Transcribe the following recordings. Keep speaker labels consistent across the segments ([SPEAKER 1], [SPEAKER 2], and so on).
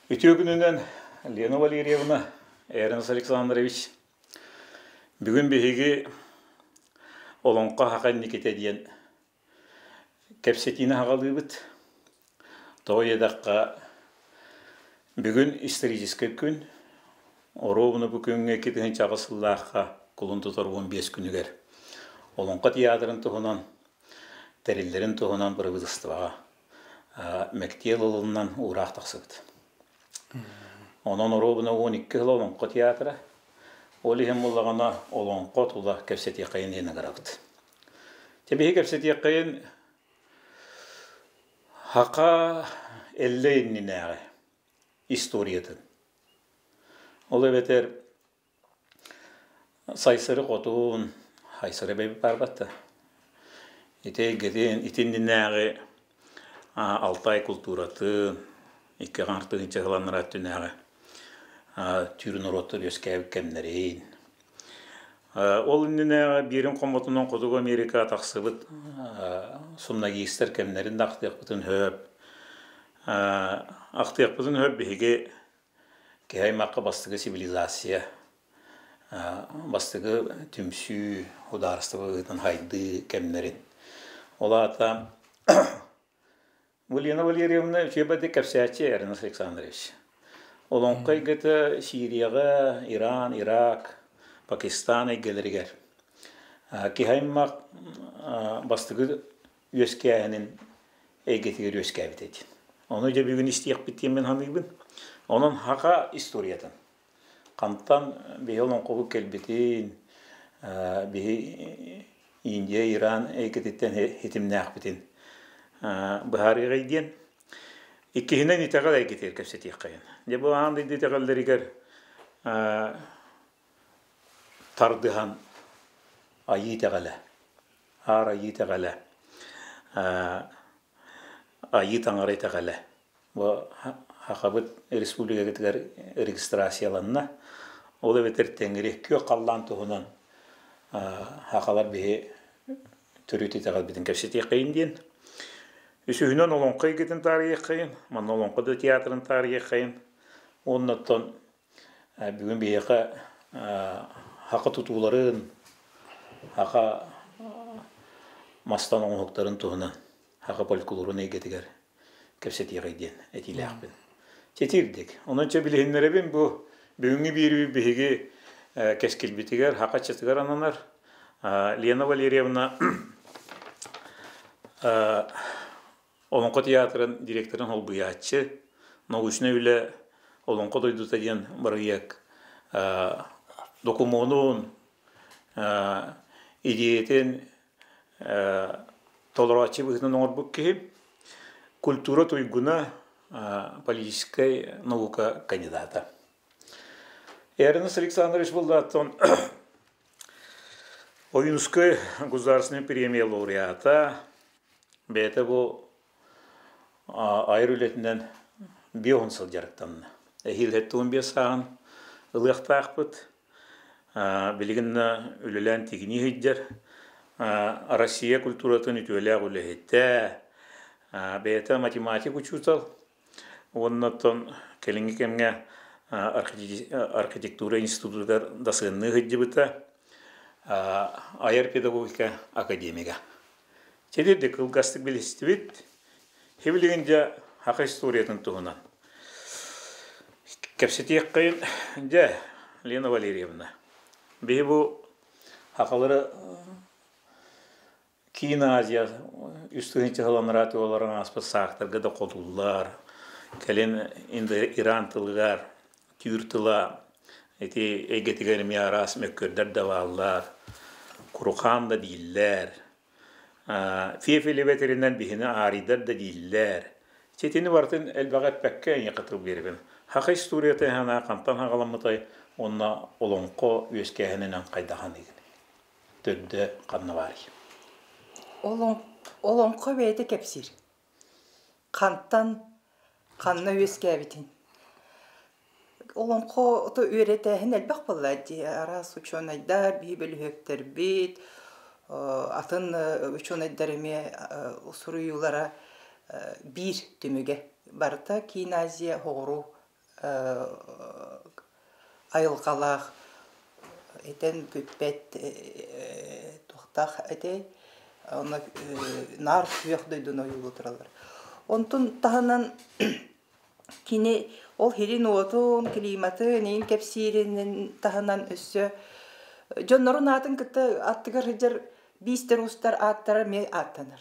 [SPEAKER 1] Ütüyor gününden Lena Valerievna, Ernst Alexandrovich, bugün bihigi olonqa haqan nikete diyen kepsetine haqalıybıt. Toyedaqqa bugün исторический gün. Ровно bu günge kitihin çağısıllaqqa kulun tutar 15 günüger. Olonqa tiyatrın tuhunan, terillerin tuhunan pırıvıdıstıvağa. Mektiel olundan uğraq taqsıbıt. Onun ровно 12 yıl olonqa tiyatra. Olihim olağana olonqa tula kepset yaqayın yeni qarabıt. Tebihi kepset yaqayın haqa elle inninağı istoriyatın. Ola beter saysarı qotun, haysarı bebi barbatta. Ite gedin itinninağı Altay kulturatın, iki qartığın çağılanlar tünağı türün orotu böskəvik kemnereyin. Ol inninağı birin qomotunun qoduq Amerika taqsıbıt sunna giyister kemnerin aqtıyaqbıtın höp. Aqtıyaqbıtın höp bihige kehaymakka bastığı sivilizasiya, bastığı tümsü, hudarıstıvıgıtın haydı kemnerin. Ola ata Lena Valerievna üçebede kapsayatçı Ernst Alexandrovich. Olonqa gıtı Suriyaga, İran, Irak, Pakistan egeleriger. Kehaymak bastığı üyeskâhinin egetigir üyeskâbit edin. Onu da bugün isteyek bittiğim ben hanıybın. Onun haqa istoriyatın. Qanttan bihi olonqa kelbitin, bihi Indiya, İran egetitten hitimnaq bitin. Bahari gaydiyen. İkihinen itagal egetir kapset yaqayın. De bu anda itagaleriger tardıhan ayı itagala. Har ayı itagala. Ayı tangara itagala. Bu haqabıt Respublika getigar registrasiyalanna. Ola beter tengeri kö qallan tuhunan haqalar bihi türüt itagal bitin kapset yaqayın diyen. Üsühünen olonqa gidin tarihi kayın, man olonqa da tiyatrın tarihi kayın. Ondan bugün bir haqa tutuların, haqa mastan oğukların tuhunan, haqa polikulurun eygetiger kepset yaqaydiyen etiyle akbin. Çetirdik. Onunca bilehinlere bin bu bugünkü bir keskil bitiger, haqa çetiger ananar. Lena Valerievna Olonqa tiyatrın direktorun holbuyatçı. Nauşuna öyle olonqa doyduta diyen barıyak dokumonun ideyetin toleratçı bıhtının oğur bu ki kultura tuyguna политической наука кандидата. Ernst Александрович был датон Oyunской государственной премии лауреата. Beyte bu ayrı ületinden bir 10 yıl jarıktanına. Ehil hettuğun bir sağın ılığıqta akbıt. Bilginna ülülen tigini hiccer. Россия kulturatın ütüyle ağılı hette. Beyte matematik uçutal. Ondan kelingi kemge arkitektura institutu da sığınlığı hicci bıta. Ayar pedagogika akademika. Çedirdi kılgastık bilistibit. Hevligince haqa istoriyatın tuhunan. Kepseti yaqqayın de Lena Valerievna. Bihi bu haqaları Kina Azya üstüne çıkılanlar olarak aspas sağıqtar gıda qodullar. Kelin indi İran tılgar, Tür tıla, egetiger miyaras mökkörder davallar. Kuruqan da değiller. Fiyefeli veterinden bihine aridar da değiller. Çetini vartın elbağat pekken yakıtır veribin. Haqa istoriyatı hana qantan haqalamıtay onna olonqa üyeskehenen qaydahan egin. Tödde qanna var.
[SPEAKER 2] Olonqa beyde kepsir. Qantan qanna üyeskebitin. Olonqa da öğretehin elbaq balladı. Aras uçonaydar, bir bölü höpter bit. Atın uçonaydarime usuruyulara bir tümüge. Barta Kinaziya hoğru айылғалақ етен бүппет тоқтақ әте оны нар күйек дөйден ойылы тұралар. Онтын тағынан кіне ол херин оғытын, климаты, нейін кәпсирінің тағынан өссі. Жонларын атын күтті аттығар жер бейстер ұстар аттары ме аттаныр.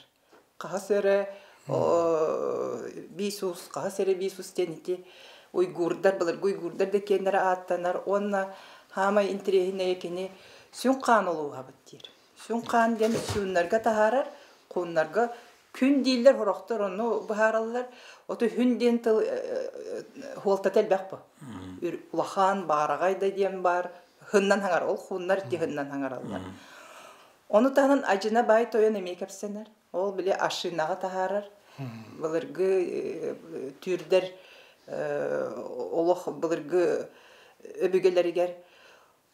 [SPEAKER 2] Қағасыры бейсус, қағасыры бейсус тенеті уйгурдар, бұлар уйгурдар да кенері аттанар. Онна хамай интерегіне екені сүн қан олуға бұттер. Сүн қан ден сүнлерге тағарар, қонларға күн дейлер хорақтар, оны бұхаралар. Оты хүнден тыл хуалтател бәқ бұ. Улахан, бағарағайда дем бар. Хыннан хаңар, ол хуннар де хыннан хаңар алдар. Оны тағынан ажына бай тойын емей кәпсенер. Ол біле ашынаға тағарар. Бұлырғы түрдер, олық бұлырғы өбігелерігер.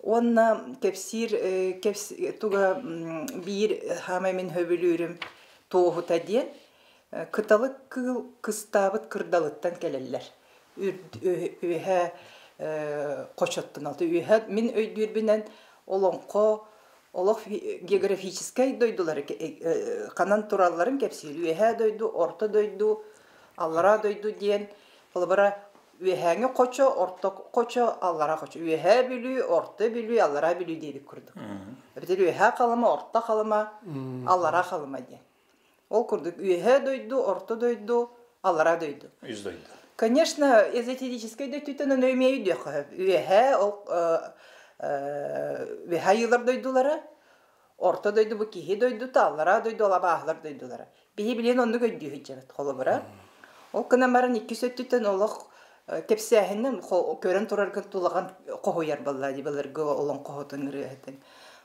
[SPEAKER 2] Онна кәпсір, туға бір хамаймен хөбілерім тоғыта ден, кыталық кыстабыт кырдалыттан келелер. Үйе қочаттын алды. Мен өйдүрбінен олонқо, олық географическай дойдулар. Қанан тураларын кәпсер. Үйе дойду, орта дойду, аллара дойду ден. Бұл бұра үйеңі қочо, орта қочо, аллара қочо. Үйе білі, орта білі, аллара білі дейдік күрдік. Бітер үйе қалыма, орта қалыма, аллара қалыма ден. Ол күрдік. Үйе дойду, орта дойду, аллара дойду.
[SPEAKER 1] Үз дойду.
[SPEAKER 2] Конечно, эзотерической дойдутан он умеет дёха. Үйе йылар дойдулара, орта дойду бу кихи дойду, таллара дойду, алабағылар дойдулара. Бейі білен онды көйді хүйтжабет, қолы бұра. Ол күнен барын 2 сөттітен олық кепсәхінен көрін тұрарғын тулаған қоғойар баллади, балырғы олон қоғытын үрігетін.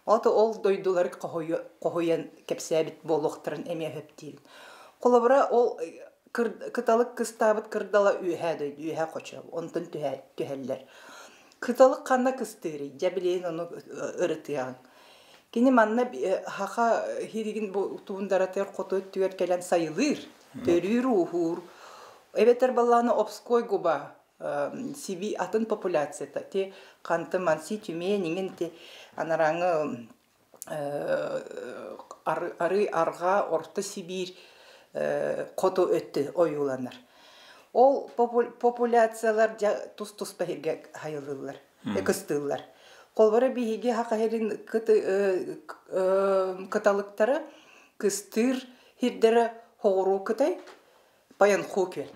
[SPEAKER 2] Ол дойдулары қоғойан кепсәбет болуқтырын әме хөптейін. Қолы бұра ол кыталық кыстабыт кырдала үйе дойду, үйе қоча, онтын түхәллер. Кыталық қанна кыстыры, жәбілейін оны ұрытыян. Кені манна хақа хиригин туындаратыр қоты өттігер кәлен сайылыр, төрір ұхур. Эветер балланы обской губа, сиби атын популяцията. Те қанты манси түменіңін те анараңы ары арға орта Сибир қото өтті ойуланыр. Ол популяциялар тұс-тұс бәхерге хайылылар, кыстылар. Қолбары бейге хақайырын кыталықтары кыстыр хирдері хоғыру кытай баян хокер.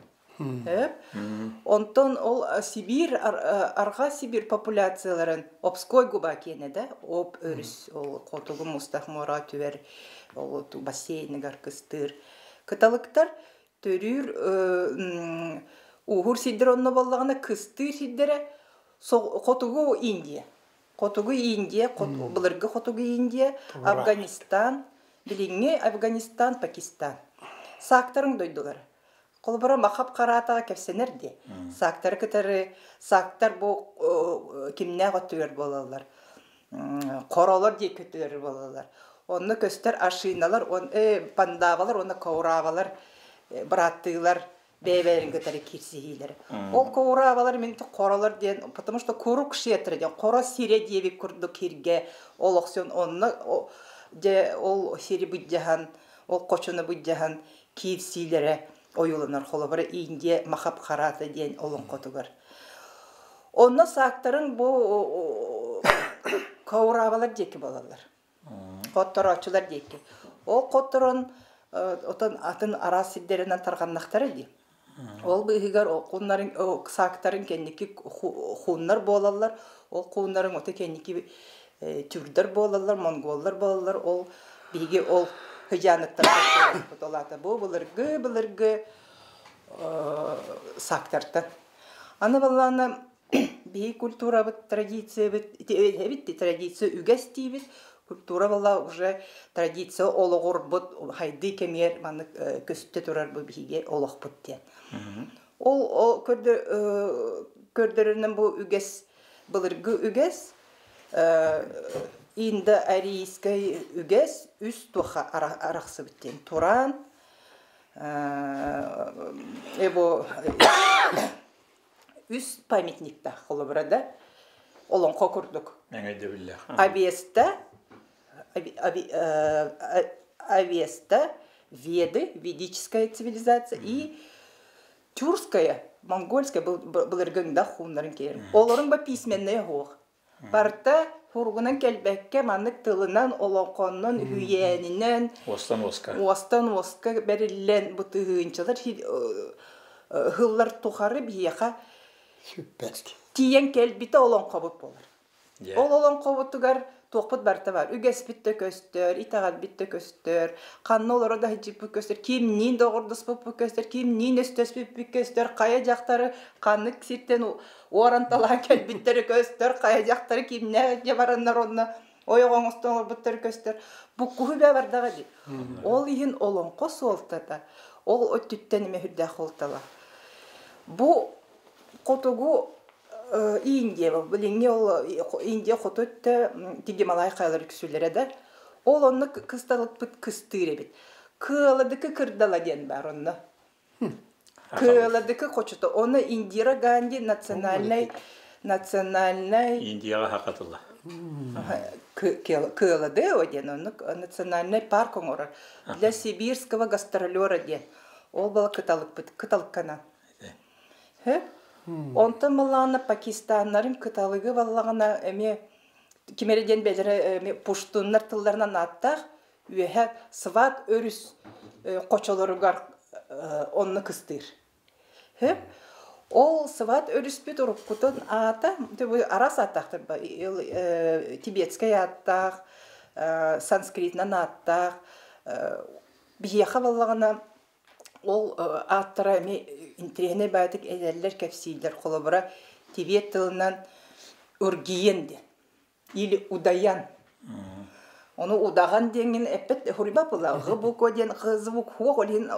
[SPEAKER 2] Онтон ол Сибир, арға Сибир популяцияларын обской губа кенеді, оп өріс, қотылы мұстақ мора түвер, бассейнігар кыстыр. Кыталықтар төрүр ухур сиддер онна боллагана кыстыр сиддере хотугу Индия. Хотугу Индия, былыргы хотугу Индия, Афганистан, билинге Афганистан, Пакистан. Сактарын дойдулар. Қолбара мақап қаратаға кәпсенерде. Сактар кітары, сактар бұл кімне ғоттығыр болалар. Қоралар дей көттігір болалар. Оны көстер ашыналар, пандавалар, оны қауравалар, бұраттығылар, бәйбәрін көтәрі керсігейлер. Ол қауравалар менті қоралар дейін, потому что көру кіші етірі дейін, қора сире дейбі күрді керге, ол оқсын, ол сире бұддяған, ол қочыны бұддяған керсігейлері ойылынар қолы бары Индия мақап қараты дейін олың қотығыр. Оны сақтарын бұл қауравалар декі болалар. Қоттар açılar дейкі. Ол қоттырын атын арасиддерінен тарғаннақтары дей. Ол бұйығар құнларын, сақтарын кәнекі құнлар болалар. Ол құнларын өте кәнекі түрдер болалар, монголлар болалар. Ол бейге ол хыжаныттар олады. Бұлырғы сақтартан. Аны баланы бей культура бұд, традиция бұд, традиция үгәс дейбіт. Культура была уже традиция олығыр бұд, хайды кемер, маны көсіпті тұрар бұл бейге олық бұд ден. Ол көрдірінің бұл үгәс, бұлырғы үгәс, инді әрейскай үгәс, үст тұға арақсы біттен. Туран, үс памятник та холобрада. Олон кокурдук.
[SPEAKER 1] Әңгәйде билләх.
[SPEAKER 2] Авеста, Веды, ведическая цивилизация и тюркская, монгольская былыргыңда хуннарын кейер. Оларын ба письменные хоқ. Барта хургунан келбекке маннык тылынан олонқоннан хүйәнінен остан оска берілен бұтығынчылар хыллар тухары бияқа тиен келбіті олонқо бұт болар. Ол олонқо тоқпыт барта бар. Үгес бітті көстер, итағат бітті көстер, қанны олары да хиджіп бүк көстер, кемнен доғырдыс бүк көстер, кемнен өстес бүк көстер, қая жақтары қанны кісеттен оранталан кәл біттері көстер, қая жақтары кемне жабараннар онына ойоған ұстан бұттары көстер. Бұк күхі бә бардаға де. Ол ең олың қос олтада. Ол өттіттен емехүрді қолтала. Бұ қотығу Индия, біліңе ол Индия қотөтті тегемалай қайлар күсілері да. Ол оны қысталық бұт қыстыры бет. Кыладықы кырдала ден бар оны. Кыладықы қочыты. Оны Индира Ганди национальный...
[SPEAKER 1] Индияға хақатылы.
[SPEAKER 2] Кылады о ден, оны национальный парк оңырыр. Для сибирского гастролера ден. Ол бала кыталық бұт, кыталық канан. Онтан балағына Пакистанларын кыталығы балағына кемереден бәлері пуштунлар тылдарынан аттақ үйе сват өріс қочаларығар онны кыстыр. Ол сват өріс бет ұрып құтын ата, арас аттақтыр, тибетскай аттақ, санскритнан аттақ, бияқа балағына ол аттыра интерегіне бәдік әдәлілер кәпсейлер қолыбыра Тибет тылынан үргейен де. Или удаян. Оны удаған денген әппет хұриба бұла. Ғыбук оден, ғызбук хуақ олен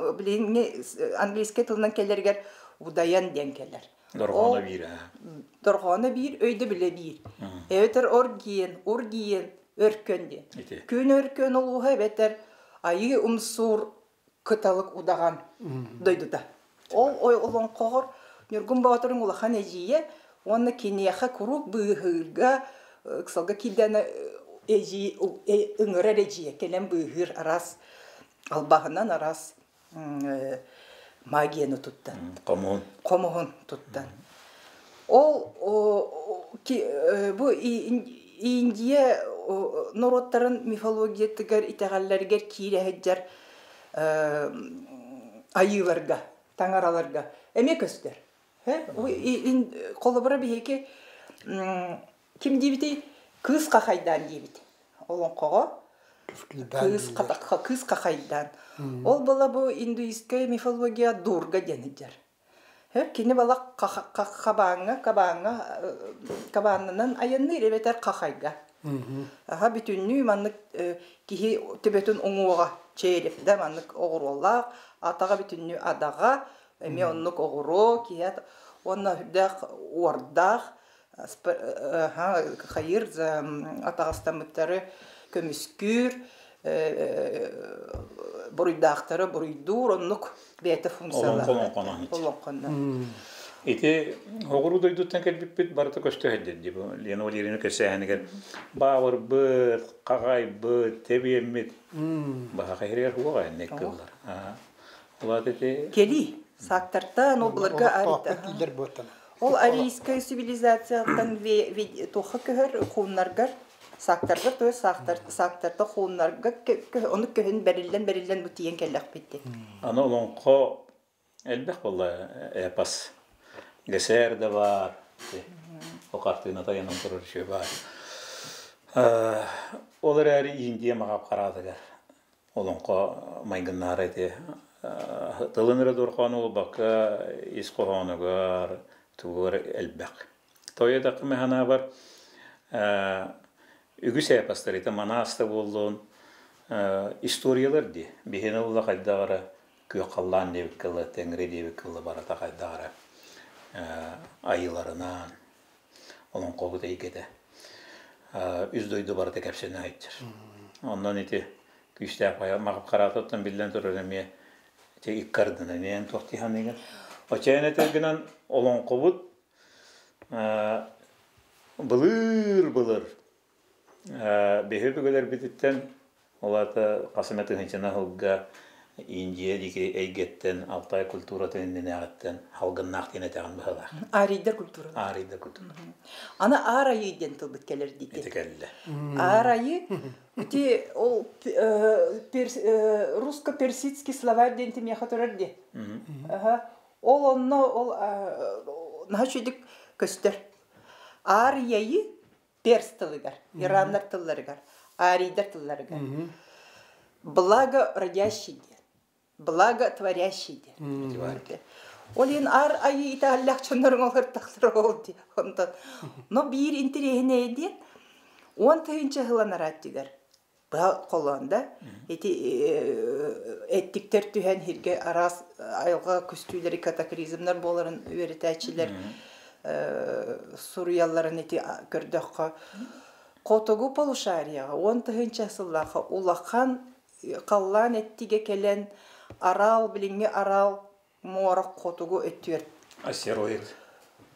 [SPEAKER 2] английский тылынан келергер удаян ден келер.
[SPEAKER 1] Дұрғаны бір.
[SPEAKER 2] Дұрғаны бір, өйді біле бір. Әветер үргейен, өркен де. Күн өркен олуға әветер айы ұмсур кыталық удаған дойдуда. Ол олың қоғыр, нүргін бағытырың олақан әжейе, оны кенеяқа күрук бұғырға, қысылға келдені үңірер әжейе, келен бұғыр арас, албағынан арас магияны тұттан. Қомығын тұттан. Ол, бұл Индия нұроттарын мифологиятығар, итағалларғар, кейрәхеджар, айыларға, таңараларға. Әме көстер. Қолыбыра бейеке кем дейбіті? Кыз қақайдан дейбіті. Олың қоға? Кыз қақайдан. Ол бала бұл индуистка мифология дұрға денеджер. Кені бала қабаңынан айынны еребетер қақайға. Бүтінні маннық кейі төбетін оңуға чейреп, маннық оғыр олақ, атаға бүтінні адаға, әме оннық оғыру, кейет, онна хүрдәқ ордақ, қайыр атағастан мұттары көміскүр, бұруйдақтары, бұруйдур, оннық бәйті функциялар.
[SPEAKER 1] Олонқонан. Ити оғыру дойдуттан кәлбіппет барыты көшті әдден деп. Лені ол ерені көсәғанығыр. Бауыр бұд, қағай бұд, тебемет. Баға қайырығар хуға әннек кылдар.
[SPEAKER 2] Кели, сақтартан ол бұларға арыта. Ол арийская цивилизациялықтан тоқы көхір құнларғар. Сақтарғар, той сақтарта құнларғар, оны көхін бәрілден бұтиен кәлләқ бетті.
[SPEAKER 1] Аны олың қо әлбәқ болла әпас. Гәсәр дә бар. О картина таянып торыр шөй бар. Олар әри Индия мағап қарадыгар. Олонқа майгыннар әте. Тылыныры дұрқаны ол баққа исқоғанығар туғыр әлбәқ. Тойадақы мәхана бар. Үгі сәпастар еті манасты болуын историялар де. Бехені олла қайдағары көқаллан дебік кылы, тәңірі дебік кылы барата қайдағары. Айыларынан олон қолы да екеді. Үздойды барыда кәпсені айттыр. Ондан еті күшті мағып қаратыптан білден тұрыр әме иккардыны мен тоқтихан деген. Очайын әтергінен олон қолыд Былыр. Бехе бөгөлөр бититтен олата касыматы хынчына хылга Индия дике эйгеттен Алтай культура теннен агаттан халгыннак тене тагын бахала.
[SPEAKER 2] Арийдер культура.
[SPEAKER 1] Арийдер культура.
[SPEAKER 2] Ана арайы ден тылбыт келер дите.
[SPEAKER 1] Этекелле.
[SPEAKER 2] Арайы ти ол русско-персидский словарь ден тим яхатырар ди. Ол онно ол нахчудик көстер. Арайы перс тылыгар, ираннар тылларыгар, арийдер тылларыгар. Благо родящий, благо творящий. Ол ен ар айы италлах чоннорун олгыртактыр олди. Но бир интерегине эден, он тыйынча хыланарат дигер. Ба колонда эти эттиктер түһен хирге арас айылга күстүйлери катаклизмнар боларын өретәчилер. Сурьялларын эти көрдөккө котогу полушарияга 10-тыгынча сыллаха улахан қаллан эттиге келен арал билинге арал морок котогу өттүр.
[SPEAKER 1] Астероид.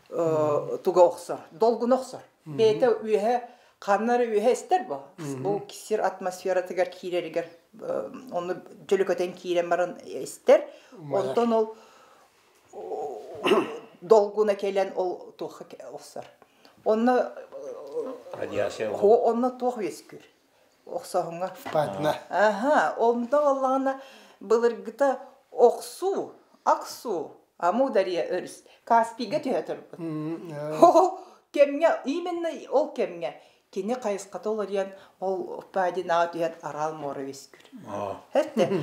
[SPEAKER 2] Туга оксор, долгун оксор. Бете үйе каннары үйе эстер бу. Бу кисир атмосфера тигер киреригер оны жөлөкөтен кирен барын эстер. Онтон ол долгуна келен ол туха оксор. Онны
[SPEAKER 1] радиация.
[SPEAKER 2] Онны тух вескүр. Оксоңга.
[SPEAKER 3] Патна.
[SPEAKER 2] Ага, онда Аллана былыргыта оксу, аксу, амудария өрс. Каспийге төтөр. Кемге именно ол кемге кене кайыскатолар ол падина төт арал моры вескүр. Хетте.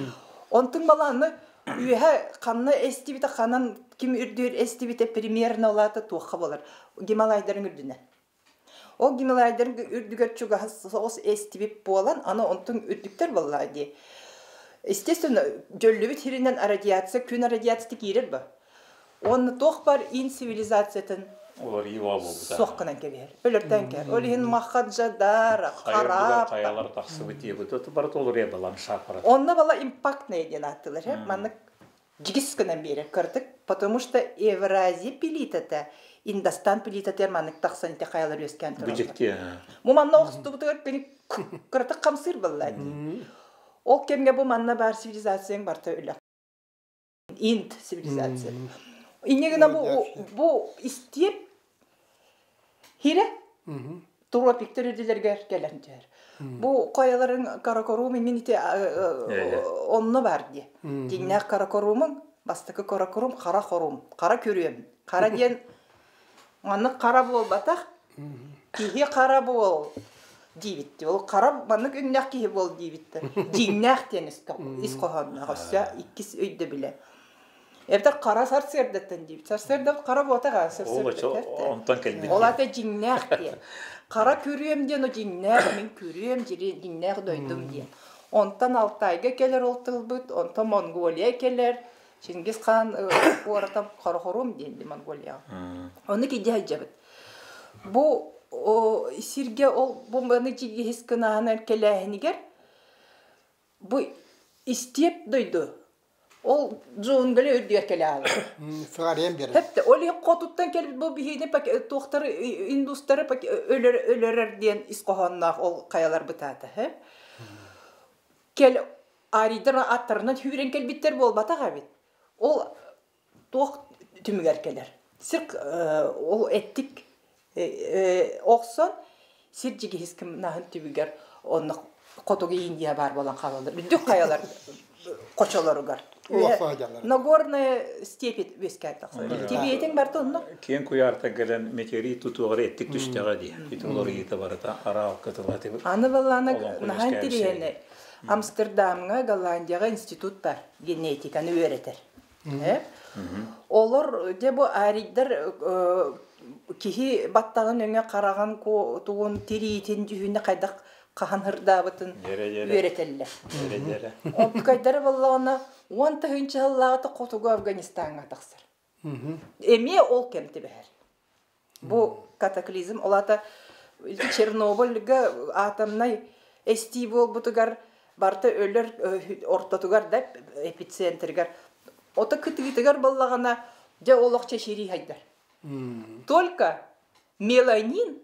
[SPEAKER 2] Онтун баланы үйе канны эстибите канан ким үрдөр эстибите примерно олата туха болар. Гималайдарын үрдүнө. О гималайдарын үрдүгөр чуга соос эстибип болан, аны онтун үрдүктөр боллайды. Естественно, жөллүбүт хиринен радиация, күн радиацияты кирер ба. Оны тох бар ин цивилизациятын
[SPEAKER 1] Олар ива болду.
[SPEAKER 2] Соққынан келер. Өлөртен кер. Олин махаджадар, карап.
[SPEAKER 1] Каялар таксы бите бут. Бар толор я балам шапара.
[SPEAKER 2] Онна бала импакт неден аттылар. Маны жигискынан бери кырдык, потому что Евразия пилитата, Индостан пилитата манык таксан те каялар өскөн турат.
[SPEAKER 1] Бүжекте.
[SPEAKER 2] Муманна оксту бутур кени кырдык камсыр баллады. Ол кемге бу манна бар цивилизацияң барта өлө. Инд цивилизация. Инегина бу истеп хире тропиктер үдүлөргө келендер. Бу кояларын каракорум мините онны бар ди. Динне каракорумун бастыкы каракорум кара хорум, кара көрөм. Кара ден аны кара болбатак. Кихи кара бол дибит. Ол кара маны күннәк кихи бол дибит. Диннәк искоһанна гася иккис өйдө биле. Эптер кара сарсердеттен дибит. Сарсерде кара ботага сарсерде.
[SPEAKER 1] Онтан келбит.
[SPEAKER 2] Олата жиннәк ди. Кара көрөм ден о жиннәк, мен көрөм җире жиннәк дойдум ди. Онтан Алтайга келер олтылбыт, онтан Монголия келер. Чингис хан оратам карахорум денди Монголия. Оны ки дәҗәбит. Бу сирге ол бомбаны жигис кынанан келәһинигер. Бу истеп дойду. Ол джунгле өдгөр келе алды.
[SPEAKER 3] Фарем бер.
[SPEAKER 2] Хәтта оли котуттан келип бу бихине пак тохтар индустары пак өлөр ден искоһаннак ол каялар бытаты, һә? Кел аридра аттарына хүрен келбиттер болбата бит. Ол тох түмгәр келер. Сирк ол эттик оксон сирҗиге хиским нахын түбүгәр онны котуга Индия бар болан калалар. Бүдүк каялар кочолоругар. Нагорная степь вескәтә. Тибетең бар тонны.
[SPEAKER 1] Кен куярта гелен метеорит тутугар эттик түштәгә ди. Битулар ите барата арал кытылаты.
[SPEAKER 2] Аны баланы нахын тирәне. Амстердамга, Голландияга институт бар. Генетиканы өйрәтер. Олар де бу аридер кихи баттагын өңгө караган тугун тиритин жүһүнө кайдак каханырдабытын өйрәтелләр. Ол кайдары баллана 10-тыгынчы жылларда Котуга Афганистанга таксыр. Эме ол кемти бер. Бу катаклизм олата Чернобыльга атомнай эсти болбутугар барты өлөр ортотугар деп эпицентргар. Ота кытыгытыгар баллагана же олокча шери хайдар. Только меланин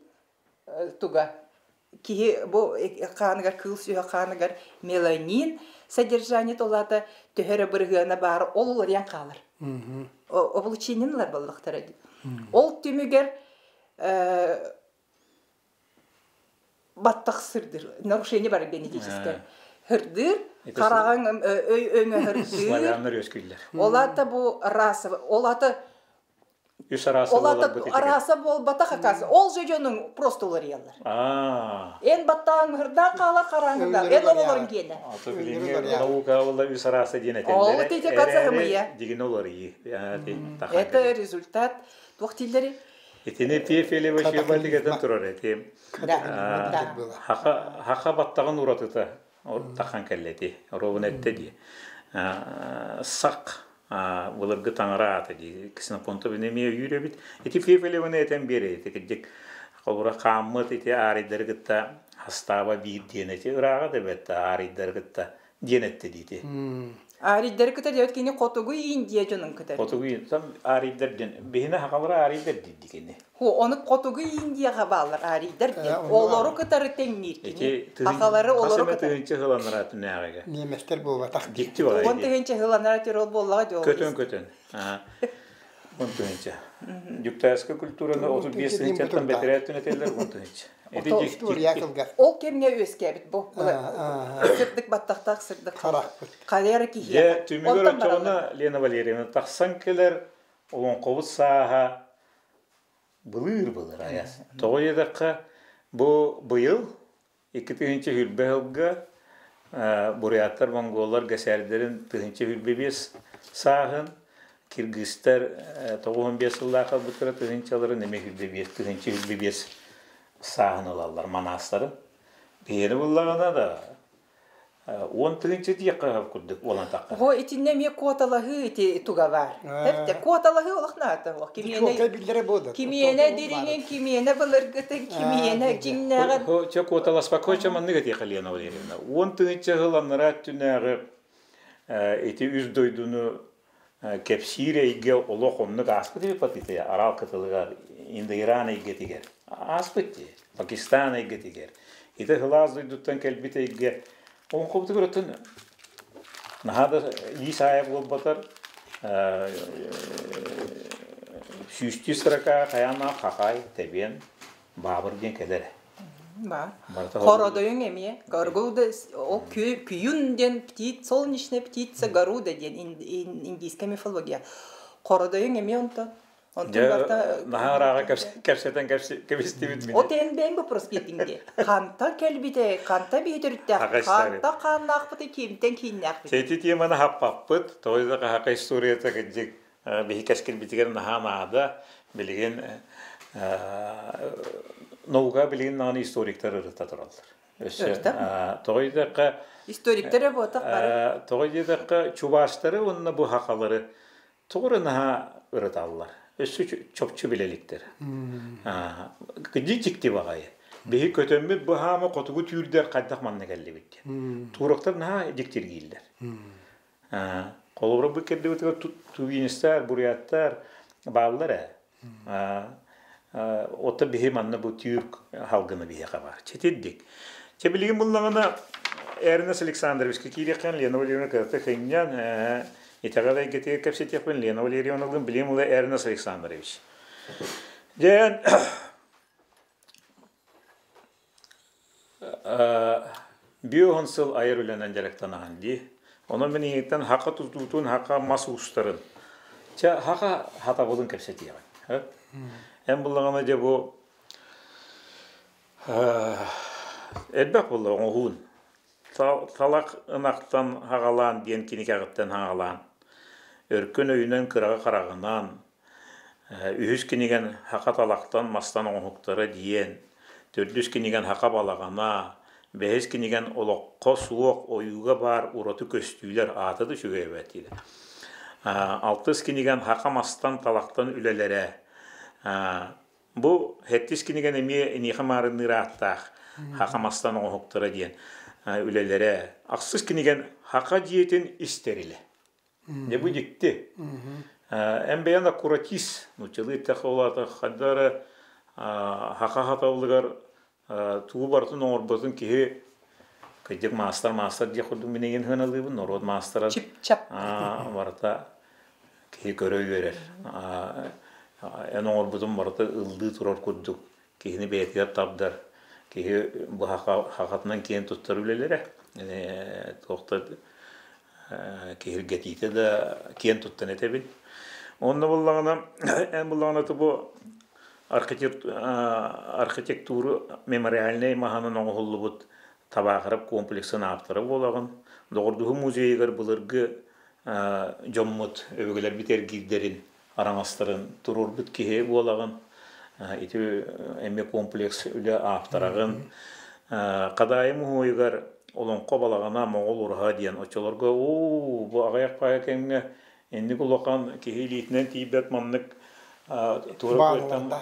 [SPEAKER 2] туга кие бу каныгар кылсыга каныгар меланин содержание толата төһөрө быргына бар олулар ян калыр. Облучениялар боллактар. Ол түмүгер баттак сырдыр. Нарушение бар генетическое. Хырдыр, караган өңө хырдыр.
[SPEAKER 1] Славяндар өскүллер.
[SPEAKER 2] Олата бу раса, олата араса бол бата хакасы. Ол жөжөнүң просто олар яллар. Эн баттаң хырдан кала караңында. Эн олорун гене.
[SPEAKER 1] Аты билинге наука болла үс араса денетелер.
[SPEAKER 2] Ол тете катсагымыя.
[SPEAKER 1] Деген олар ии.
[SPEAKER 2] Это результат туактилдери.
[SPEAKER 1] Этине пефеле вообще балдигатан турар этим. Хака баттаган уратыта. Тахан келлети. Ровнетте ди. Сак буларга таңараты ди. Кисна понто бинеме юребит. Эти пефеле вона этен бере. Текдик колура каммыт эти аридергитта хастаба бир денети. Урага дебетта аридергитта денетте дити.
[SPEAKER 2] Аридер кытар дебет кини котугу Индия жонун кытар.
[SPEAKER 1] Котугу там аридерден. Бехине хакалара аридер дидди кени.
[SPEAKER 2] Onu kotugu India'ya bağlar arider. Olları kıtarı tenir kini. Hakaları olları kıtarı.
[SPEAKER 1] Kasımetı hılanlar neyage.
[SPEAKER 3] Nimetler bu vatak.
[SPEAKER 1] Dikti var.
[SPEAKER 2] On tehence hılanlar terol bolla diyor.
[SPEAKER 1] Kötün. On tehence. Yuktayaska kültürünü 35 sençattan beteretün eteller on tehence.
[SPEAKER 2] Ol kemne özkebit bu. Sırdık battaktak sırdık. Kalera ki hiya.
[SPEAKER 1] Ya tümügör çoğuna Lena Valerievna taksankeler olon kovut saha Былыр аяс. Тоғыдаққа бұл бұйыл 2-тігінші хүлбе ғылға бұриаттар, монголар, ғасәрдерін 2-тігінші хүлбе бес сағын, киргизтар 9-15 жыллаққа бұтыра 2-тігінші алары неме хүлбе бес, 2-тігінші хүлбе бес сағын алалар, манастары. Бейені бұллағына да 10-тігінші дейіққа күрдік олан таққа.
[SPEAKER 2] О, итинне ме куаталахы ити туга бар. Тәпте куаталахы олақнаты. Кимиене диринген, кимиене бұлыргытын, кимиене жиннағын.
[SPEAKER 1] Ча куаталаспа көча манныға тейқа Лена Валерьевна. 10-тігінші ғыланыра түнәғі ити үз дойдуну кепсире иге олық оннық аспыт ебі патыты, арал кытылыға инді Иран иге тегер. Аспытты, Пакистан иге тегер. Ити ғылаз дойдуттан кәлбіті иге Он копты көрөтөн. Нахада лисая бол батар. Сүсти сырака каяна хакай тебен бабыр ден келер.
[SPEAKER 2] Бар. Хородойын эмие. Горгуда о күйүнден птиц, солнечная птица горуда ден индийская мифология. Хородойын эмие онтон.
[SPEAKER 1] Нахарага кепсетен кепистибит мен.
[SPEAKER 2] Отен бен бу проспектинге. Канта келбите, канта бейдиртте. Канта каннакпыты кимтен киннакпыты.
[SPEAKER 1] Сети теманы хаппаппыт, тойдага хака историята гыджик бихикас келбитигер нахамада билген науга билген наны историктер ырыта туралдар. Тойдага
[SPEAKER 2] историктер ботак бар.
[SPEAKER 1] Тойдага чубаштары онна бу хакалары тугрына ырыталлар. Өсі чопчу білеліктер. Гыджик багайы. Бехи көтөмбет бұхамы қотугу түйірдер қайдақ манны кәлі біткен. Туырықтар наға диктер кейілдер. Қолыбыры бұл кәлі өтігі тугиністер, бурияттар бағылар. Ота бехи манны бұл түйір халғыны бехи қабар. Четеддік. Чебілген бұллағына Эрнес Александрович кейлекен Лена Валерьевна кәлті қайыннан Итагада гетеге кепсетек бен Лена Валерьевнагын билем улы Эрнес Александрович. Ден биохонсыл айыр үленен жаректанаған ди. Onun ben iyikten haka tuttuğun haka masuşların. Ça haka hata bulun kepseti yaman. En bullağına da bu edbek bullağın hun. Talak ınaktan hagalan diyen kinik ağıttan hagalan. Örkün öyünden kırağı karağından. Ühüs kinigen haka talaktan mastan oğukları diyen. Dördüz kinigen haka balağına. Behes kinigen olokko suok oyuga bar uratu köstüyler atıdı şu evetiyle. Altız kinigen hakamastan talaktan ülelere. Bu hettis kinigen emiye nihamarın nırattaq hakamastan oğuklara diyen ülelere. Aksız kinigen haka diyetin isterile. Ne bu dikti? En beyanda kuratis. Nuçalı teqolatı xadara Хақа хатаулыгар туу бартын оңорботун киһи кыдьык мастер дьэ курдук минеген хыналыыбын орот мастера
[SPEAKER 2] Чип-чап.
[SPEAKER 1] барта киһи көрөй берер. Эн оңорботун барта ылдыы турар курдук киһини бээтигер табдар. Киһи бу хакатынан киен туттар үлелере. Тоқта киһир гетите да киен туттан этебин. Онна буллагана тубу архитектура мемориальный маханын оңголлубут табакырып комплексын аптырып болагын. Догордугу музейгер булыргы жоммут өбөгөлөр битер гиддерин араңастырын турурбут киһи болагын. Ити эме комплекс үле аптырагын. Кадайым хуйгар олонко балагана моңол урха диен очолорго бу агаяк паякеңне энди кулакан киһи литнен тибет маннык туурактан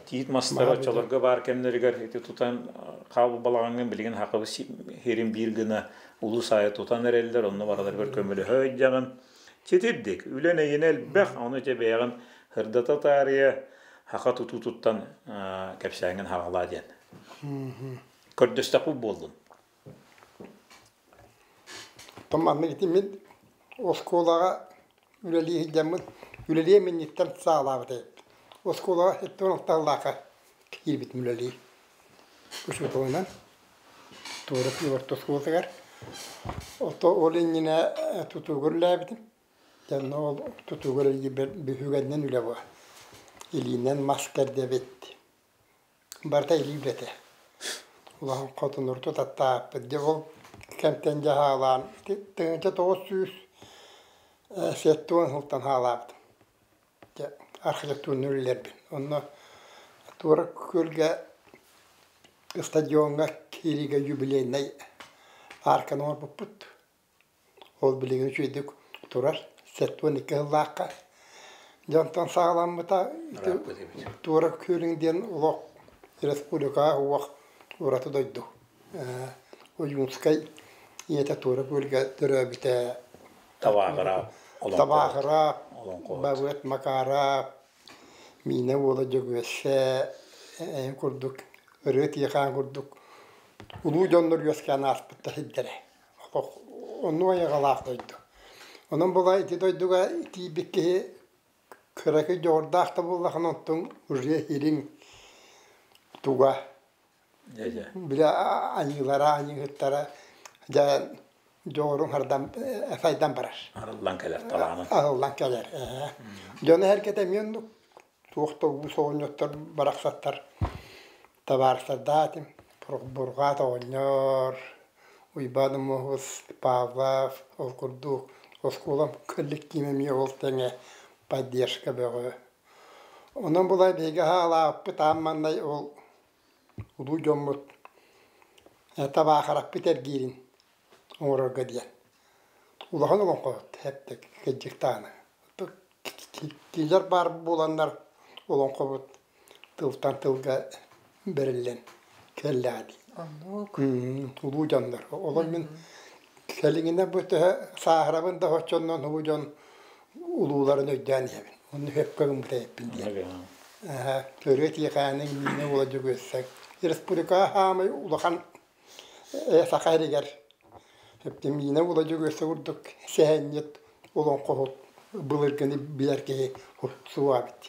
[SPEAKER 1] тиит мастар очолорго бар кемнеригер ити тутан кабыл балагаңын билген хакыбы херим бир гына улуу сайы тутан эрелдер онно баралар бер көмөлү höйжагын четирдик үлене енел бах аны жебеягын хырдата тария хака тутуттан кепсәңен хагала диен көрдөстапу болдун
[SPEAKER 3] Таманны гитимин осколага үлелие jamın үлелие минниттен саалабыды. Осколага хеттон таглака кирбит үлелие. Кушу тоонан тоорап юрт осколгар. Ото олинне тутугурлабыды. Жанна ол тутугурги бихүгәннән үләбә. Илиннән маскер дебет. Барта илибете. Улаһын катыныр тутатта бедел кемтен жаһалан тенче 900 сеттон хултан халабыт. Архитектура нүрлербин. Онно тура көлгө стадионга кириге юбилейный арканор бупут. Ол билеген чүйдүк турар сеттон 2 лака. Жантан сагаламыта тура көлүңден улок республика уак ураты дойду. Уюнскай это тура көлгө төрөбүтэ
[SPEAKER 1] табагыра
[SPEAKER 3] бабыт макара мине ола жөгөсө курдук рет яхан курдук улуу жоннор ёскан аспытта хиддере онно ягалак дойду онон булай ити дойдуга ити бикке кыраки жордакта буллахан оттун уже хирин туга била анилара ja jorun hardan faydan barar.
[SPEAKER 1] Arallan keler talağını.
[SPEAKER 3] Arallan keler. Jona herkete miyondu. Tuğta bu soğunyotlar baraksatlar. Tabarsa datim. Burgat oynuyor. Uybadım muhus pavlav. Okurduk. Oskulam kıllık kimemi oltene. Поддержка böyle. Onun bulay bege hala pıtammanday ol. Ulu jommut. Tabaxarak biter girin. Orada diye. Ulan olan koyut hep de geciktanı. Kiler bar bulanlar olan koyut tıltan tılga berilen kelladi.
[SPEAKER 2] Anlık.
[SPEAKER 3] Ulu canlar. Olan min kellingine bu te sahrabın da hoşçondan hucan uluların ödden yebin. Onu hep kırmızı hepin diye. Körüet yıkanın mine olacak ölsek. Respublika hamay ulakan sakayriger. Hep de mine olacak ölsek vurduk. Sehenyet olan kohut. Bılırgını bilerke suva bitti.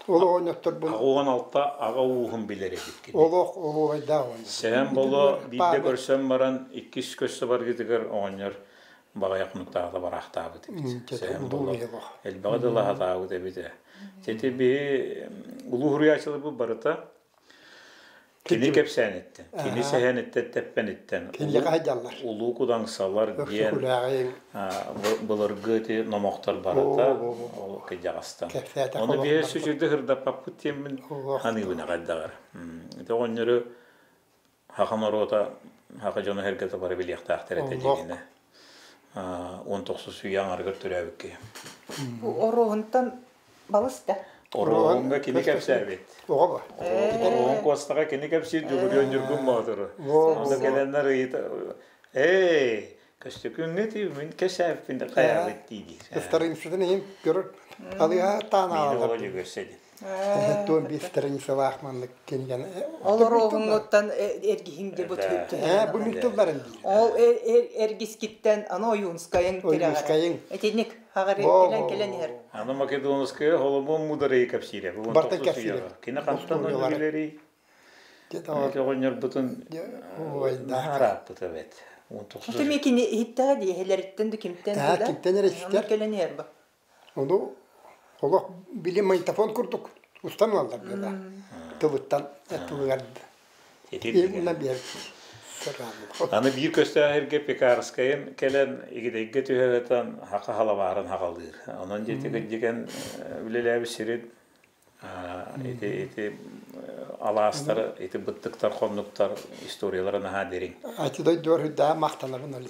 [SPEAKER 3] Ola oynatır bunu.
[SPEAKER 1] Ağuğun altta ağa uğun bileri bitti.
[SPEAKER 3] Ola da oynar.
[SPEAKER 1] Sen bolu bir de görsen baran 200 köşe var gidiyor oynar. Bağa yakınlıkta da var ahtabı dedi. Sen bolu elbağa da laha dağı dedi. Dedi bir ulu hurriyaçılı bu barıta. Kini kepsen etti. Kini sehen etti, teppen etti.
[SPEAKER 3] Kini kajallar.
[SPEAKER 1] Ulu kudansalar diyen bılırgı nomoqtar barıta. O kecağıstan. Onu bir sücürdü hırda paput yemin hanıvına kadar. De onları hakan orada haka jonu herkese bara biliyaq taqtir eteceğine. 19 suyan argır türevik ki.
[SPEAKER 2] Bu oruğundan balısta.
[SPEAKER 1] Oruğunga kini kepser bit.
[SPEAKER 3] Oğa.
[SPEAKER 1] Oruğun kostaga kini kepsi jurgön jurgun motoru. Onda gelenler köstükün ne diyor? Min kesef binde kaya bitti.
[SPEAKER 3] Istarin sizin görür. Alıya tana
[SPEAKER 1] Mine
[SPEAKER 3] alır.
[SPEAKER 1] olacak gösteri.
[SPEAKER 3] Том bir страница лахманlık kelgen.
[SPEAKER 2] Олар оғыңоттан эргихинге бұт
[SPEAKER 3] Bu mültüllerin değil.
[SPEAKER 2] Ол эргискиттен ана ойунскайын
[SPEAKER 3] Oyunskayın.
[SPEAKER 2] Этенек хагар келен ер.
[SPEAKER 1] Аны македонская холобон мударей капсире. Bu
[SPEAKER 3] Барта капсире.
[SPEAKER 1] Кина кантан нөлери. Это гонер бутун.
[SPEAKER 3] Ой, да.
[SPEAKER 1] Харап бутавет.
[SPEAKER 2] Тумекин хитта ди хелерттен дükümten
[SPEAKER 3] Ha,
[SPEAKER 2] да.
[SPEAKER 3] kimden erişler?
[SPEAKER 2] Келен ер ба.
[SPEAKER 3] Onu ola bilim magneton kurduk. Ustan aldılar böyle. Tıvıttan ettiler. Bundan bir sıra.
[SPEAKER 1] Аны bir köstahirge pekarskayın kelen igidegge tühevetan haqa halavaran haqaldır. Onun jetege degen ülelebi sirit eti alastar eti bıttıktar konluktar istoriyalarına ha derin.
[SPEAKER 3] Aytıday doğru da maktanırın öyle.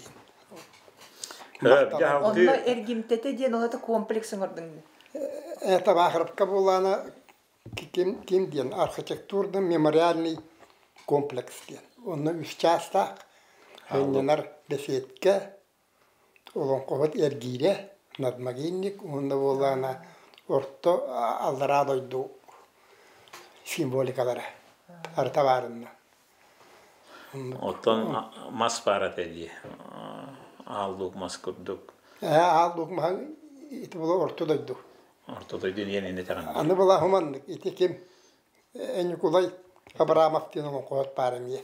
[SPEAKER 2] Онна эргимтете ден олата комплексин ордун.
[SPEAKER 3] Это Бахарбка была кем ден архитектурный мемориальный комплекс ден. Он участок, хеннер беседка, олон коват эргире, надмагинник, он была на орто алдарадойду символикалары, артаварына.
[SPEAKER 1] Oton mas parat edi. Aldık mas kurduk.
[SPEAKER 3] Aldık mı? İti bula ortodaydu.
[SPEAKER 1] Ortada dünyanın ne tarafı?
[SPEAKER 3] Anı bula humanlık. İti kim? En yukulay Abramov diyen olan koyat paramiye.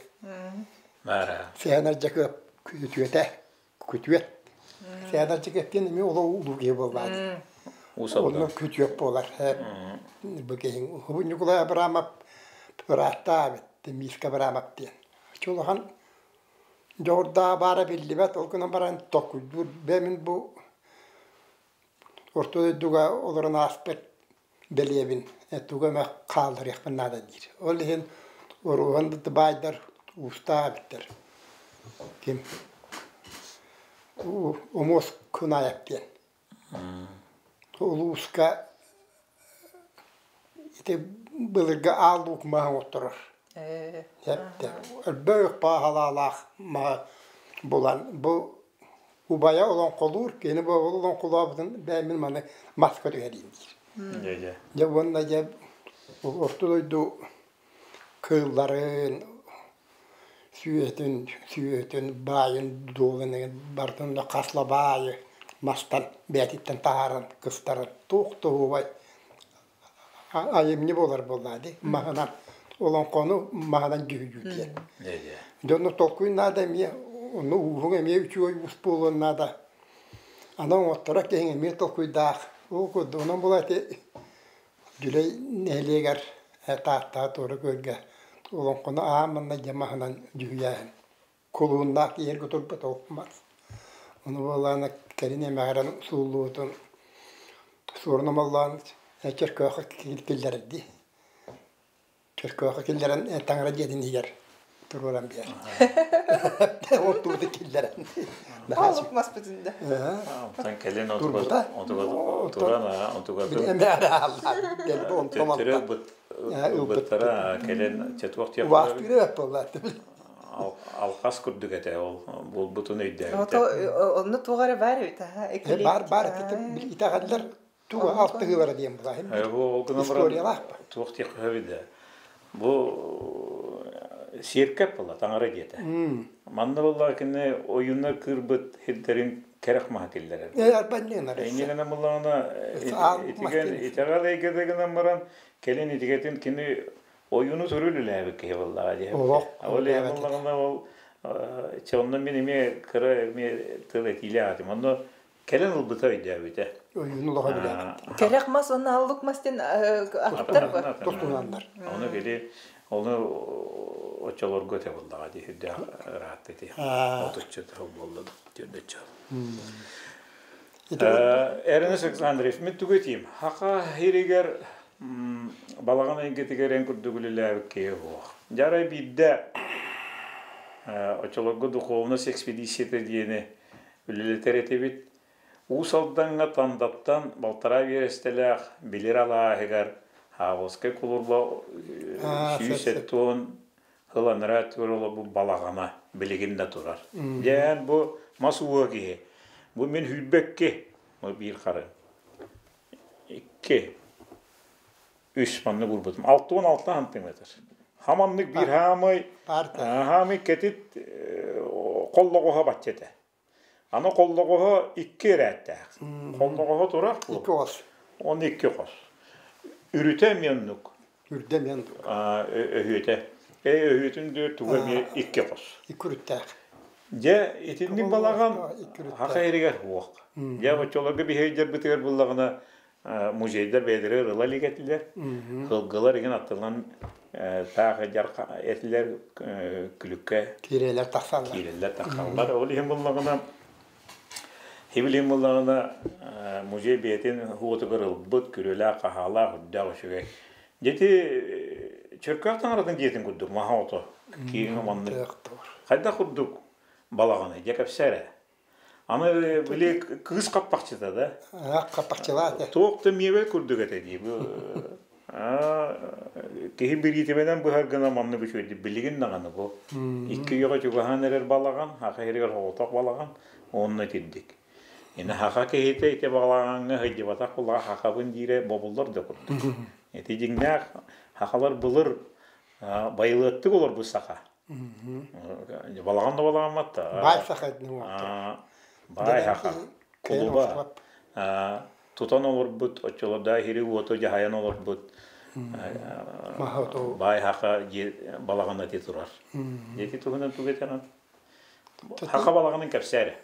[SPEAKER 1] Bara.
[SPEAKER 3] Seyahatçı kütüet. Seyahatçı diyen mi ola ulu gibi olmadı. Onun kütüet bolar. Bakayım. Hubun yukulay Abramov bıraktı abi. Miska Abramov diyen. Çoluhan Jorda bara bildibat olkuna baran tokuydur. Bemin bu ortada duga olaran aspet beliyebin. Duga me kaldır yakın nada dir. Olihin oruğanda da baydar usta bitter. Kim? Omos kuna yaptın. Uluska ite bılırga aldık maha oturur. Hepte. Büyük pahalalak ma bulan bu ubaya olan kolur keni bu olan kolabın benim mana maskot edeyim
[SPEAKER 1] diyor.
[SPEAKER 3] Ya bununla ya ortadoydu kılların süyetin bayın dolunu bartında kasla bayı mastan betitten taharan kıstarın tuğtu vay ayım ne bolar boladı mahana olan konu mahadan gücü diye. Dönü tokuyun nada mi onu uğun mi üçüy uspulun nada. Anam oturak yenge mi tokuy da o kodu onun bulate düley nehleger ta doğru görge olan konu amında cemahadan güya kulunda yer götürüp topmaz. Onu bulana kerine mağaran sulluğun sorunum Allah'ın çerköğe killerdi. Çerköğe killerin tanrı jedin yer. Turulan bir yer. Oturdu killerin.
[SPEAKER 2] Alıp maspetinde.
[SPEAKER 1] Sen kellen oturana
[SPEAKER 3] Bir emre Allah. Geldi on tamam.
[SPEAKER 1] Ubıttara kellen çetvakt yapıyor.
[SPEAKER 3] Vakti yapıyorlar.
[SPEAKER 1] Alqas kurduk ete ol. Bol butunu iddia.
[SPEAKER 2] Onu tuğara var ya.
[SPEAKER 3] Bar itağadılar. Tuğu altığı var diyeyim bu.
[SPEAKER 1] Bu
[SPEAKER 3] İstoriyalar.
[SPEAKER 1] Tuğuk yapıyor. Bu sirkep bola tangara gete. Manda bolla kene oyunlar kırbıt hilterin kerek mahkillere.
[SPEAKER 3] Ben ne nar.
[SPEAKER 1] Engene bollana itigal egedegene maran kelen itiketin kene oyunu sorulule ki vallahi diye. Öyle bollana o çondan benim kara me tele iladım. Onda kelen olbuta iddia
[SPEAKER 3] Oyunu daha bile.
[SPEAKER 2] Kerek mas onu aldık masten aktar var.
[SPEAKER 3] Dostunanlar.
[SPEAKER 1] Onu geli onu o çalor göte buldu hadi hüdde rahat dedi. Otuççu da buldu diyordu çal. Ernest Alexandrov mit tügeteyim. Haqa hiriger balagana ingetiger kurdugullar ki o. Jaray bidde o çalor gödu kovna ekspedisiyete diyene ülleteretebit Usaldan tandattan baltara veresteler bilir ala hegar havoske kulurla süyseton hılanıra törüla bu balagana biliginde turar. Yani bu masuğa ki bu min hübbekke bu bir karı. İki 3 manlı gurbutun. 6-16 santimetr. Hamanlık bir hamay ketit kolloğuha batçete. Ana kolloğuha 2 erätte. Kolloğuha durak bu.
[SPEAKER 3] 2 os.
[SPEAKER 1] 12 kos. Ürütem yanlık.
[SPEAKER 3] Ürdem yandı.
[SPEAKER 1] Öhüte. Öhütün 4 tuğu bir 2 kos.
[SPEAKER 3] 2 rüttek.
[SPEAKER 1] Ja, etindi balagan haqa eriger huaq. Ja, bacholaga bir heyder bitiger bulagına muzeyler bedirer rıla ligettiler. Hılgılar igen attılan tağı jar ettiler külükke.
[SPEAKER 3] Kireler taksallar.
[SPEAKER 1] Kireler taksallar. Ol hem bulagına Hibilim bulagına muzey betin huğutu kırıl bıt kürüla qahala hudda şuge. Jeti çörkaktan aradan jetin kudduk maha oto. Kiyin manlı. Hayda kudduk. Balağını, yakıp sere. Ama böyle kız kapakçıda da.
[SPEAKER 3] Kapakçılar.
[SPEAKER 1] Toğukta meyve kurduk etedi. Kehi bir yitemeden bu her gına manlı bir şeydi. Bilgin nağını bu. 2 yoga çoğuhan erer balağın, haka heriger hoğutak balağın, onunla eteddik. Yine haka kehite ite balağını hıcı batak bulağı hakabın dire bobullar da kurduk. Etecekler, hakalar bulur, bayılıttık olur bu saka. Balağan da balağan matta.
[SPEAKER 3] Bay sakadını var.
[SPEAKER 1] Bay haka. Kuluba. Tutan olur but, açılada hiri uoto jahayan olur but. Bay haka balağan da titurar. Yeti tuhunan tuvetenan. Haka balağanın kapsari.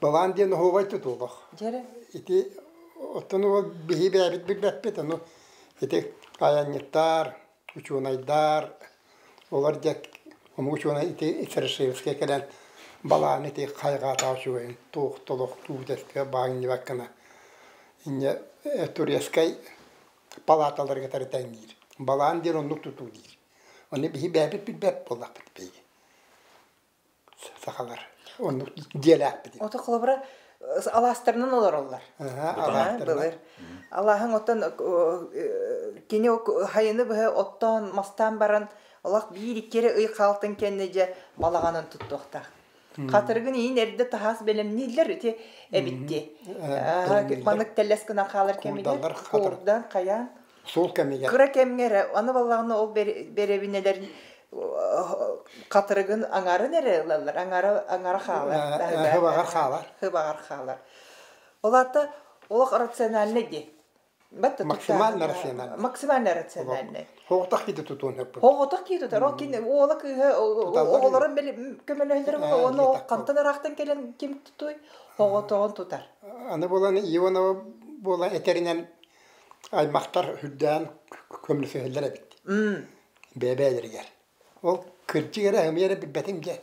[SPEAKER 3] Balağan diyen hovay tutuluk.
[SPEAKER 2] Jere.
[SPEAKER 3] İti otunu bihi bebit bir bepet onu. İti ayanyetar, uçunaydar. Olar dek ama uçuna iti içerisine gelen balağın iti kayga taşıyın. Toluk tuğdeske bağın vakına. İnce Turiyeskay palatalar getir denir. Balağın diyen onu tutulir. Onu bihi bebit bir bep olak bit beyi. Sakalar. Onu diyelek bit.
[SPEAKER 2] Ota kılabıra alastırının olur onlar.
[SPEAKER 3] Alastırının.
[SPEAKER 2] Allah'ın otan kini o hayını böyle ottan mastan baran Allah bir iki kere ıy kaltın kendince balağanın tuttuğda. Katırgın iyi nerede tahas belemniler iti ebitti. Manık telleskına kalır kemiler. Kurdan kayan.
[SPEAKER 3] Sol kemiler.
[SPEAKER 2] Kıra kemgere ana balağını ol berebinelerin katırgın angarı nere alarlar? Angara xalar. Hıbagar xalar. Olatta olaq rasyonelne di.
[SPEAKER 3] Maksimal rasyonelne.
[SPEAKER 2] Maksimal rasyonelne.
[SPEAKER 3] Hoğutak gidi tutun hep.
[SPEAKER 2] Hoğutak gidi tutar. O kin oğlak oğların beli kömelehleri var. Onu o kantan raktan gelen kim tutuy? Hoğutuğun tutar.
[SPEAKER 3] Ana bolan iyi ona bolan eterinen aymaktar hüdden kömlüsü hellere bitti. Bebeleri gel. O kırcı yere hem yere bir betimce.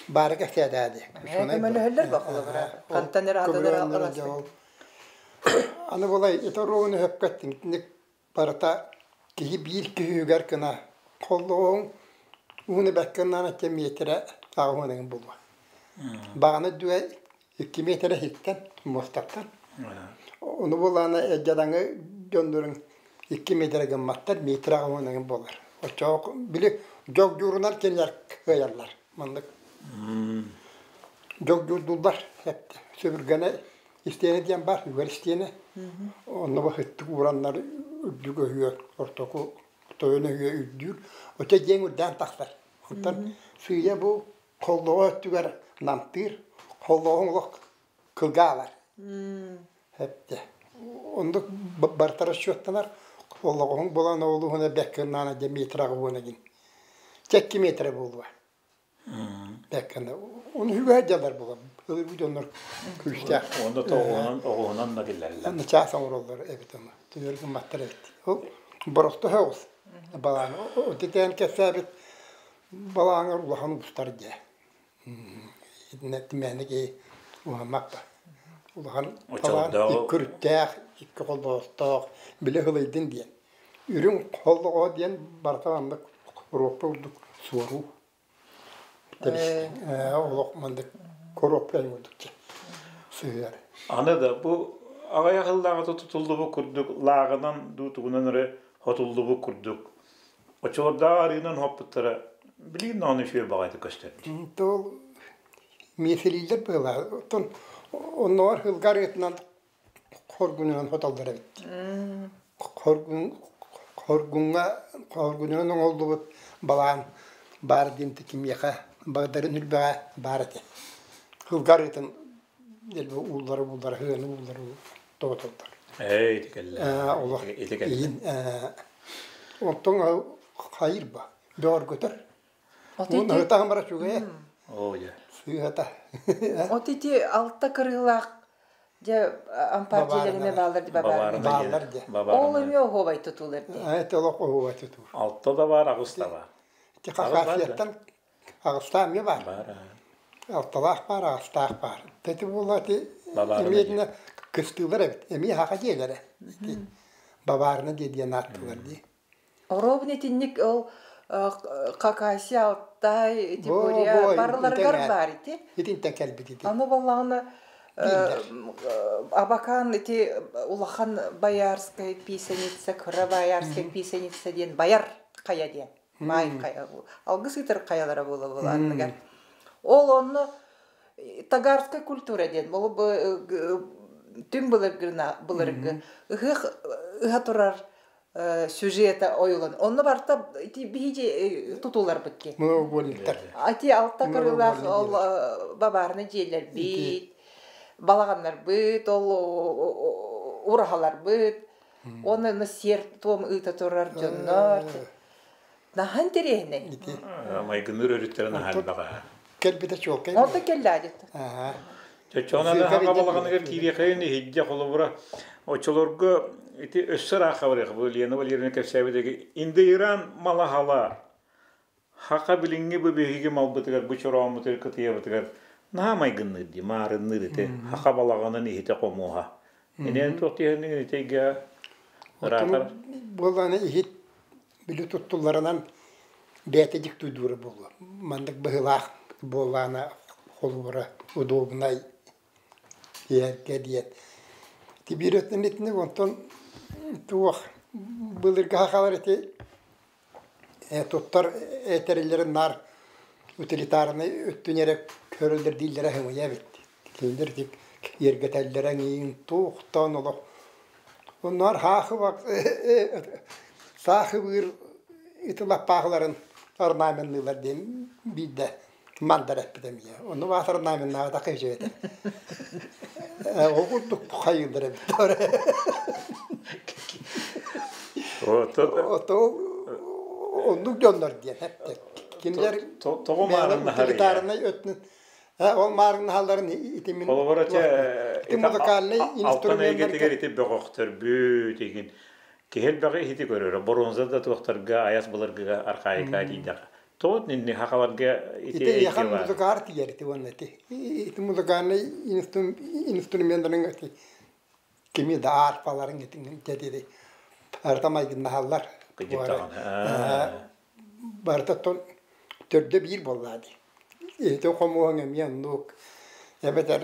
[SPEAKER 3] Baraka sedadi.
[SPEAKER 2] Kömeleheller bakılı bırak. Kantanları adaları alasın.
[SPEAKER 3] Ana bolay etoruğunu hep kattin. Ne parata ki bir kühüger kına kolluğun onu bekkanana kemiyetere ağımının bulma. Bağını düve 2 metre hitten mostaktan. Onu bolana ejadanı göndürün 2 metre gımmattar metre ağımının bolar. O çok bile çok yorunlar kendiler kıyarlar. Mandık. Çok yurdullar hep söbürgene isteyene diyen var, yuvar isteyene. Onunla vakittik uğranlar üddük öhüyor, ortaku toyunu öhüyor üddük. Öte yen uddan taksar. Ondan suya bu kolluğa öttüger namtır, kolluğun olak kılgalar. Hep de. Onda bartara şötteler, kolluğun bulan oğluğuna bekkanana de metrağı buğuna gin. 2 metre buldu. Bekkana. Onu hüveyceler bulan. Onlar küşler.
[SPEAKER 1] Onda oğunan da gelirler.
[SPEAKER 3] Onda çağsan orallar evet ama. Tüyörgün matlar evet. O borokta havuz. Balağın. O teten kesabet balağın Allah'ın ustar diye. Netmeni ki uhamak da. Allah'ın balağın kürttek, 2 kol dostak, bile hılıydın diye. Ürün kolda o diyen bartavanlık Avrupa olduk soru. Tabii. Olakmandık. Koroplayın oldukça. Söyler.
[SPEAKER 1] Anada bu ağaya hıllağıda tutuldu bu kurduk. Lağıdan dutuğundan öyle hotuldu bu kurduk. Oçolarda arıyla hopputlara bilin onu şöyle bağaydı gösterdi.
[SPEAKER 3] Tol meseleler böyle. Onlar hılgar etinden korgunundan hotallara bitti. хоргунун олдубут балаан бар динти кимияка багдарын үлбага барыты. Кылгарытын элбе улдары хыны улдары тототар.
[SPEAKER 1] Тикелле.
[SPEAKER 3] Олох.
[SPEAKER 1] Тикелле.
[SPEAKER 3] Онтон хайыр ба. Бör götür. Onu hıtağın bara çuğaya.
[SPEAKER 1] Я.
[SPEAKER 3] Suyu hıta.
[SPEAKER 2] Отити алтта кырылак же ампартиялерине балдырды бабарына.
[SPEAKER 3] Bağlar diye.
[SPEAKER 2] Ол эме ховай тутулар ди.
[SPEAKER 3] Evet, olak oğuva tutur.
[SPEAKER 1] Altta da var, Ağustos'ta var.
[SPEAKER 3] Ki kakasiyattan Ağustos mı var?
[SPEAKER 1] Var.
[SPEAKER 3] Altalak var, Ağustos var. Teti bullati emiyetine kıstılar evet. Emiye haka gelere. Babarına dediğine attılar diye.
[SPEAKER 2] Ровне тинник ол какаси алттай типория барларгар бар ити.
[SPEAKER 3] Hitin tekel bitidi.
[SPEAKER 2] Аны балланы абакан ити улахан Боярская писаница, Кыра Боярская писаница ден Бояр кая ден. Май кая. Алгыс итер каялары була буларныга. Ол онны тагарская культура ден. Бол түн булыргы. Ыха турар сюжета ойылын. Онны барта бейже тутулар бітке.
[SPEAKER 3] Мұны боликтар.
[SPEAKER 2] Ати алтта кырылақ бабарыны жейлер бейт, балағанлар бейт, ол урахалар бейт, оны сер том ыта турар жоннар. Нахан терехіне.
[SPEAKER 1] Майгыныр өріттерін хал баға.
[SPEAKER 3] Келбіде çok.
[SPEAKER 2] Орта келді адетті.
[SPEAKER 1] Чөчонаны хаға балағанығыр кирекайын хиджа қолы бұра. Очолорғы ити өссір ақа барық. Бұл ені бұл еріне кәпсәбедегі. Инді Иран мала хала. Хақа білінге бұл бейгі мал бұтығар, бұл чорауын бұтығар, күтіе бұтығар. Наға майгынны ді, мағырынны ді. Хақа балағанын ехеті қомуға. Енен тоқтиғының етеге ұрақар.
[SPEAKER 3] Бұланы ехет білі тұттыларынан бәтедік түйдуры болу. Мандық бұғылақ болғаны қолуыра удобнай ерге дейет. Тибир өттен етіне онтон туақ бұлырға хақалар еті тұттар әтәрелерін нар утилитарыны өттінері көрілдір дейлері әңі әбетті. Кейіндер тек ергетәлдерін ең туқтан олық. Onlar haqı bak sahı bir itilaf bağların ornamenliler diyeyim bir de mandar ettim ya. Onu var ornamenler da kıyıcıydı. O kutluk hayırdır bir tane. O onu gönder diye hep de. Kimler
[SPEAKER 1] Toğumarın
[SPEAKER 3] utilitarını ötün. Olmarın hallarını itimin.
[SPEAKER 1] Kolabaraça alttan elgetiger iti böğüktür büyütegen. Kehel bağı iti görür. Bronzada tuğtarga ayas bularga arkayka diydik. Toğut ninni haqalarga iti
[SPEAKER 3] iti yakan muzakar tiyer iti vannati. Iti muzakarını instrumentarın iti. Kimi da arpaların itin dedi. Artamayın hallar.
[SPEAKER 1] Gıcık tağın.
[SPEAKER 3] Barta ton törde bir bolladı. Itu kamu hanya mian nuk, ya betul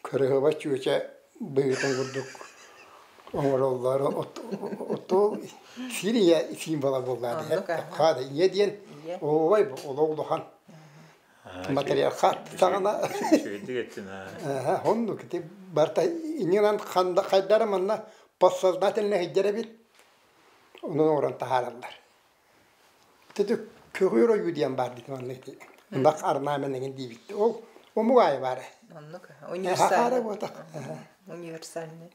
[SPEAKER 3] kerja cuaca begitu guduk, orang oto Syria simbol bola deh, kada ini dia, oh vay, Allah material kat, sana, hondu kita berta ini kan kadar mana pasal naten hijrah bit, orang taharanlar, itu kuyuran yudian bardi tuan lagi. Bak arnamenin gibi. O mugay var.
[SPEAKER 2] Anlık.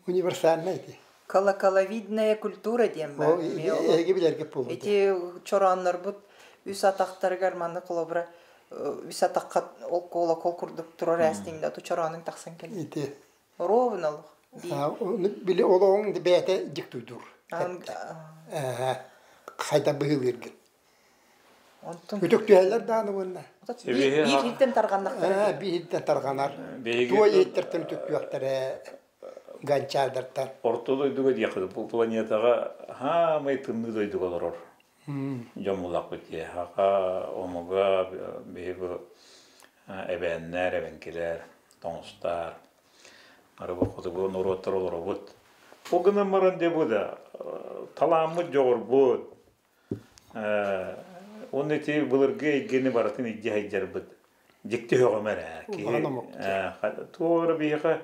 [SPEAKER 3] Универсальный. нейdi.
[SPEAKER 2] Колоковидная культура дем ба.
[SPEAKER 3] O gibilerge pulu.
[SPEAKER 2] Эти чораннар бут үс атактар гарманды кылыбыра үс атакка ол кола кол курдук турар әстиңдә ту чоранның таксан кел.
[SPEAKER 3] Ити.
[SPEAKER 2] Ровнал.
[SPEAKER 3] Били олоң дебете диктуdur. Кайда быгылыргы. Kütük tüyeller dağını bunlar.
[SPEAKER 2] Bir hitten targanlar.
[SPEAKER 3] Bir hitten targanar. Tuğa yettirtin tüküyakları gançardırtan.
[SPEAKER 1] Orta doyduğu diye bu planetaga ha maytını doyduğu olur. Jamulak bitiye. Haka omuga bebu ebenler, ebenkiler, tonstar. Araba kutu bu norotlar olur bu. O günün maran de bu da talamı jor bu. Onun için bulurga gene baratın ihtiyacı bud. Dikti hoğamera ki. Tuğra bir ha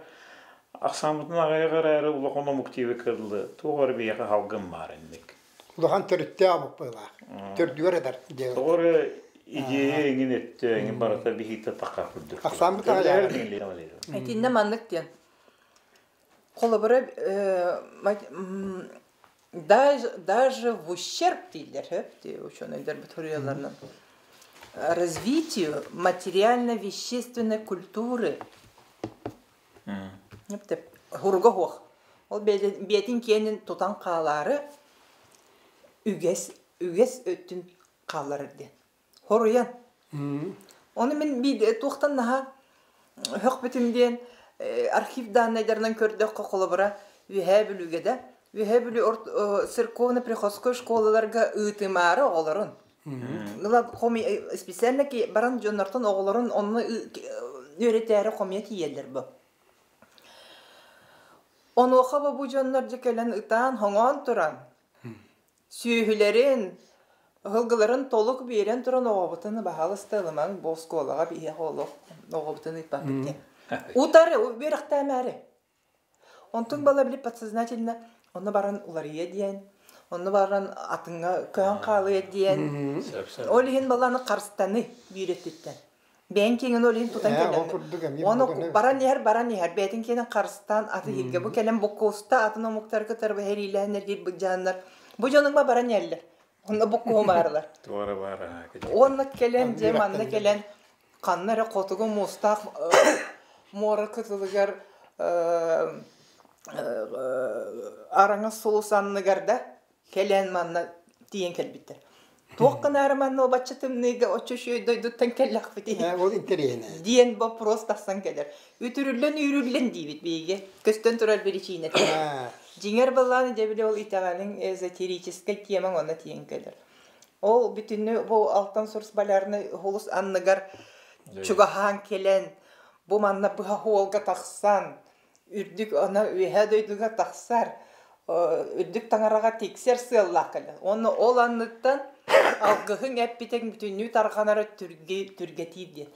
[SPEAKER 1] Аксамытын агайгар әрі улақона мұқтиві кірілді. Тоғыр бейеқі халғым бар әндік.
[SPEAKER 3] Улахан төртте абып была. Төрдүгөр эдер.
[SPEAKER 1] Тоғыр идея еңін етті, еңін барата бейхетті таққа күрдік.
[SPEAKER 3] Аксамыт агайгар.
[SPEAKER 2] Айтинне маннык ден. Қолыбыры даже в ущерб дейлер, ученые бутурияларынан, развитию материально-вещественной культуры. Хурга хох. Ол бетин кенин тутан қалары үгес өттін қалары ден. Хоруян. Оны мен биде туқтан наха хөк бітімден архив данныйдарынан көрдік қолыбыра үйе білугеде. Үйе білу церковно-приходской школаларға үйтімары оғыларын. Специально ки баран жоннартын оғыларын оны өретәрі қомия киелдер бұл. Оны оқабы бұл жонлар жекелен ұтан, хоңан тұран. Сүйілерін, ғылғыларын толық берен тұран оғабытыны бағалы стылыман бұл сколаға бейе оғабытыны ұтпап біткен. Утары, беріқтәм әрі. Онтың бала біліп подсознательно, оны баран улария дейін, оны баран атыңа көң қалы дейін. Олеген баланы қарыстаны бүйреттеттен. Бән кеңін олеген тұтан келемді. Оны баран ехер, бәтін кенің қарыстан аты елге. Бұл кәлем бұл қоста атын омықтар күтір бұл әриләнер дейін бұл жанлар. Бұл жаның ба баран әлілер. Оны бұл қоғым арылар. Оны кәлем дем, анны кәлем қаннары қотығы мұстақ моры күтілігер араңа сұлысанныгарда кәлен манна дейін кәлбіттір. Тоққан әріманны о бачытымныға очушуй дойдуттан кәллақ бітейін.
[SPEAKER 3] Ол интерьені.
[SPEAKER 2] Дейін вопрос тақсан кәлер. Үтірілін дейбіт бейге. Көстен тұрар бірі чейінет. Жеңер баланы дебілі ол итағаның эзотерический темаң оны дейін кәлер. Ол бүтінні бұл алтан сұрс баларыны холус анныгар чугахан кәлен. Бұл манна бұға холға тақсан. Үрдік ona ühe duyduğuna taksar, ürdük tanarağa teksер sığallah kalır. Onu olanlıktan algıhın hep biten bütünlüğü tarkanara türgetiydi diye.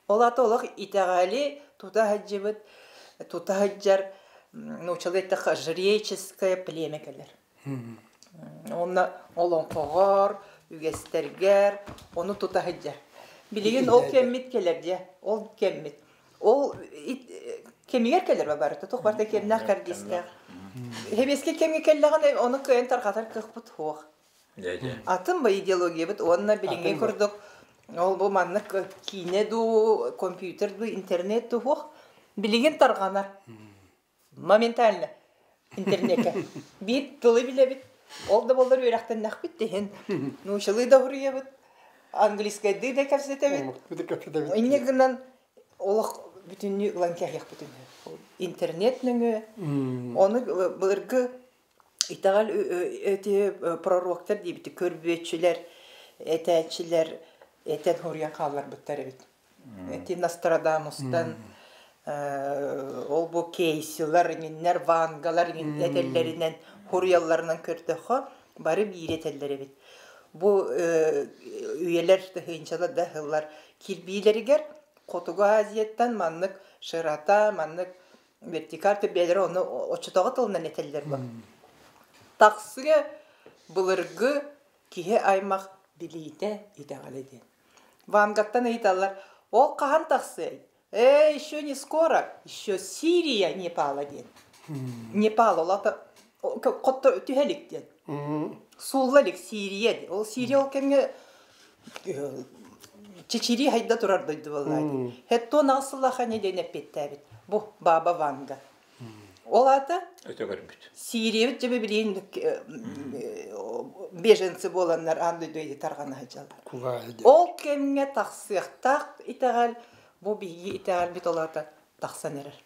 [SPEAKER 2] Olatı olaq итағали tuta haccar, научалетта жреческое племя kalır. Onu olan qoğar, ügestергер, onu tuta haccar. Bilgin ol kemmit keler diye, ol kemmit. Ol kemiger keler barıta, toq barta kemnaq kardisler. Hebeske kemge kelleğen onu köyün tarqatar kıqput hoq. Atın bu ideologiya bit, onunla bilinge kurduk. Ol bu manlık kine du, kompüter du, internet du hoq. Bilingen tarqanar. Momentalno. Internetke. Bit, tılı bile bit. Ol da bollar öyraqtan naq bit dehen. Nuşalı da hurriya bit. Angliskay dı da kapsete bit. İnne gınan olaq bütünlüğü lankayaq bütünlüğü. İnternetnüğü. Onu bırgı İtağal proroktar diye biti. Körbüetçiler, etetçiler, eten hurriyan qallar bitler bit. Eti Nostradamus'tan ol bu keysiler, nervangalar, etellerinden, hurriyallarından körtüğü bari bir etelleri bit. Bu üyeler de hınçalar da hıllar kilbileri ger, Kotugu aziyetten manlık, şırata, manlık, vertikal tübeleri onu oçutağı tılından eteller var. Taqsıga bılırgı kihe aymaq biliyde ideal edin. Vangattan eyitallar, o qahan taqsı. Еще не скоро, еще Сирия Непала ден. Непал олата qotto tühelik den. Sullalik Siriye. O Siriye o kemge Çeçiri hayda turar doydu vallahi. Hetto nasıllaha ne denep bettabit. Bu baba Vanga. Olata Siriye bit jebe bilen bejенцы bolanlar andı doydu targana hajallar. O kemge taqsıqtaq itagal bu bilgi itagal bit olata taqsan erer.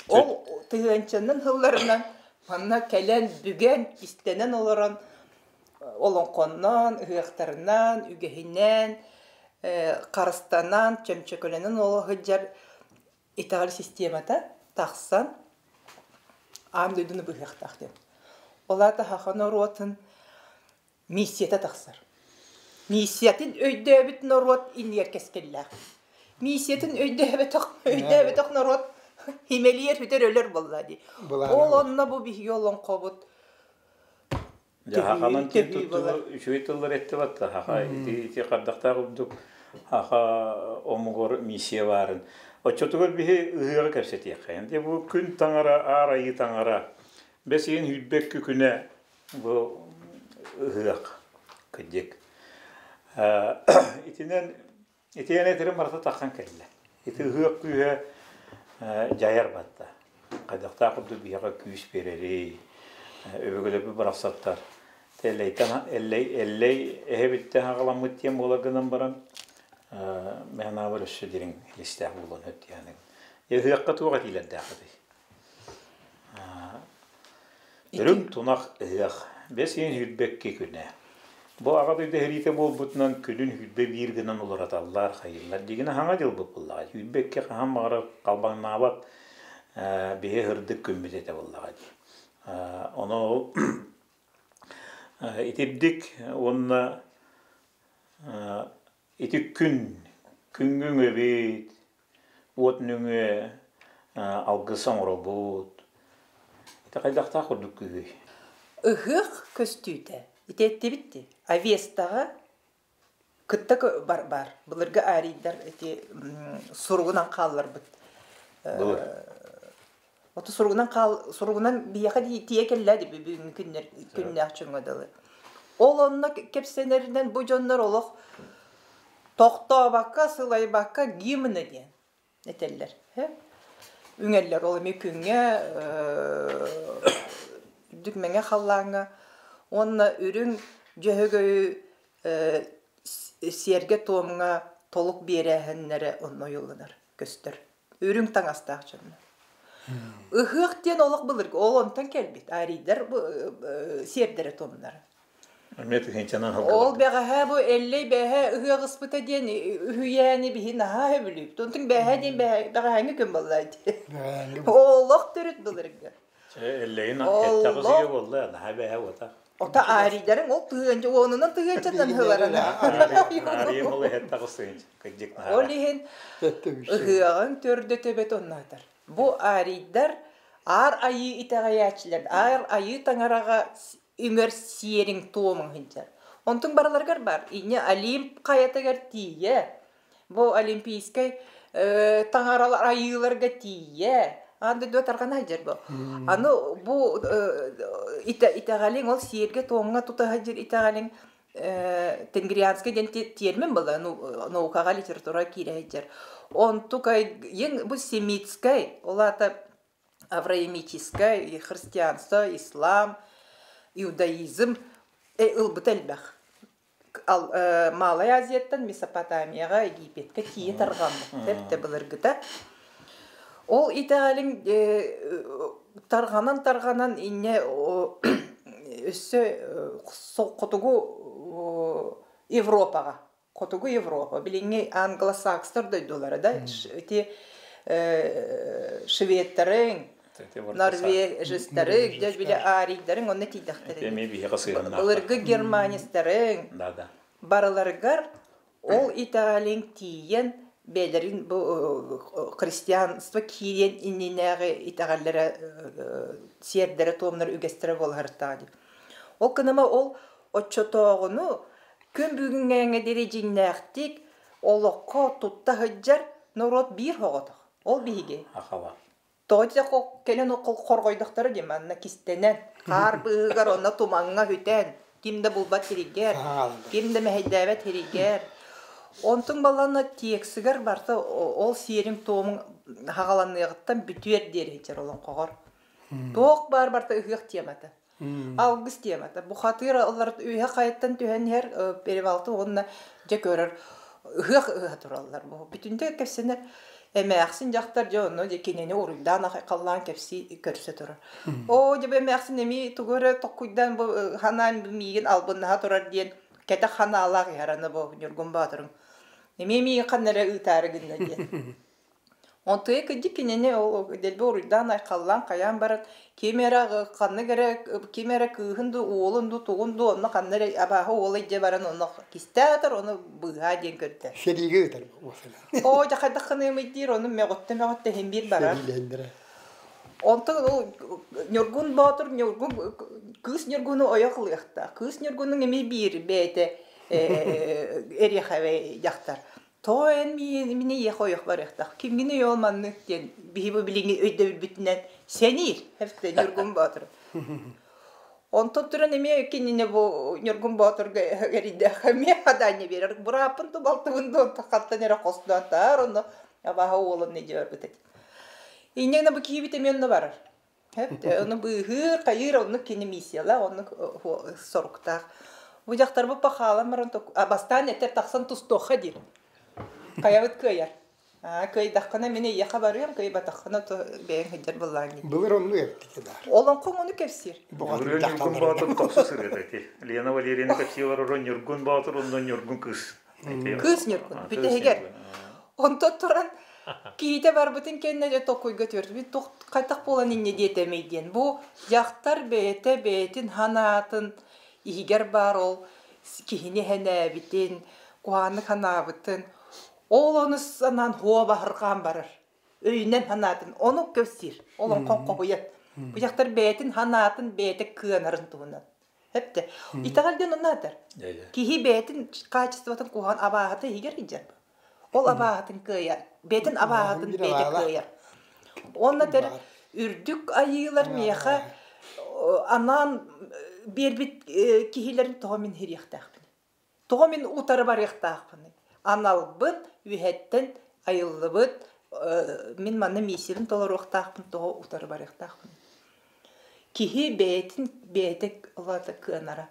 [SPEAKER 2] O tığançanın hıllarından manna kelen bügen istenen olaran olonqonnan, ıqtarından, ügehinnen, qarıstanan, çömçökölenen olu hıccar itagal sistemata taqsan am döydünü bıqtaq den. Olata haqana rotun missiyata taqsar. Missiyatin öydöbit norot inyer keskellah. Missiyatin öydöbit norot Himeliyer hüter ölür bolladı. Ol onna bu bir yolun kobut.
[SPEAKER 1] Хаханан тен tuttu üçüytıllar etti batta. Haha iti qardaqta quduk. Haha omugor misiye barın. O çotugur bihi ıhıra kapseti yaqayan. De bu gün tangara arayı tangara. Besin hübbek küküne bu ıhırak kıcık. İtinen etirin marta taqan kelle. İti ıhırak kühe jayar batta. Qardaqta quduk bihi küs bereri. Öbürgüle bir bıraksatlar. Elley ehebitte haqalamıt diyem olagınan baran. Ben ağır üstü dirin listah bulun öt yani. Hıqqa tuğat iler dağıdı. Ürüm tunak hıq. Bes yen hüdbekki küne. Bu ağadı dehrite bol butnan külün hüdbe bir gınan olur atallar, hayırlar. Digine hana dil bu bullağı. Hüdbekki qaham mağara qalban nabat bihe hırdık kümbüzete bullağı. Onu itibdik onna itik küngün öbit otnüngü algısan robot ite qaydaqta qurduk küy
[SPEAKER 2] Ihıq köstüte. İtetti bitti. Avestaga kıtta var. Bulurga arıydar eti sorgunan qallar bit. Otu sorgunan bir yaqa diye kelledi bir günler açıngadılı. Ol onna kepsenerinden bu jonlar oluq toqta bakka sılay bakka gimine diyen eteller. Üngəller olu mükünge dükmenge xallanga onna ürün jöhögöy serge toğumga toluk berehenlere onna yollanır göster. Ürün taŋastaqçanlar. Ihıq den olaq bulur. Ol ondan kelbit. Arıydar bu serdere tomlar. Ol beğe bu elley beğe ıhıq ıspıta den hüyeni bihi naha hebülüp. Tontung beğe den beğe hangi gün bollaydı. Olaq törüt bulur.
[SPEAKER 1] Elleyin ettaqısı yok oldu. Naha beğe ota.
[SPEAKER 2] Ota arıydarın ol tığınca onunun tığıncandan hılarına.
[SPEAKER 1] Arıyım olu ettaqısı. Kıcık naha.
[SPEAKER 2] Ol ihin ıhığın tördü töbet onnatar. Bu arıydar ar ayı itağayaçlar, ar ayı taŋaraga ünger siyerin toğumun hincar. Ontun baralargar bar. İne alimp kayatagar tiye. Bu olimpiskay taŋaralar ayılarga tiye. Anda dua tarkan hajar bu. Anu bu itağalin ol siyerge toğunga tuta hajar itağalin Tengriyanskay den termin bala naukaga literatura kire hajar. Он tukay yen bu semitskay, olata avraimichskay, христианство, İslam, Иудаизм, ılbıtelbaq. Malay Aziyattan Mesopotamiyaga, Egipet'e tiye tarğanlık. Hep de bilirgita. Ol italim tarğanan inne üssü kotugu Evropaga. Kotugu Evropa. Bilingi Anglo-Sakslar duydular da. Iti Şvedlerin, Norveçlilerin, de bile Ariylerin onu tiydakları. Bulurgu Germanistlerin, baralargar ol İtalyan tiyen belerin bu Hristiyanство kiyen inninäge İtalyallara serdere toğumları ügestere bol hartadı. O kınama ol o çotoğunu Gün bugüngäňe derejinäkdik, olokko tutta hıjjar, norot bir hoğotuk. Ol bihige.
[SPEAKER 1] Ahava.
[SPEAKER 2] Toğda kelen okul korgoydukları demanna kistenen. Kar bığıgar onna tumanğa hüten. Kimde bulbat heriger, kimde meheddavet heriger. Ontun balana tieksigar barsa ol siyerin toğumun hagalanýagtdan bütüer derejjar olan qoğar. Toğ barsa ıhıq tiyamata. Algıs diyemata. Bu hatıra onlar üye kayıttan tühen her perivaltı onunla ce görür. Hıh turallar bu. Bütün de kefsener emeğsin jaktar je onu je keneni oruydan kallan kefsi görse turur. O je emeğsin emi tugore tokuydan bu hanan miyin albınna turar diyen kete hanalar yarana bu nurgun batırın. Emi kanlara ıtarı günden diye. Онтыя кыдди кинене ол делбе уруйдан айкаллан каян барат кемера канны керек кемера кыгынды оолунду тугунду онно каннары абаха оолай же баран онно кистатыр оны быга ден көрдө.
[SPEAKER 3] Şeriğe öter bu mesela.
[SPEAKER 2] О жакайда кынымыйдыр onu меготте hem bir барар.
[SPEAKER 3] Şeriğe
[SPEAKER 2] Онто нёргун батыр нёргун кыз нёргуну аяклыякта. Кыз нёргунун эми бир бете эрехаве жактар. Тоен мини ехоёк барыктак. Кимгине йолманны ген бихибо билинги өйдө бүтүнөн сенир хефте нёргун батыр. Онто туран эми кинине бу нёргун батырга гериде хаме хадане берер. Бурапын то балтыбынды такаттан эре костуатар оны абаха олун не жер бетет. Иннегне бу кийбите менде барар. Хепте оны быгыр кайыр оны кине миссияла оны сорукта. Бу жактар бу пахаламаран то абастан этер таксан тустоха дир. Каябыт көйер. Көй даққана мене яқа барыям, көй батаққана то бәйін хеджер боллағын.
[SPEAKER 3] Бұлыр onu епті кедар.
[SPEAKER 2] Олон қоң оны көпсер.
[SPEAKER 1] Нюргун батыр тақсы сырыды. Лена Валерияны көпсер орын нюргун батыр, ондан нюргун кыз.
[SPEAKER 2] Кыз нюргун, бүті хегер. Онто тұран кейте бар бұтын кенне де тоқой көтерді. Бүт қайтақ болан инне детемейден. Бұ жақтар бәйті ханатын игер бар ол, кейіне хәне бітін, қуаны хана бітін. Ол оны санан хуа бахырған барыр. Өйінен ханатын. Оны көпсер. Олон қоқ қойын. Бұл жақтар бәйтін ханатын бәйті күйанарын туынан. Хепті. Итағалден оны атыр. Кейі бәйтін качествотын қуған абағаты егер егер. Ол абағатын күйер. Бәйтін абағатын бәйті күйер. Оны тәрі үрдік айылар меха анан бербіт кейілерін тұғымен херияқтақпын. Тұғымен ұтары бар яқтақпын. Аналбыт, үйеттен, айылыбыт, мен маны меселін толар оқтақпын, тоғы ұтары бар оқтақпын. Кихи бәйтін, бәйтік олады көнара.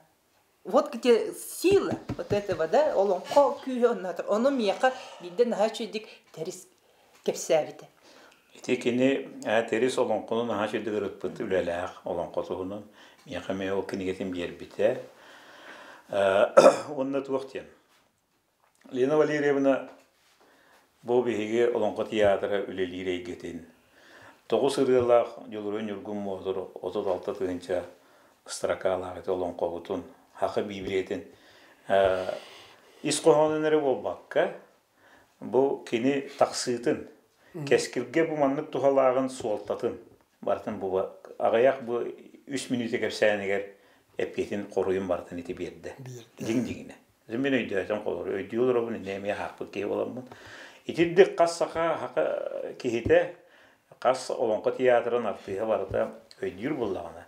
[SPEAKER 2] Вот где сила вот этого, да, олон қол күйі онатыр. Оны мияқа биден хачудик терис кепсәвіті.
[SPEAKER 1] Текені терис олон қонын хачудик рөтпіті үләләқ олон қотығынан. Мияқа мен ол кінігетін бер біті. Онына туақтен. Лена Валерьевна бобиге олонко театрга үлелире кетин. 9 ырылах жолурун юргун модор 36 тыгынча стракалар олонко бутун хакы библиятен исқохоннере болбакка бу кини таксытын кескилге бу маннык тухалагын суалтатын бартын бу агаяк бу 3 минутка кепсәнегер эпетин коруйун бартын ити берди. Диң-диңине. Мен өйдәтен қолыр, өйдеулер обын неме хақпыт кей боламын. Итиддік қассаға хақы кейте, қас олонқы театрын артыға барыда өйдеур болағына.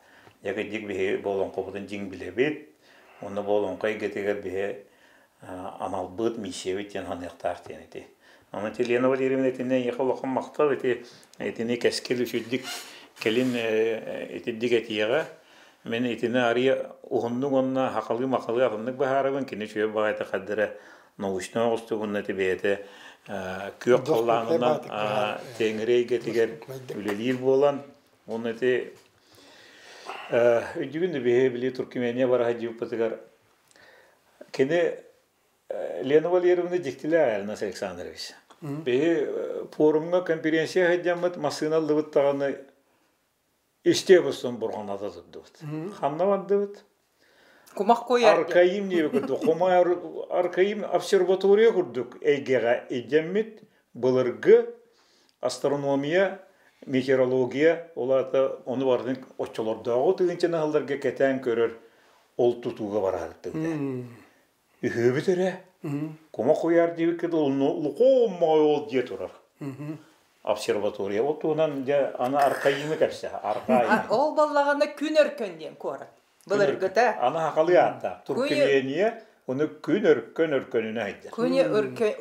[SPEAKER 1] Яғы дек бейе болонқы бұтын жин біле бет, оны болонқы егетегер бейе анал бұт мишевет тен ханықтар тен еті. Оны Лена Валерьевна етінен еқі олақын мақтал етіне кәскел үшілдік келін етіддік етеға. Мен етіне ария ұғынның онына хақалғы-мақалғы атындық бағарабын кені шөй бағайты қаддыры научны оғыстығын әтібеті көк қолаңынан теңірей кетігер үлелер болан. Оны әті өйдігінді бейе біле Түркімения барға жеп бұтығар. Кені Лена Валерьевна жектілі Айлнас Александрович. Бейе форумға конференция ғайдамыд масыналды бұттағаны İşte bu burhan adı Hanna vardı.
[SPEAKER 2] Kumak koyar.
[SPEAKER 3] Arkayım diye kurduk. Kuma arkayım observatoriya kurduk. Ege'ye ecemmit, bılırgı, astronomiya, meteorologiya. Ola da onu vardı. Oççular dağı tığınca nahıllarga keten görür. Ol tutuğa varardı. Ühübüdere. Kuma koyar diye ki luqo ol diye turar. Observatoriya. O tuğunan ana arkayımı kapsa. Arkayımı.
[SPEAKER 2] Ol ballağında gün örkön diyem korat. Bılırgıda.
[SPEAKER 3] Ana hakalı hatta. Türkiye'ye onu gün örkönüne aydı.
[SPEAKER 2] Күні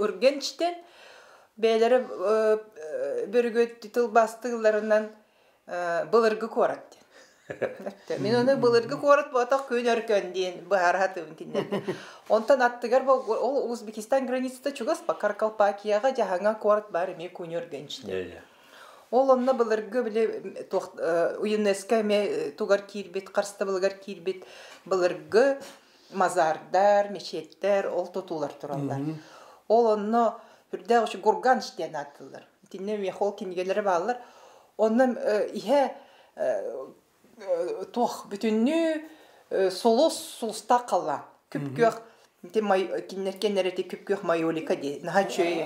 [SPEAKER 2] үргенчтен бәлері біргі титул бастығыларынан бұлырғы қорат. Мен оны бұлырғы қорат бұатақ күн өркен дейін бұхаратығын кеннерді. Онтан аттығар ол Өзбекистан границата чугас ба Каркалпакияға жағаңа қорат бар еме күн өргенчтен. Ол онына бұлырғы біле ЮНЕСКО туғар кейірбет, қарсты бұлғар кейірбет бұлырғы мазардар, мечеттер, ол тотулар туралар. Ол онны үрдәғ үші Гурган штен атылыр. тинне мехол кингелери баллар. Оннан ihe тох бүтүннү солуста калган. Күпкөк киннеркенерете күпкөк майолика ди. Нахачы.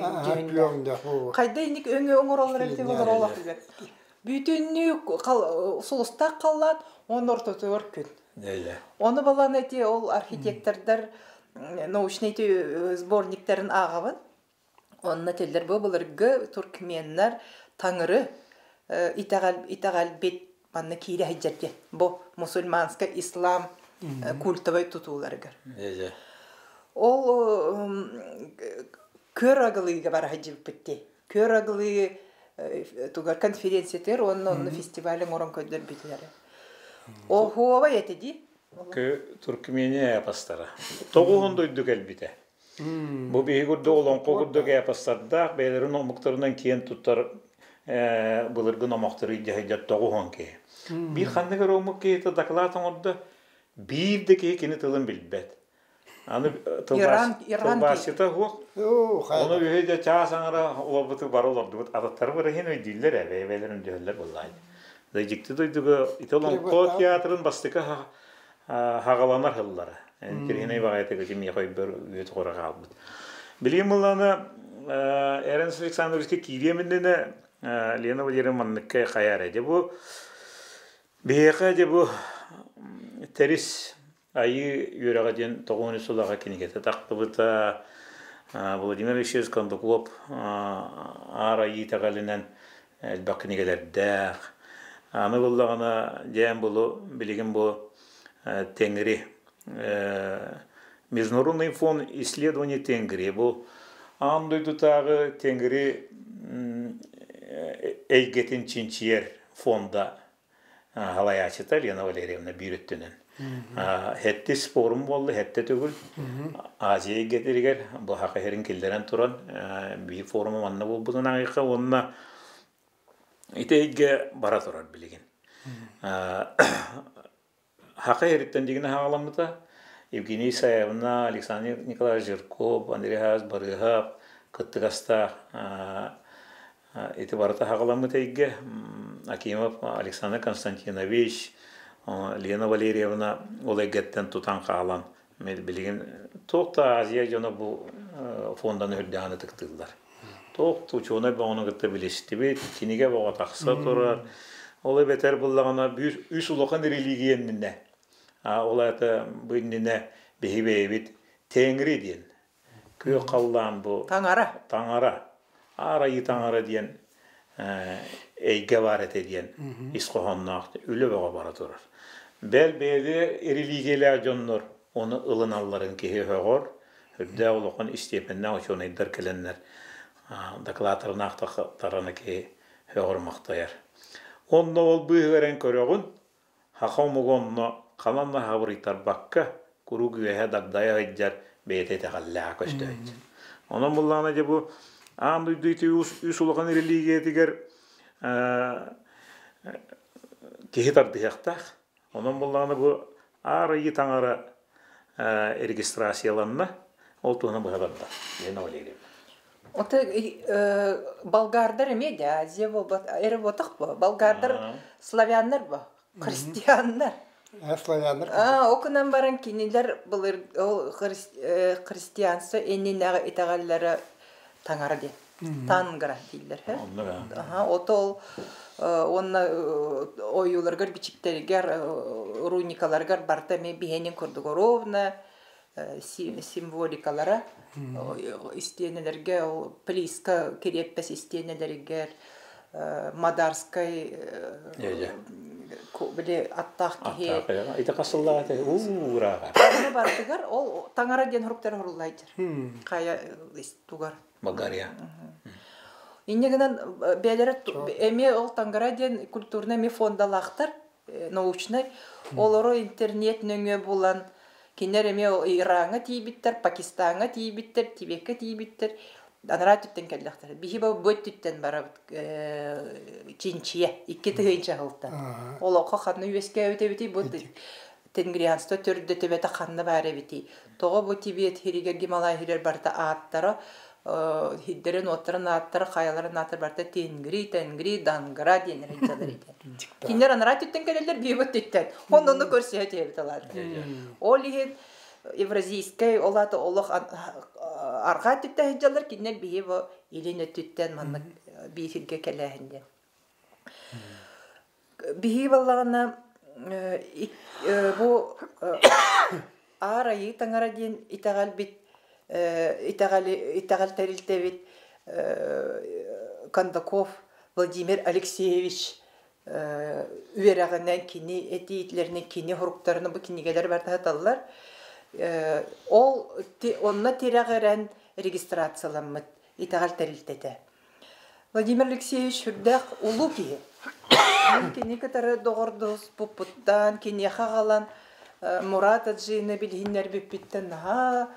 [SPEAKER 2] Кайда иник өңөрөлөр эле болор билбет. Бүтүннү солуста калган, он ортотор күн. Оны балан эти ол архитектордар научный сборниктарын агабын. Онна телдер буларга туркменнар таңыры итагал бет манна кире хаҗҗатке. Бу мусульманска ислам культовый тутуларга. Ол көрагылыга бар хаҗып битти. Көрагылы тугар конференциятер онны фестивален орон көддөр битләре. О хуава етеди.
[SPEAKER 1] Туркмения пастара. Тогундой дүгелбите. Бу бигурда олон когурда гапастарда белерин омуктарынан кийин туттар булыргын омуктары жайжат тогуонке. Бир хандыгар омукке доклатын орда бирде кини тылын билбет. Аны тылбасыта хук. Оны үйде чаасаңара олбуту барылорду. Адаттар бар хин өйдүллер эбелерин дөөлөр буллайды. Дайжикти дойдуга итолон ко театрын бастыка хагаланар хыллары. Кирхиней багайтыгы жеми койбөр үйөт кора калбыт. Билим уланы Эренс Александровский киреминдене Лена Валерьевнаныкка каяр эди. Бу бейка де бу терис айы юрага ден тогуны сулага кинигете тактыбыта Владимир Ильич Кондуклоп арайы тагалынан элбакнигелердер. Аны буллагана дем булу билигин бу Тенгри Международный фонд исследований Тенгри бу андойдутагы Тенгри эйгетин чинчиер фонда халаячыта Лена Валерьевна бирөттүнөн. Хеттис форум болду, хетте түгүл. Азия гетиригер бу хакырын килдерен туран би форум манна болбудун агыка онна итеге бара турар билигин. Хакырыттан дигине хагаламыта Евгений Исаевна, Александр Николаевич Жирков, Андрей Барыгов, Кыттыгаста эти барата хагаламыта иге Акимов Александр Константинович, Лена Валерьевна олегеттен тутан калан. Мен билген токта Азия жана бу фондан үрдәне тыктылар. Токта учуна бауны гытты билештибет, киниге бага такса турар. Олай бетер буллагана үс улакан религиянне. Олата бинне бехибебит Тенгри ден. Кө каллан бу таңара. Арайы таңара ден эйге бар этеден исқохоннақ үлі баға бара тұрар. Бәл-бәді религиялар жоннор оны ылыналарын кеге högor, hüdde olaqan istependen oçon edder kelenler doklatorun aqtaqtarana ke högor maqtayar. Onda ol büyüren körögün haqamugonno qalanna habritar bakka kuruguya dagdaya hejjar bete tagalla köstöj. Ona mullana je bu andu diti usulaqan religiyetiger kehitar diyaqtaq. Ona mullana bu arayı tangara registrasiyalanma oltuğuna bu haberda. Yine öyleydi.
[SPEAKER 2] Ota Болгардar emedi, Aziya bu, eri botak bu. Болгардar Slavyanlar bu, Hristiyanlar.
[SPEAKER 3] Slavyanlar.
[SPEAKER 2] Okunan baran kiniler bulur, Hristiyansı enine itağalları tangara de, tangara değiller. Otol Onna oyulargar biçiklergar, runikalargar barta me bihenin kurdugorovna simvolikalara isteyenlerge pliska kerepes isteyenlerge Madarskay böyle attaq ki
[SPEAKER 1] ite qasıllar uğrağa.
[SPEAKER 2] Ona bartıgar ol tangara den huruptar hurullaydır. Kaya istugar.
[SPEAKER 1] Bulgaria.
[SPEAKER 2] Иннегенен бәлері әме ол Таңгараден культурны ме фондалақтар, научный, олары интернет нөңе болан, кенер әме Иранға тейбіттер, Пакистанға тейбіттер, Тибетке тейбіттер, анара түттен кәлдіқтар. Бихи бау бөт түттен бара чинчия, икке түгейінші ғылттан. Ол оқа қанны өске өте-өте бұд Тенгриянсты түрді төбеті қанны бары беті. Тоғы бұ Тибет, Хиригер, Гималай, Хирер барда аттары, хиддерен оттарын аттары каяларын аттар барта тенгри дангра денер айталар итен. Кинер анара түттен келелер бийбет иттен. Онны көрсөт ебиталар. Ол иһин евразийский олаты олох арга түттен хиджалар кинер бийбе илине түттен манны бийфилге келәһинде. Бийбалларына бу арайы таңара ден итагал бит итагал тарилтебит Кондаков Владимир Алексеевич үерагынан кини этиитлеринин кини хуруктарыны бу кинигелер бартаталлар. Ол онна тирагыран регистрацияланмыт итагал тарилтете. Владимир Алексеевич хүрдәк улу ки. Кини катары догордус пупуттан кини хагалан Мурат аджины билһиннәр биппиттен ха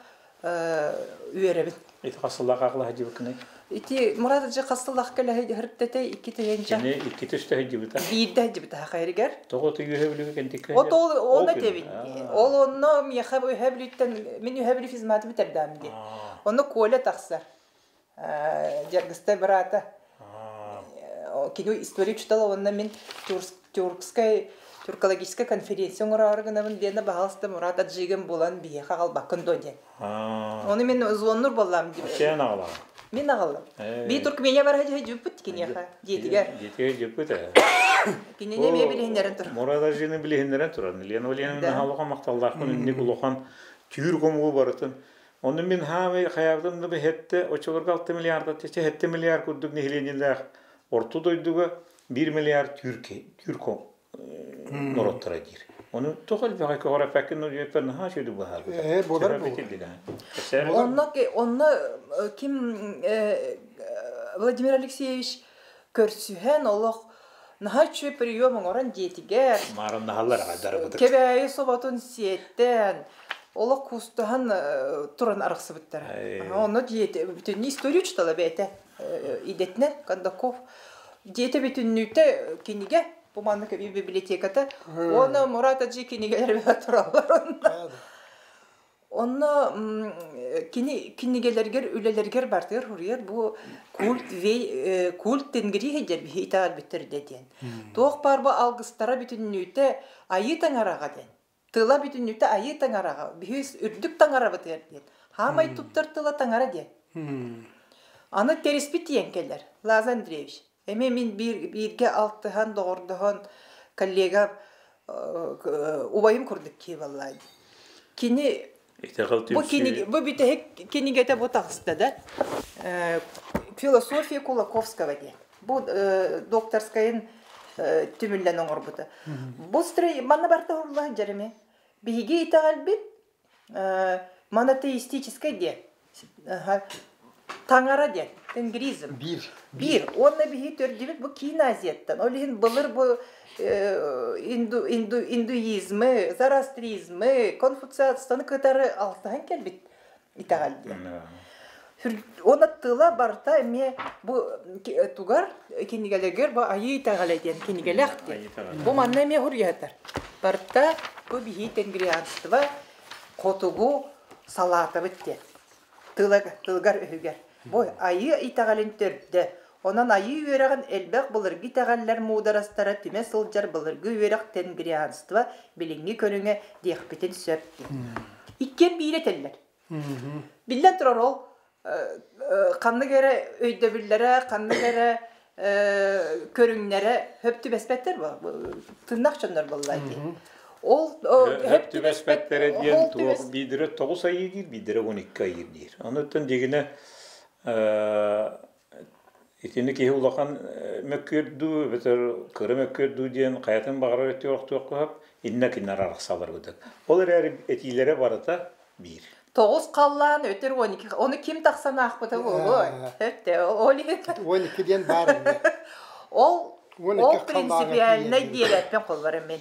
[SPEAKER 2] үеребит.
[SPEAKER 1] Ит хасыллах агла хаҗибыкны.
[SPEAKER 2] Ити Мурат аджы хасыллах кале хырттете 2 тегенча.
[SPEAKER 1] Кини 2 төштә хаҗибыта.
[SPEAKER 2] Биидә хаҗибыта хәйригәр.
[SPEAKER 1] Тогы юһәблеге кентиккә.
[SPEAKER 2] Оны тебин. Ол онно мияхаб үһәблиттен мен үһәбли физматы битердәмди. Оны коля тахсар. Жергисте брата. Кини история читала онна мен Тюркологическая конференция органовын дені бағалысты Мурат аджиген болан бие қағал бақын доде. Оны мен зоннур болам деп.
[SPEAKER 1] Сен ағалам?
[SPEAKER 2] Мен ағалам. Би Туркмения бар хәжі жүппіт кенеға, жетігер.
[SPEAKER 1] Жетігер жүппіт ә?
[SPEAKER 2] Кенене ме білігіндерін тұр.
[SPEAKER 1] Мурат аджиген білігіндерін тұран. Лен Оленің ғалуға мақталдақын үніне құлуған түйір комуы барытын. Оны мен хавы қаявдымды бір хетті, 6 миллиарда тече 7 миллиард күрдік нехленелер. Орту дойдуға 1 миллиард тюрко нороттара дир. Onu toqal bir qora pəkin o yepen ha şöyle bu hal.
[SPEAKER 3] Bolar bu.
[SPEAKER 2] Onunla kim Vladimir Alexeyevich körsühen Allah nahaçı priyomon oran jetiger.
[SPEAKER 1] Maran nahallar adar budur.
[SPEAKER 2] Kebeyi sobatun siyetten Allah kustahan turan arıqsı bitler. Onu jeti bütün istoriya çtala bete idetne Kandakov jeti bütün nüte kinige bu manlık bir bibliotekada onu Murat Aji kinigeler turallar onda. Onu kinigelerger ülelerger bartır huriyar bu kult tengri hecer bir hital bitir dediğin. Toq par bu algıstara bütün nüte ayı tangaraga den. Tıla bütün nüte ayı tangaraga. Bir ürdük tangara bitir den. Hamay tuttur tıla tangara den. Anı terespit yenkeler. Laz Andreevich. Min birge altıhan doğurduhan kollega ubayım kurduk ki vallahi. Kini bu bir tek kini gete bu taxsta da filosofiya Kulakovskaya diye. Bu doktorskayın tümüllen oğurbudu. Bu stre bana barta Allah jarimi. Bigi itaal bit monoteistik diye. Tangara diye. İngilizce. Bir. Onunla bir hit ördüğümüz bu Kinaziyetten. Öyle bulur bu Hinduizmi, Zoroastrizmi, Konfutsiyastanı kadar altıhan kelbit itaal diye. Ona tıla barta eme bu tugar kinigeler bu ayı itaal ediyen kinigeler diye. Bu manna eme hurriyatar. Barta bu bir hit ingriyanstıva kotugu salata bitti. Tılgar öhüger. Bu ayı itagalin törde. Ondan ayı üyerağın elbaq bulur. Gitagaller muğdarastara tüme sılcar bulur. Güyeraq tengriyanstva bilingi könüne diyekbitin söpti. İkken bileteller. Bilden turar ol. Kanlı göre öydebillere, kanlı göre körünlere höptü besbetler var. Tırnak çanlar vallahi.
[SPEAKER 1] Höptü besbetlere diyen bidire 9 ayı değil, bidire 12 ayı değil. Anıttın degine İtini ki ulakan mökkürdü, beter kırı mökkürdü diyen kayatın bağırar eti yoktu hep inne kinler arıqsalar budur. Olur her etilere barata bir.
[SPEAKER 2] 9 kallan öter 12. Onu kim taksan akbıda bu? Hep de
[SPEAKER 3] 12 diyen barın.
[SPEAKER 2] O prinsipiyel ne diyeletme kollarım ben.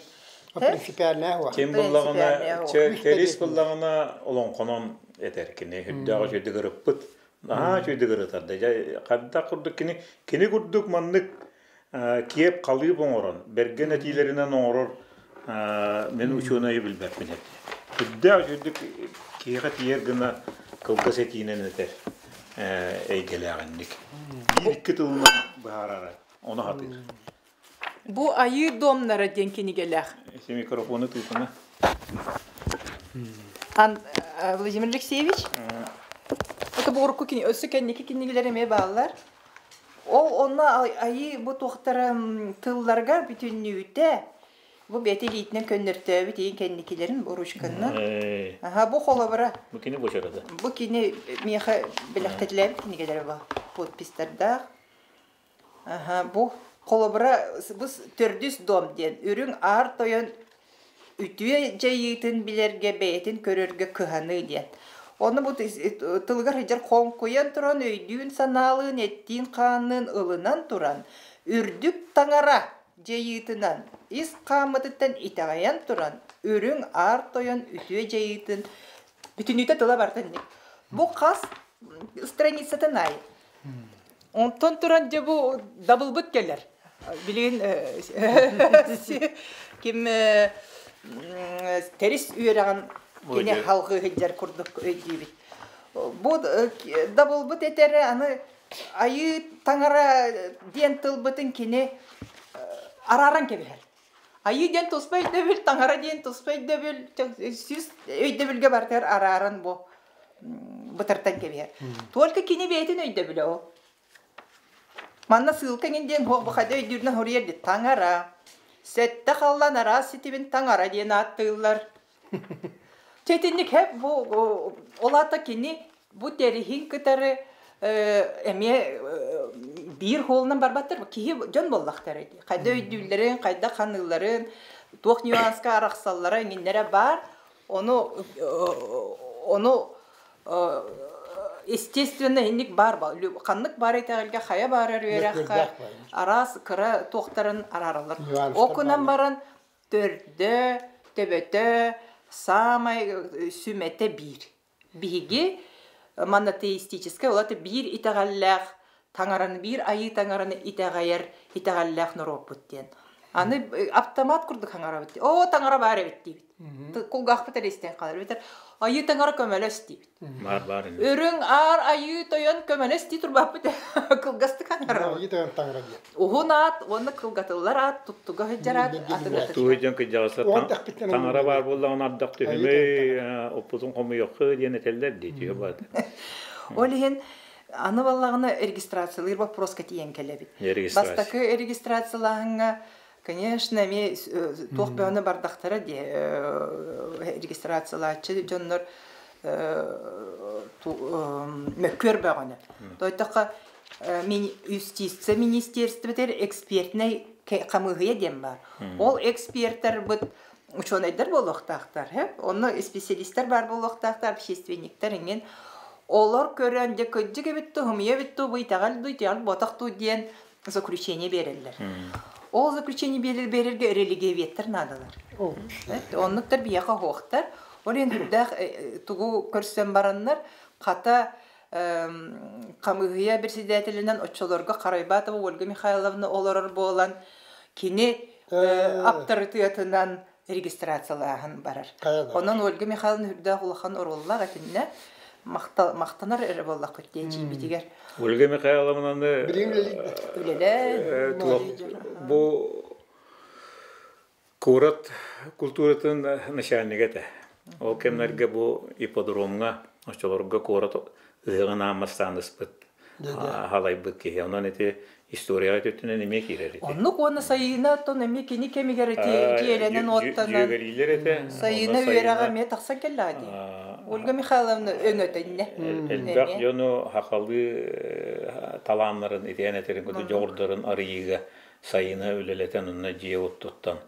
[SPEAKER 3] O prinsipiyel ne var?
[SPEAKER 1] Kim bullağına, teris bullağına olan konon eter ki ne hüddağı şöyle gırıppıt. Aha şöyle gırıtardı. Kadda kurduk kini kurduk manlık kiyep kalıp oğuran. Bergen etilerinden oğurur. Ben uçuğunayı bilmem hep. Hüddağı şöyle kiyek yer gına kılgız etiyinen eter. әйгеләгәнник. Ике тылынан барара. Оны хатыр.
[SPEAKER 2] Бу айы домнары ден кенигеләх.
[SPEAKER 1] Эти микрофоны тутына.
[SPEAKER 2] Владимир Алексеевич? Это бу урку кини өсө кенники кинигелереме балалар. Ол онна айы бу тохтары тылларга бүтүннүтэ. Бу бетелитнен көннөртө бүтүн кенникилерин бурушканна. Аха бу холобара.
[SPEAKER 1] Бу кини бошарада.
[SPEAKER 2] Бу кини меха белектетлер кинигелери бар. Подпистарда. Аха бу холобара бус төрдүс дом ден. Үрүң ар тоyon үтүе жайытын билерге бетин көрөргө кыханы ден. Оны бу тылгар хижер хон коян туран өйдүн саналын эттин канын ылынан туран. Үрдүк таңара жайытынан ис камытыттан итагаян туран. Үрүң ар тоyon үтүе жайытын бүтүнүтө тыла бартын. Бу кас страницатан ай. Онтон туран же бу даблбыт келер. Билин ким терис үйрәгән кине халкы хиҗәр курдык өйдибит. Бу даблбыт этере аны айы таңара ден тылбытын кине араран кебер. Айы ден туспай дебил таңара ден туспай дебил сүз өйдебилге бартар араран бу бытыртан кебер. Только кине бетин өйдебил о. Манна сылкаген ден бу хада өйдүрнө хорьерди таңара. Сетте халлан ара ситибин таңара ден аттылар. Четинник хеп бу олата кини бу терихин кытары эме бир холунан барбаттыр. Кихи жон боллактар эди. Кайда өйдүлөрүн, кайда канылларын, тох нюанска араксаллары миндере бар. Onu естественно инник бар. Каннык бар этегелге хая барар өрөккө. Арас кыра токтарын араралар. Окунан баран төрдө, төбөтө, самай сүмете бир. Биги монотеистическое олаты бир итагаллах, таңараны бир айы таңараны итагайер, итагаллах нуропуттен. Аны автомат курдук хаңарабыт. О, таңара бары бит. Кулгах петеристен калар битер. Айы таңара көмөлөс дибит.
[SPEAKER 1] Бар.
[SPEAKER 2] Өрүң ар айы тоyon көмөлөс ди турбап бит. Кулгасты хаңара.
[SPEAKER 3] Айы таңара таңара ди.
[SPEAKER 2] Ухунат, оны кулгатылар ат, туттуга хыжарат, атыгат.
[SPEAKER 1] Туйден ки жаса таңара бар болдан ардак төмөй, опузун кому жок диен этелдер дейт бар.
[SPEAKER 2] Олеген аны баллагына регистрациялар вопроска тиен келебит. Бастакы регистрацияларга конечно, ми тохбаны бардактары де регистрациялачы жоннор мөккөр баганы. Тойтакка юстиция министерствотер экспертный камыгыя дем бар. Ол эксперттер бут ученыйдар болуктактар, оны специалисттер бар болуктактар, общественниктер инген олар көрөнде көҗҗеге битте, хумия битте, буйтагал дуйтял ботакту диен заключение берелер. Ол заключение берерге религиеветтер надалар. Оннуктар бияка хоктар. Олен хүрдах тугу көрсен бараннар ката камыгыя председателинен очолорга Карайбатова Ольга Михайловна олорор болан кини авторитетинен регистрациялаһын барар. Онон Ольга Михайловна хүрдах улахан ороллар атинне мактанар эре боллак көттен жибитигер.
[SPEAKER 1] Ольга Михайловнаны бу курат культуратын начальнигете. Ол кемнерге бу ипподромга, очолорга курат ыгына мастандыспыт. Халай быкки. Онан эти история өтүнөн эме кирер.
[SPEAKER 2] Оннук оны сайына тон эме кини кемигерети жиеленен оттанан. Сайына үйрага ме такса келлади. Ольга Михайловна өңөтөнне.
[SPEAKER 1] Элбак жону хакалды таланларын итенетерин көтү жогордорун арыйга сайына өлелетен онна жие оттуттан.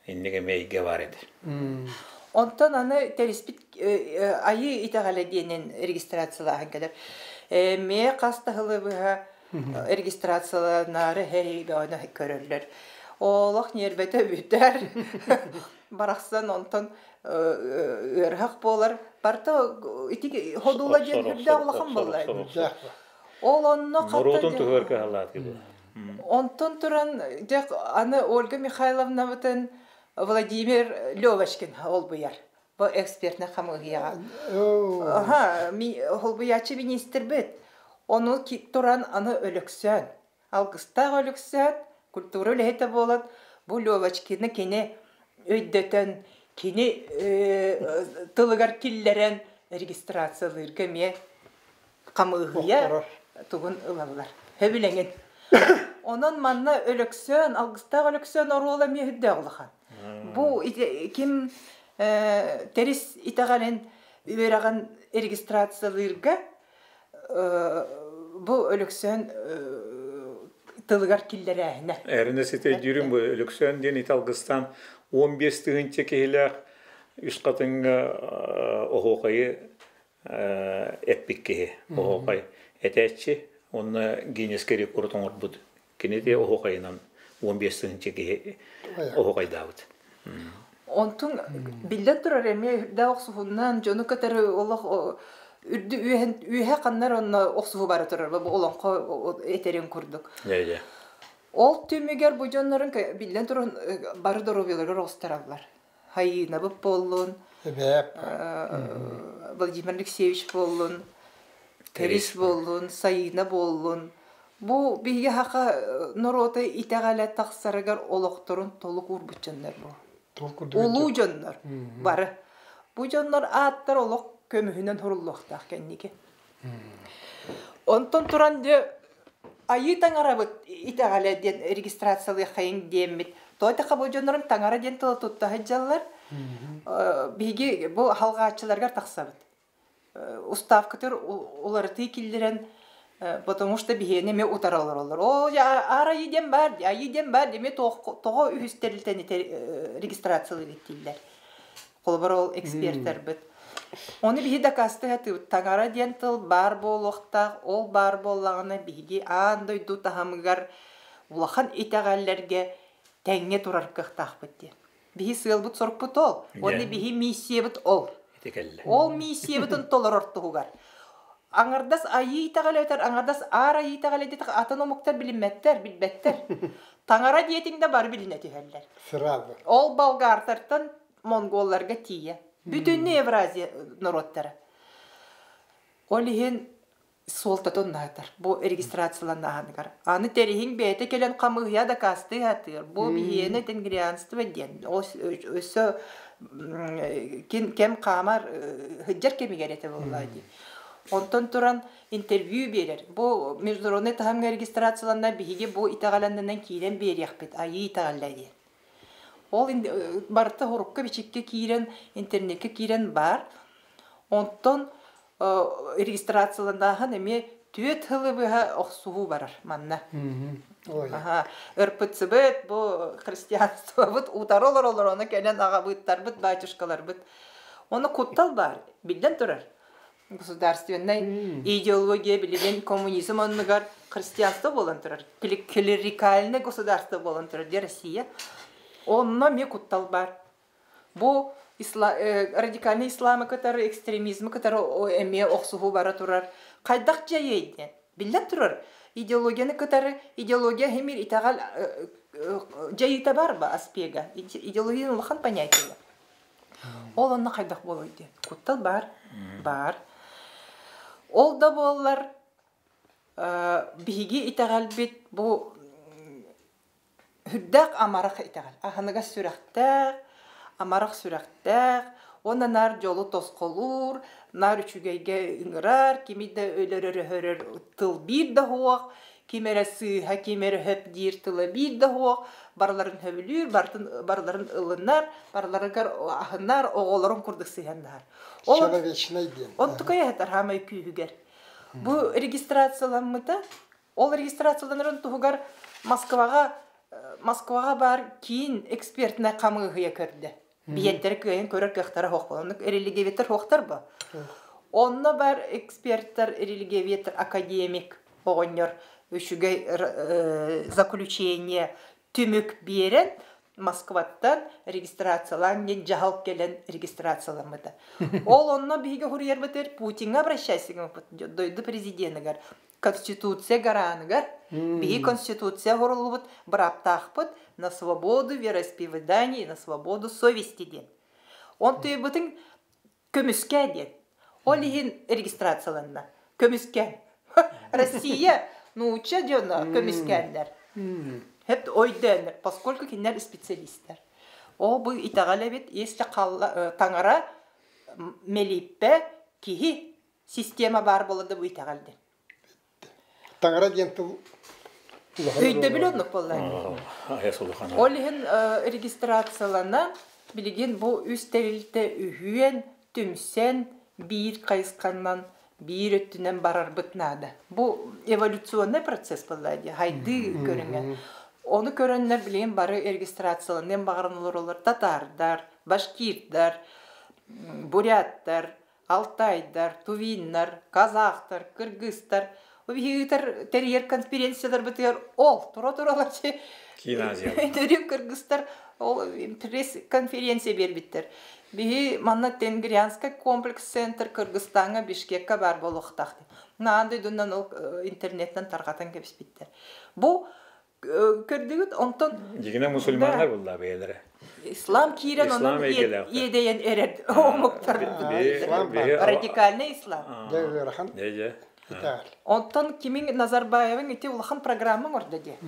[SPEAKER 1] Иннеге мейге бар эди.
[SPEAKER 2] Онтан аны телеспит айы итагале диенен регистрациялаһын келер. Ме кастахылыбыга регистрацияланары херибаны көрөрлөр. Олох нербете бүтер. Бараксан онтан өрхак болар. Барта итиги ходула ден хүрдө улахан боллар. Ол онно катта. Онтон туран аны Ольга Михайловна бутен Владимир Левочкин ол буяр. Бу экспертна хамыгыяга.
[SPEAKER 3] Оо,
[SPEAKER 2] Ага, холбуячы министр бит. Оны туран аны өлөксөн. Алгыстаг өлөксөн, культура лехете болот. Бу Лёвочкины кене өйдөтөн, кене тылыгар киллерен регистрациялырга ме камыгыя тугун ылалар. Хөбүлеңен. Онон манна өлөксөн, алгыстаг өлөксөн орула ме хүддө олахан. Бу ким терис итагален үераган регистрациялырга бу өлөксөн тылыгар киллерәһенә.
[SPEAKER 1] Әріне сете жүрім бұл өліксен ден италғыстан 15 түгінші кейлі үш қатынға оғуқайы әппікке оғуқай әтәтші, оны гинескері құртың орбуд. Кенеде оғуқайынан 15 түгінші кейі оғуқай дауд.
[SPEAKER 2] Онтун билден турар эме да оксуһуннан жону катары олох үрдү үйе каннар онна оксуһу бары турар бу олонко этерин курдук.
[SPEAKER 1] Иә.
[SPEAKER 2] Ол түмүгер бу жоннорун билден турун бары доробелер ростаралар. Хайна бу боллун.
[SPEAKER 3] эбеп.
[SPEAKER 2] Владимир Алексеевич боллун. Терис боллун, Сайна боллун. Бу биге хака норота итагалат таксарагар олокторун толук урбучандар бу. Улуу жоннор бары. Бу жоннор аттар олок көмүһүнөн хуруллуктак кенниги. Онтон туран де айы таңарабыт итагале ден регистрациялы хайын деммит. Тойта кабы жоннорун таңара ден тылы тутта хаджаллар. Биги бу халгаачыларга таксабыт. Устав кытыр уларты киллерен, потому что бигене ме утаралар олар. О, ара идем бар, деме тоо үстерлтен регистрациялы биттилер. Колбар ол эксперттер бит. Оны биги да касты хаты таңара ден тыл бар болуктак, ол бар боллагына биги андай дутахамыгар улахан итагаллерге теңге турар кыктак бит. Биги сылбыт сорпут ол. Оны биги миссия бит ол. Ол миссия битин толор ортугар. Аңардас айы итагалетер, аңардас ара итагалетер атономуктар билинметтер, билбеттер. Таңара диетиңде бар билинети хәлләр.
[SPEAKER 3] Сразу.
[SPEAKER 2] Ол болгартартан монголларга тие. Бүтүн Евразия народтары. Олиһин солтатон найтар. Бу регистрацияланнагар. Аны терихин бете келен камыгя да касты хатыр. Бу биене тенгрианство ден. Өсө кем камар хыджар кемигерете боллайды. Онтон туран интервью берер. Бу международный тахамга регистрацияланна биге бу итагаландан кирен берияхпет. Айы итагаллайды. Ол барта хорукка бичикке кирен, интернетке кирен бар. Онтон регистрацияландахан эме түет хылыбыга оксугу барар манна. Ага, РПЦБ бу христианство бут утаролор оны келен агабыттар бут, батюшкалар бут. Оны куттал бар, билден турар. Государственный идеология билген коммунизм онныгар христианство болан турар. Клерикальное государство болан турар де Россия. Онно ме куттал бар. Бу радикальный исламы катары, экстремизмы катары эме оксугу бара турар. Кайдак жайыйден. Билден турар. Идеологияны катары, идеология хемир итагал жайыта бар ба аспега. Идеологияны лахан понятия. Ол онна кайдак болойды. Куттал бар. Бар. Ол да боллар биги итагал бит бу хүддак амарак итагал. Аханыга сүрәктәк, амарак сүрәктәк, онда нар жолу тосколур, нар үчүгәйгә иңрар, кимидә өлөрөр хөрөр тыл бир дә хуак, кимере сыйха, кимере хөп дир тылы бир дә хуак, барларын хөбүлүр, барларын ылынар, барларыгар ахыннар, оголорун курдык сыйгандар.
[SPEAKER 3] Человечный ден.
[SPEAKER 2] Он tukaya hatar hamay kühüger. Bu registrasiyalanmada, ol registrasiyalanırın tuhugar Moskvaga bar kiin ekspertine kamıgıya körde. Biyetteri köyün körür köktara hoq bolanık, eriligevetter hoqtar ba. Onna bar ekspertler eriligevetter akademik oğonyor, üçüge zaключение tümük beren, Moskvattan регистрацияланген жаһалып келен регистрацияланмады. Ол онна биге хурьер бетер Путинга обращайся, дойды президентыгар. Конституция гараныгар. Биге конституция хорулбут браптахпыт на свободу вероисповедания и на свободу совести ден. Он түйбүтін көмүскә ден. Ол иһин регистрацияланна. Көмүскә. Россия науча жона көмүскәннәр. Hep oydenler, поскольку кинер специалисттер. О бу итагале бит, если таңара мелиппе кихи система бар болады бу итагалде.
[SPEAKER 3] Таңара денту
[SPEAKER 2] Өйдө билонук боллар. Олихин регистрациялана билген бу үстелилте үһүен түмсен бир кайысканнан бир өттүнөн барар бытнады. Бу эволюционный процесс боллар. Хайды көрүнгөн. Onu көрөннөр билген бары регистрацияланын багырынылар олар татардар, башкирттар, буряттар, алтайдар, тувиннар, казахтар, кыргыздар. Обихитер терьер конференциялар битер ол тура-туралар че.
[SPEAKER 1] Киназия.
[SPEAKER 2] Терьер кыргыздар ол пресс конференция бербиттер. Бихи манна Тенгрианский комплекс-центр Кыргызстанга Бишкекке бар болуктакты. Наандай дундан ол интернеттен таргатан кеписпиттер. Бу көрдүгүт онтон
[SPEAKER 1] жигине мусулмандар булла бейлери.
[SPEAKER 2] Ислам кирен онун едейен эрер омуктар. Радикальный ислам.
[SPEAKER 1] Деже.
[SPEAKER 2] Онтон кимин Назарбаевың ите улахан программа орда де.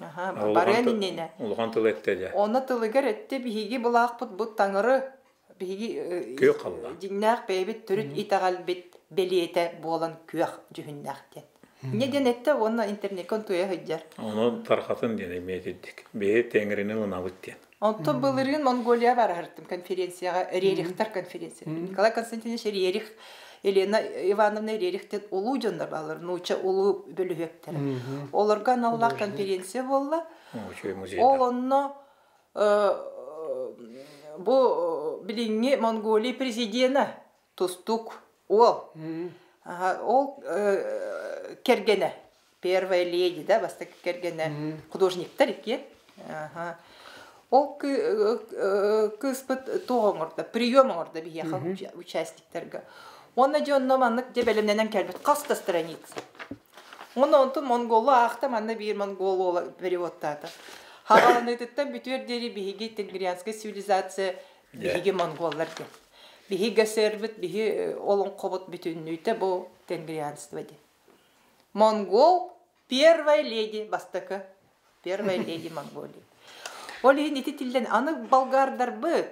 [SPEAKER 2] Барянинене.
[SPEAKER 1] Улахан тыл этте де.
[SPEAKER 2] Оны тылыгар этте биһиги булаакпыт бу таңыры биһиги
[SPEAKER 1] Күйө калла.
[SPEAKER 2] Диннак бейбит түрүт итагал бит белиете болан күйөх жүһүннактен. Неден этте оны интернеттен туя хыджар.
[SPEAKER 1] Оны тархатын дене метедик. Бе теңирини унабыт ден.
[SPEAKER 2] Онтон былырын Монголия барартым конференцияга, Рерихтар конференция. Николай Константинович Рерих, Елена Ивановна Рерихтен улуу жондар балар, нуча улуу бөлүгөктөр. Оларга аналлах конференция болла. Ол онно бу билинги Монголия президенти Тустук ол. Ол кергене, первая леди, да, баста кергене художниктар икен. Ол кыспыт тоғыңырда, приемыңырда бияқал участниктерге. Оны жонно маннык дебелемненен келбет, қаста страница. Оны онтын монголу ақта манна бир монголу переводтады. Хағаланыдыттан бүтер дери бихиги тенгрианская цивилизация бихиги монголлар кен. Бихига сербит, бихи олон қобыт бүтіннүйті бұл тенгрианство де. Монгол первая леди бастакы. Первая леди Монголии. Ол ең еті тілден, аны болгардар бұд.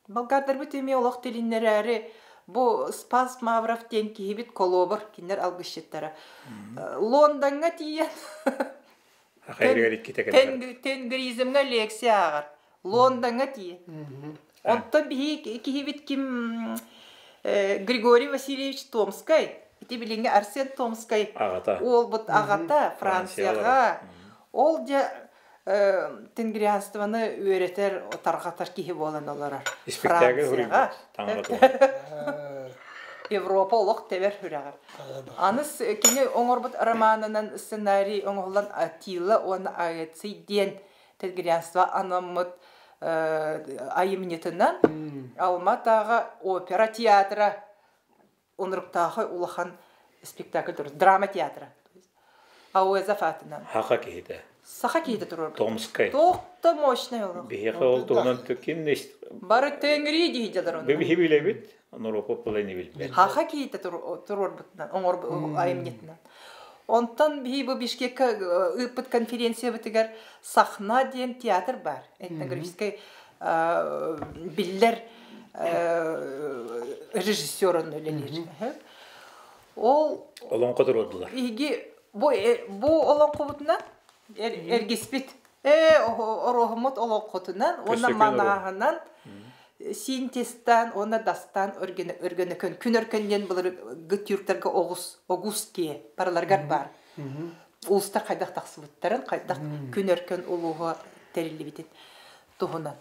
[SPEAKER 2] Болгардар бұд еме олақ тіліннер әрі. Бұл Спас Мавров тен кейбіт колобыр, кендер алғышеттері. Лондонға тиен. Тенгризмға лекция ағар. Лондонға тиен. Онтан кейбіт кім Григорий Васильевич Томскай. Ити билинге Арсен Томскай. Ол бұд ағата Францияға. Ол же тенгрианствоны өретер тарғатар кейі болан оларар. Францияға. Европа олық тевер хүрағар. Аныс кені оңыр бұд романынан сценарий оңғылан Атила, оны ағетсей ден тенгрианство анамыд айымнетінен Алматаға опера театра онырықтағы улахан спектакль тұрды. Драма театра. Ауэза фатынан.
[SPEAKER 1] Хақа кейді.
[SPEAKER 2] Саха кейді тұрыр.
[SPEAKER 1] Томскай.
[SPEAKER 2] Тоқты мощный олы.
[SPEAKER 1] Бейіқі ол туғынан түккен нешті.
[SPEAKER 2] Бары тенгірі дейділер оны.
[SPEAKER 1] Бейбі біле біт, оны ропы бұлайны білбен.
[SPEAKER 2] Хақа кейді тұрыр бұтынан, оңыр айымнетінен. Онтан бейбі Бишкекке үпіт конференция бітігер сахна ден театр бар. Этнографический биллер режиссерын өлелер. Ол...
[SPEAKER 1] Олон қыдыр одылар.
[SPEAKER 2] Бұ олон қобытынан әргеспет. Орохымыт олон қотынан, оны манағынан, синтестан, оны дастан өргені күн. Күн өркенден бұлыр ғытюртарға оғыз ке параларғар бар. Улыстар қайдақ тақсыбыттарын, қайдақ күн өркен ұлуға тәрелі бітет тұғынан.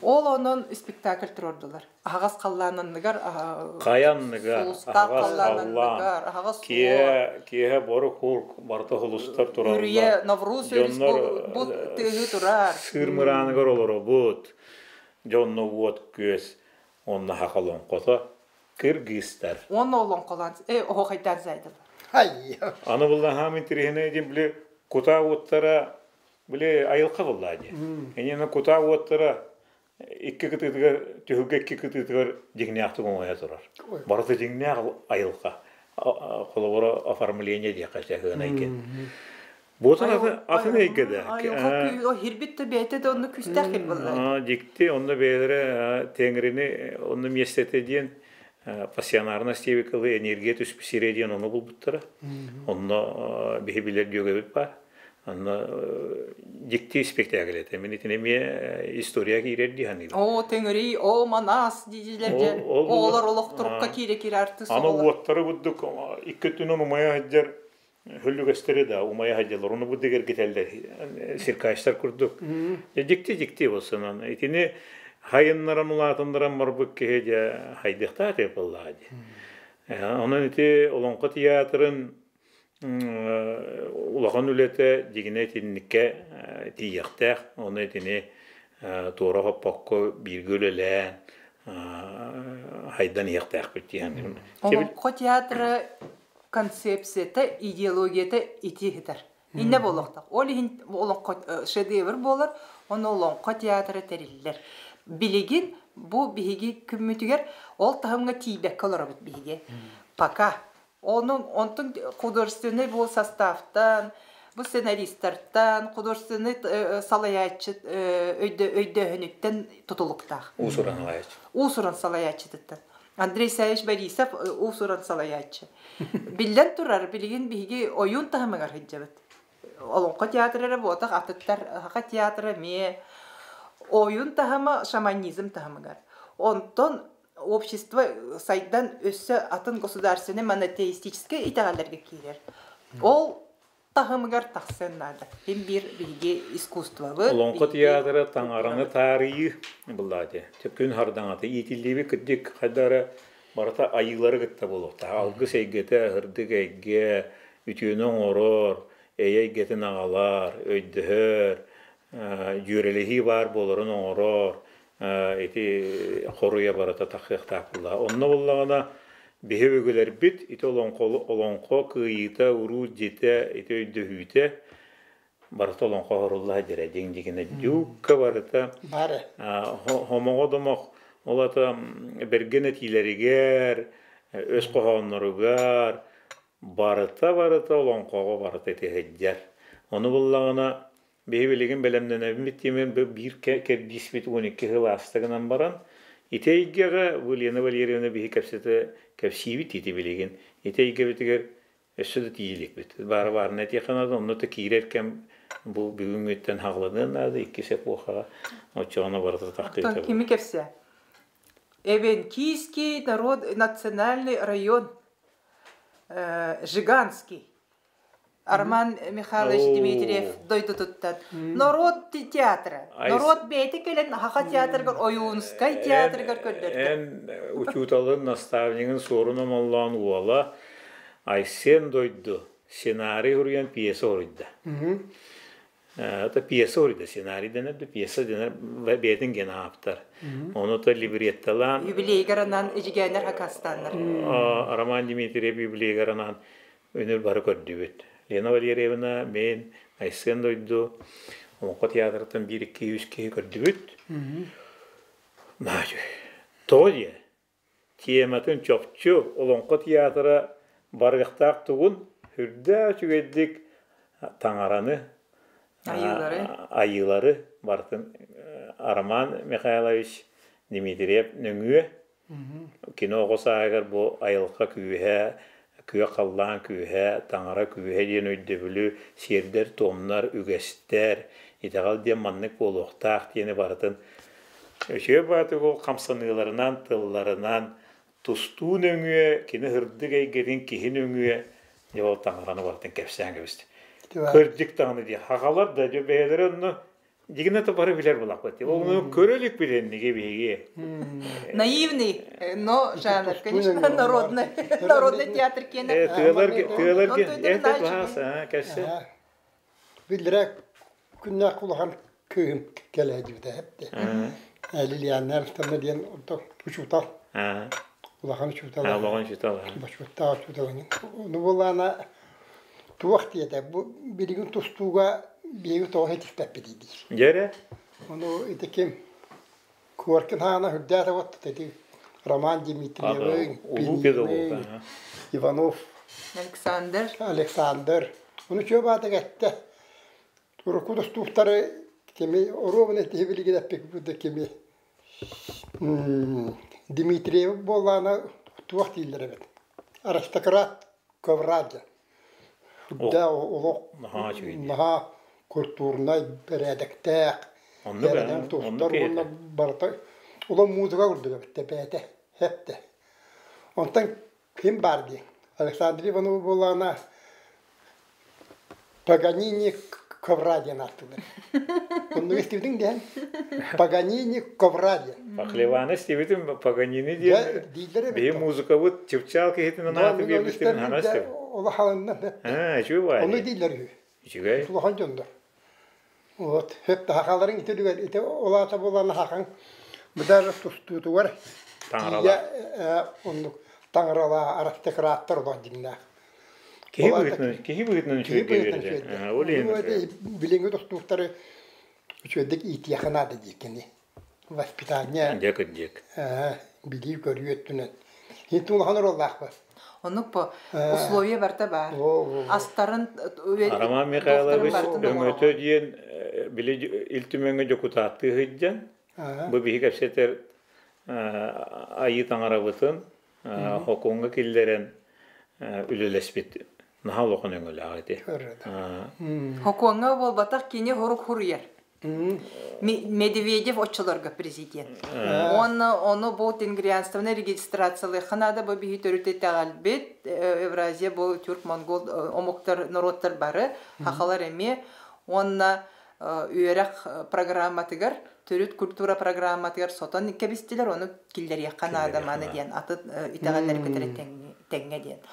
[SPEAKER 2] Ол оның спектакль тұрордылар. Ағас қалланынығар,
[SPEAKER 1] Қаяннығар, ағас қаллан, кие боры құл, барты құлыстар тұрарылар.
[SPEAKER 2] Үрие, Навруз өріс бұд түйі тұрар.
[SPEAKER 1] Сырмыранығар олар бұд. Жонны ұғыт көз, онына хақалын қота, кыргыздар.
[SPEAKER 2] Оны олын қолан, оғайдан зайдылар.
[SPEAKER 1] Аны бұлдан хамын тірігіне дейін біле құта ұғыттара, біле айылқа бұлла дейін. Енені құта ұғыттара, iki kıtıtıgar, tühüge iki kıtıtıgar jignahtı goňa turar. Barata jignah ayılqa. Kolabora оформление diye kaçakına iken. Bu tarafta atın eygede.
[SPEAKER 2] O hirbitte beyte de onu küstek vallahi.
[SPEAKER 1] Dikti onda beylere tengrini onu miestete diyen pasyonarna stevikalı enerjiye tüspüsire diyen onu bulbuttara. Onunla bihibiler diyor var. Onunla dikti spektakl ete. Men itinemiye historia girerdi hani.
[SPEAKER 2] O tengri, o manas diyicilerce. Oğlar olukturukka kire artı
[SPEAKER 1] Ana uatları budduk. İki tünün umaya haccar. Hüllü gösteri de umaya haccalar. Onu bu diğer giteller. Sirkaçlar kurduk. Dikti olsun. İtini hayınların ulatındıran marbuk kehece haydıkta yapılladı. Onun iti Olonqa tiyatrın ulağan ülete digine tinnikke tiyaktak. Onun itini Tora hoppakko bir gölelen haydan yaktak bitti.
[SPEAKER 2] Olonqa tiyatrı kontsepsiyete, ideologiyete iti hitar. İnne bolaqtaq. Olonqa şedevr bolar, onu Olonqa tiyatrı teriller. Biligin bu bihigi kümmütüger ol tahımga tiybek olarabıt bihigi. Paka. Onun художественный bu sastavtan, bu senaristlerden, художественный salayatçı öydöhünükten tutuluqtaq. Usuran salayatçıdıttan. Andrei Sayevich Borisov usuran salayatçı. Billen turar, biligin bihigi oyun tahımıgar hicabıt. Olonqa tiyatrları boğataq, atıttar, haqa tiyatrı me oyun tahımı шаманизм tahımıgar. Ondan общество saydan össe atın государственный монотеистический итагаларга кирер. Ol tahımıgar taqsannadı. Hem bir bilgi iskustva bu.
[SPEAKER 1] Olonqa tiyatrı tanarını tarihi bulladı. Tükün hardanatı itillibi kıddik hadara barata ayıları gıtta buluqta. Algı seygete hırdık egge ütüyünün oror, eye getin ağalar, öydühör, jürelihi var bolorun oror. Iti xoruya barata taqqaq taqılla. Onna bollağına bihe bögüler bit, iti olonqa kıyita, uru jete, iti öydühüte barata olonqa xorulla jere, jengdigine jukka barata. Homoğa domaq, olata bergen etileriger, öz qoğanlarıgar, barata olonqağa barata iti hejjar. Onu bollağına Behibeligin belemden bittiğimin bir kerdisbit 12 yıl astığından baran İteyge'ye Vılyana Valyerevna bihi kapsivit itibeligin İteyge bitiger ösüdü tiyilik bit. Var net yakanadı onu da kirerken bu bugün ötten hağladığında 2 sep oğa oçağına barata taqqıydı.
[SPEAKER 2] Kimi kapsa? Evenkiyski национальный район Жиганский. Арман Михайлович Дмитриев дойду туттан. Народ театры. Народ бейти келен хақа театргар оюнскай театргар көрдөрдө.
[SPEAKER 1] En uçutalı nastavningin sorunu mollan uala Aysen doydu. Senaryo huryan piyesa horuydu. Ata piyesa horuydu. Senaryo dener de piyesa dener ve beytin gene haftar. Onu da librettalan.
[SPEAKER 2] Юбилей garanan ecigenler hakastanlar.
[SPEAKER 1] Arman Dmitriyev юбилей garanan önür barı kördübüt. Lena Valyerevna men Aysen doydu. Olonqa tiyatratan 1-200 kişi kördübüt. Nacı. Toye. Tiyematın çokçu Olonqa tiyatra barıqtaq tuğun hürde çügeddik tangaranı ayıları bartın Arman Mikhailovich Dmitriyev nöngüye. Kino oğusağır bu ayılqa kühe Küye qallan kühe, tangara kühe diyen öydebülü, serder, tomlar, ügester, itagal diyen mannik boluqtaq diyeni baratın. Öşeye batı o kamsanılarından, tıllarından, tustuğun öngüye, kini hırdık eygetin kihin öngüye, o tangaranı baratın kepsen göbüstü. Kırcık tağını diye. Haqalar da diyor, beyleri onu Digine tabarı biler bulaq batı. Onu körelik bilenni gibi.
[SPEAKER 2] Наивный, но жанр, конечно, народный. Народный театр кені.
[SPEAKER 1] Тığalar evet bahasa, kesse.
[SPEAKER 3] Bildirek günne kulağın köyüm geleceği de hep de. Lilianlar tanı diyen orada uçutal. Kulağın uçutal.
[SPEAKER 1] Kulağın uçutal.
[SPEAKER 3] Başutal uçutal. Onu bulana tuvaht yedi. Bu bir gün tustuğa bir tohet istepedi.
[SPEAKER 1] Gere?
[SPEAKER 3] Onu itekim Коркин хана хүрдәте вот эти Роман Дмитриевич,
[SPEAKER 1] Улу педагог.
[SPEAKER 3] Иванов, Александр. Onu çöbate gitti. Turkudus tuhtları kimi orovne tevili gidip pek burada kimi Dmitriyev bolana tuht illeri bet. Aristokrat kovradya. Da o naha kulturna beredekte. Yerden tuhtlar ona barta. Ola muzika kurdu tepete hepte. Ondan kim vardı? Alexander Ivanov bolana Paganini Kovradyan attılar. Onu istedin diye. Paganini Kovradyan.
[SPEAKER 1] Пахлеваны стебитим Паганини diye. Benim muzika bu çıpçal kehitinin anlatı bir bitirin hanastım.
[SPEAKER 3] Ola halından hep.
[SPEAKER 1] Ha, şu var.
[SPEAKER 3] Onu değiller.
[SPEAKER 1] Şugay.
[SPEAKER 3] Ulahan jonda. Ot hep de hakaların itiliyor. İte ola tabulan hakan. Bu da tutu var.
[SPEAKER 1] Tanrala.
[SPEAKER 3] Onu Tanrala aristokratlar olan dinler.
[SPEAKER 1] Kehi bugünden şu gelir. O değil.
[SPEAKER 3] Bilingi doktorları şöyle ihtiyacına da dikeni. Vaspitanya.
[SPEAKER 1] Diyek.
[SPEAKER 3] Biliyor görüyor tünen. Hiç ulanır Allah var.
[SPEAKER 2] Onu bu условия barta bar. Astarın
[SPEAKER 1] Araman Mikhailovich öngötö diyen bile iltümenge jokutatı hıccan. Bu bir hikapseter ayı tangarabıtın hokunga killeren ülelespit. Naha lokun öngöle ağıtı.
[SPEAKER 2] Hokunga bol batak kini horuk huryer. Медведев отчыларга президент. Оны бұл тенгрианствоны регистрациялы ханада бұл бейі төрітетті әлбет Евразия бұл түрк-монгол омоқтар народтар бары хақалар әме онна үйерек программатығар түріт культура программатығар сотан кәбістілер оны келдер яқанада маны дейін аты итағалар көтірі тәңге дейін.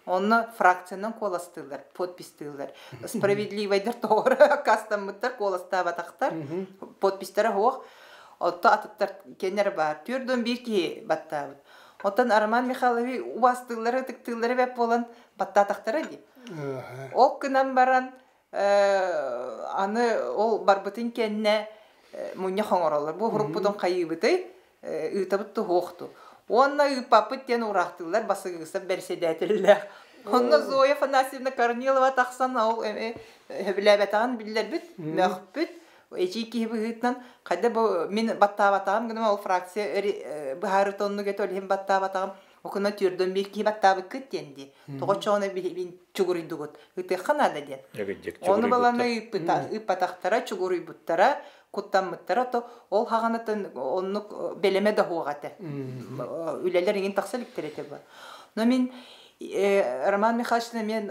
[SPEAKER 2] Оны фракцияның қоластылар, подпистылар. Справедливайдар тоғыры кастамыттар қоластабатақтар, подпистары хоқ. Отта атыттар кенер бар. Түрдің бір ке баттабыд. Оттан Арман Михайлович убастылары, тіктылары бәп болан баттатақтары де. Ол күнан баран, аны ол барбытын кенне мұнне қоңыралар. Бұл ғұрып қайыбыты, ұйтабытты хоқты. Онна үпапыт тен урақтылар, басығысып бәрседәтілілер. Онна Зоя Фанасьевна Корнилова тақсан ол хөбіләбәтаған білдер бүт, мәғіп бүт. Эчи кихи бұғытнан, қайда мен баттабатағым, күнім ол фракция бұхары тонны кет өлім баттабатағым, оқына түрден бір кихи баттабы күт денді. Тоғы чоғына бір чүгірійді құт. Үті қанады ден. Оны баланы үппатақтара, чүгірій бұттара, куттаммыттара то ол хағанатын оны белеме да хуғаты. Үлелер еген тақсаликтер еті бар. Но мен Роман Михайловична мен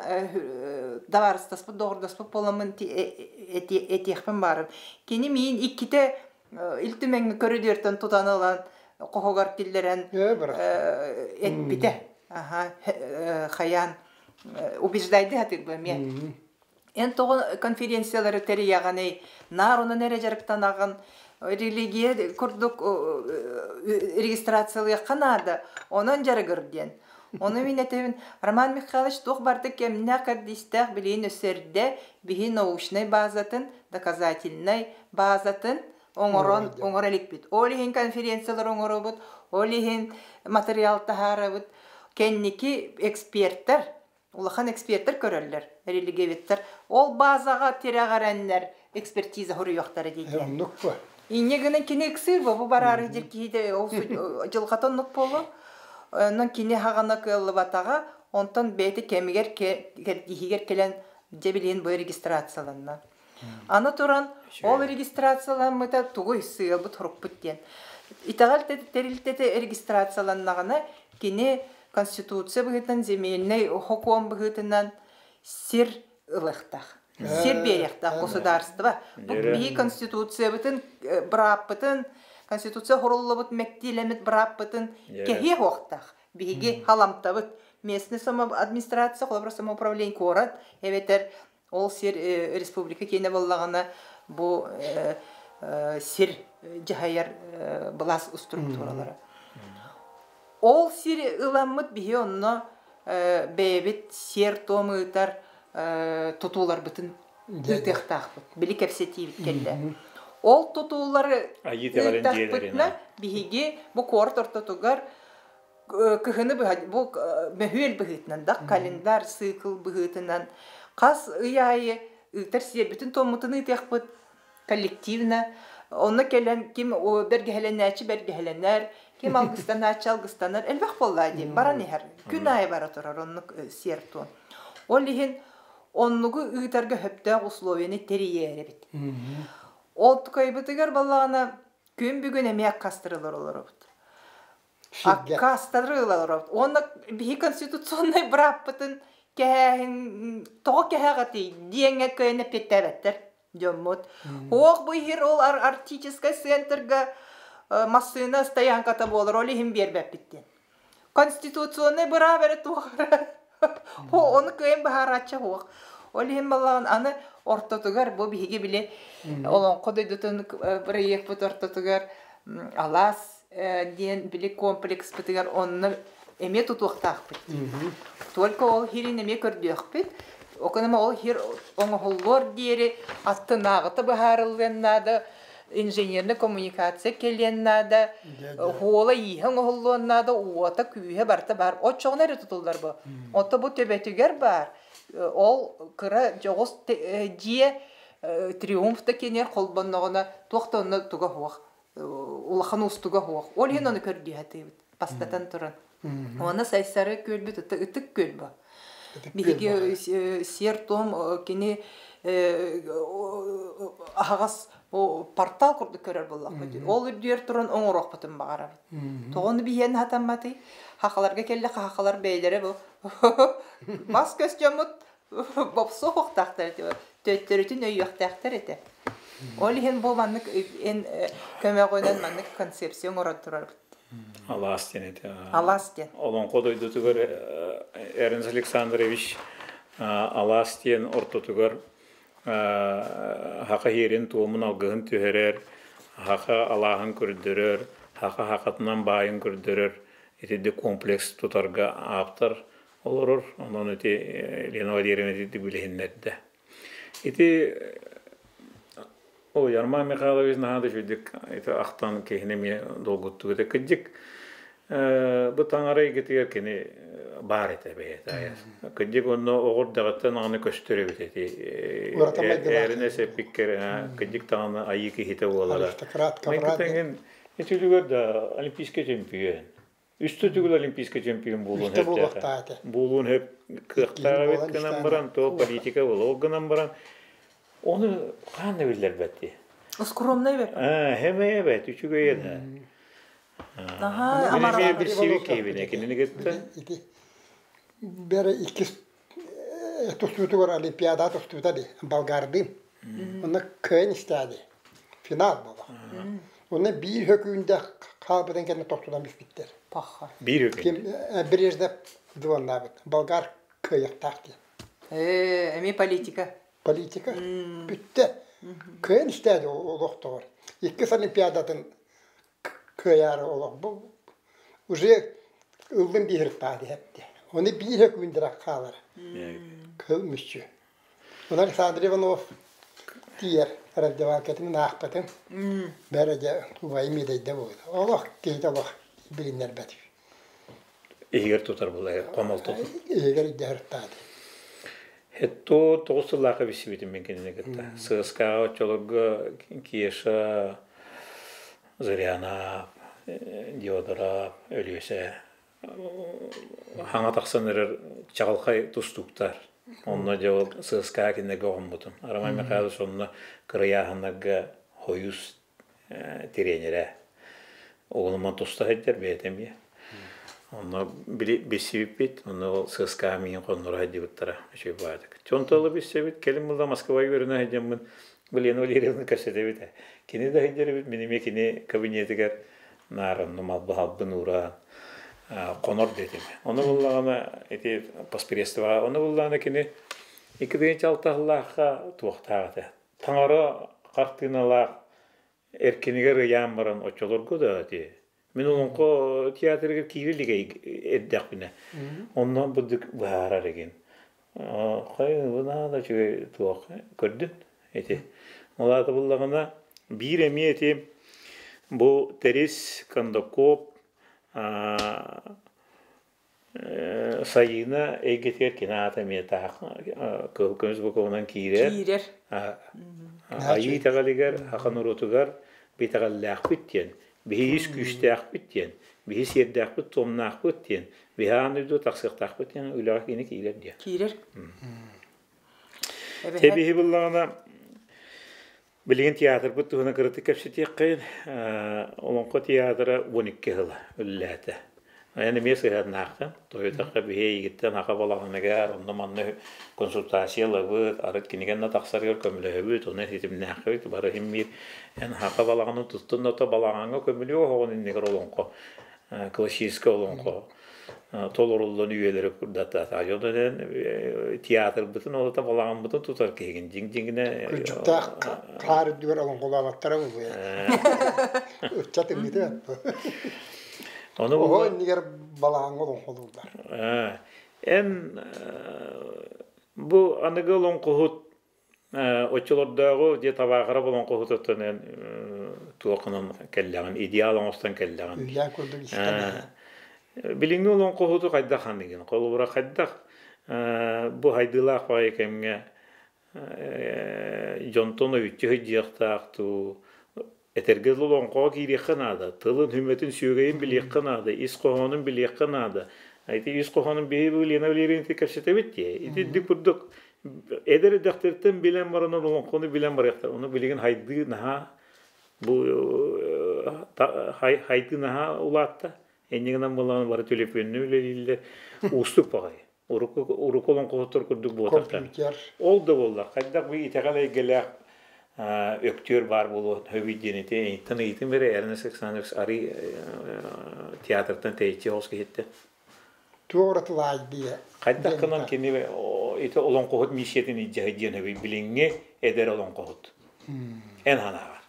[SPEAKER 2] даварыстаспы, доғырдаспы боламын етеқпін барым. Кені мен иккіте үлтімен көрідерден тұтаны олан қоғығар келдерін етпіті. Қаян убеждайды хатыр бұл мен. En toğun konferensiyaları teri yağını, narunu nere jarıktan ağın, religiya kurduk registratsiyalı kanada, onun jarıgır diyen. Onu minetevin, Roman Mikhailovich toğ bardık emne kardistaq bileyin öserde, bihi nauşnay bazatın, доказательнай bazatın, oңorelik bit. Olihin konferensiyalar oңoro bit, olihin material tahara bit, kenniki ekspertler, Улахан эксперттер көрөллөр, религиеветтер. Ол базаға терағараннар экспертиза хұрыяқтары дейген. Инегінің кені эксир бұл барары дер кейде жылғатан нұт болу. Онын кені хағана көлі батаға, онтан бәйті кемігер кердігер келен дебілен бұл регистрацияланна. Аны туран, ол регистрацияланмыда туғы сыйыл бұт хұрық бүттен. Итағал тәрілтеті регистрацияланнағына кені Конституция бұғытын, земельный хокуан бұғытынан сир ылықтақ. Сир беректақ государство. Бұл бейі Конституция бұтын, бұрап бұтын, Конституция құрылы бұт мәктелемет бұрап бұтын кәхе хоқтақ. Бейге халамта бұт. Местный администрация, қолабыр самоуправление корат. Әветер, ол сир республика кені болағына бұл сир жағайар бұлас структуралары. Ол сири ыламмыт бихи онно бәйбет сер томыйтар тутулар бұтын үтіқтақ бұт. Білі кәпсетейбіт келді. Ол тутуулары
[SPEAKER 1] Айы тегелен диелерина.
[SPEAKER 2] биһиги бу корт ортотугар кыһыны бу мөһүл быһытынан да календар цикл быһытынан кас ыяйы ытар сие бүтүн томутуны тяхпыт коллективно онна келен ким о бергеһеленәчи бергеһеленәр ким алгыстанар элбах болла ди баран ихер күн ай бара турар онны сертон ол иһин оннугу ытарга хөптә условияны териере бит ол tukayбытыгар баллагана күн бүгүн эмек кастырылар олорот кастырылар онна би конституционный браппытын кәһин тоо кәһәгати диеңе көйне петтәбәттер Дёммот. Ох, быйыр ол артический центрга массына стоянката болар, оли хим бербәп биттен. Конституционный быра бере тугара. Оны көйм бахарача ох. Оли хим балаган аны ортотугар бу биге биле олон кодойдутун проект бут ортотугар алас ден биле комплекс бутугар онны эме тутуктак бит. Только ол хирин эме көрдөк бит. Оконама ол хир оңголлор диери аттынагыты бахарылгеннада инженерный коммуникация келеннада хола иһен оңголлоннада уота күйе барта бар очоңнары тутулдар бу. Ото бу төбөтүгөр бар. Ол кыра жогос дие триумфта кенер колбонногона токтонно туга хуак. Улахан устуга хуак. Ол хин аны көрдү хаты пастатан туран. Оны сайсары көлбүт ытык көлбү. Биһиги сертом кини агас портал курду көрөр боллак. Ол үрдүр туран оңорок бутун багара. Тогону биһен хатамматы хакаларга келли хакалар бейлери бу. Мас көстөмөт бопсо хоктактар деп. Төттөрүтүн өйөктактар эте. Ол хен бу маннык эн көмөгөнөн маннык концепция оңорот турар.
[SPEAKER 1] Аластен это.
[SPEAKER 2] Аластен.
[SPEAKER 1] Олон кодойдутугар Эрнст Александрович Аластен ортотугар хака херин туомун алгын төһөрөр, хака алаһын көрдөрөр, хака хакатынан байын көрдөрөр. Эти комплекс тутарга автор олорор, онон эти Лена Валерьевна эти билехиннерде. Эти Ярма Михайлович нахадыш видик, это ахтан кехнеме долгуттугу да кыддик. Бу таңарай гетигер кени бар эте бейет. Кыддик онно оғырдағаттан аны көстөрө битети. Эрине сепиккер, кыддик таңаны айыки хите болара. Мен кытенген, этүлүгөр да олимпийский чемпион. Үстө түгүл олимпийский чемпион болуун хеп. Болуун хеп кыктага беткенен баран, то политика болу, огынан баран. Onu kanne biller betti.
[SPEAKER 2] Скромный бе.
[SPEAKER 1] Heme bet, üçüge yedi.
[SPEAKER 2] Aha,
[SPEAKER 1] ama bir sivik evine kendini gitti.
[SPEAKER 3] Bere iki tostutu var olimpiyada tostutu di Bulgar'dı. Onu köyün istedi. Final baba. Onu bir hökünde kalbiden kendini tostudan bitti.
[SPEAKER 2] Paha.
[SPEAKER 1] Bir hökünde.
[SPEAKER 3] Bir yerde duvarlar bit. Bulgar köy taktı.
[SPEAKER 2] Emi politika.
[SPEAKER 3] Politika bitti. Köyün istedi o doktor. İki olimpiyadanın köyarı olan bu. Уже ılgın bir hırtadı hepti. Onu bir hökünde kalır. Kılmışçı. Onu Alexander Ivanov diğer radyovalketinin ahbetinin böylece uvayımıydı da buydu. Allah geydi Allah bilinler beti.
[SPEAKER 1] Eğer tutar bulay, komal tutar.
[SPEAKER 3] Eğer de hırtadı.
[SPEAKER 1] Hetto toğusullaqa bisibitim men kendine gitti. Sığıskağa çologga kiyeşa Zıryanap, Diodorap, ölüyse hana taqsanırır çağalqay tustuktar. Onunla cevap sığıskağa kendine goğun butum. Aramay Mikhail sonuna kırıyahanaga hoyus tirenire. Oğluma tusta heder beyetemiye. Onu besibip bit, onu sığıskağa miyin konura hadi bittara. Şey vardık. Çontalı besibip, kelim burada Moskva'yı görüne hediyemmin. Bilyen Valerievna kasete bit. Kini de hediyere bit, benim kini kabinetiger naran, numal bahabbın uğra konor dedim. Onu bullağına, eti paspiresti var, onu bullağına kini 2-6 Allah'a tuğahtağıdı. Tanrı qartığınalar erkeniger yağmaran oçolurgu da diye. Men onun tiyatrga kirillige eddaq bine. Ondan budik baharar egen. Qay buna da çöy tuq gördün. Eti. Olar da bullagına bir emiyeti bu Teris Kandakop sayına egeter kinata meta kılkımız bu konudan kirer.
[SPEAKER 2] Kirer.
[SPEAKER 1] Ayı tagaligar hakan urutugar bitagallaq bityen. Bihis küstaq bityen. Bihis yeddaq bit tomnaq bityen. Bihan du taksıqtaq bityen uylaq ini kirer diye.
[SPEAKER 2] Kirer.
[SPEAKER 1] Tebihi bullana bilin tiyatr bu tuhuna kritik kapsitiqin olonqo tiyatra 12 yıl ullata. Yani mesela naqtan toyota bihe gitten haqa balağanagar onda manne konsultasiyalar bu arat kinigenna taqsarıyor kömülöbüt ona hitim naqıt bara himmir yani haqa balağını tuttuğunda da balağanga kömülüyor onun negar olonqo klasik olonqo toloruldan üyeleri kurdata tajodan tiyatr bütün o da balağın bütün tutar kegin jingine
[SPEAKER 3] Küçükta kar diyor olan kolamatlara bu ya. Uçatım bir de.
[SPEAKER 1] Onu
[SPEAKER 3] o nigar balağın olan kolurlar.
[SPEAKER 1] En bu anıgalon kohut oçolordağı diye tabağara bulan kohut ötenen tuğanın kelleğin ideal olmasından kelleğin.
[SPEAKER 3] Ya kurduk işte.
[SPEAKER 1] Bilingi olan kohutu kayda handigin. Kolubura kayda bu haydılaq var ekemge Jontonu üçü hıcıqtaqtu etergez olan qoğa kiriyaqanada, tılın hümmetin sügeyin biliyaqanada, isqoğanın biliyaqanada. Ayti isqoğanın beyi biliyana bilerin tekapsete bitti. İti dikurduk. Ederi daqtırtın bilen var onun qonu bilen var yaqtar. Onu bilgin haydı naha bu haydı naha ulatta. Enniğinden bulan var telefonunu bilirler. Ustuk bagay. Uruk olan qoğutlar kurduk bu otaqta. Oldu bolla. Qaydak bu iteqalay gelaq öktör var bulu hövidyenite tanıytın beri erine 80 ari tiyatrdan teyçi olsa gitti.
[SPEAKER 3] Tuğratılar diye.
[SPEAKER 1] Qaydak kanan kini ite olan qoğut misiyetini icahidyen hövi bilinge eder olan qoğut. En hana var.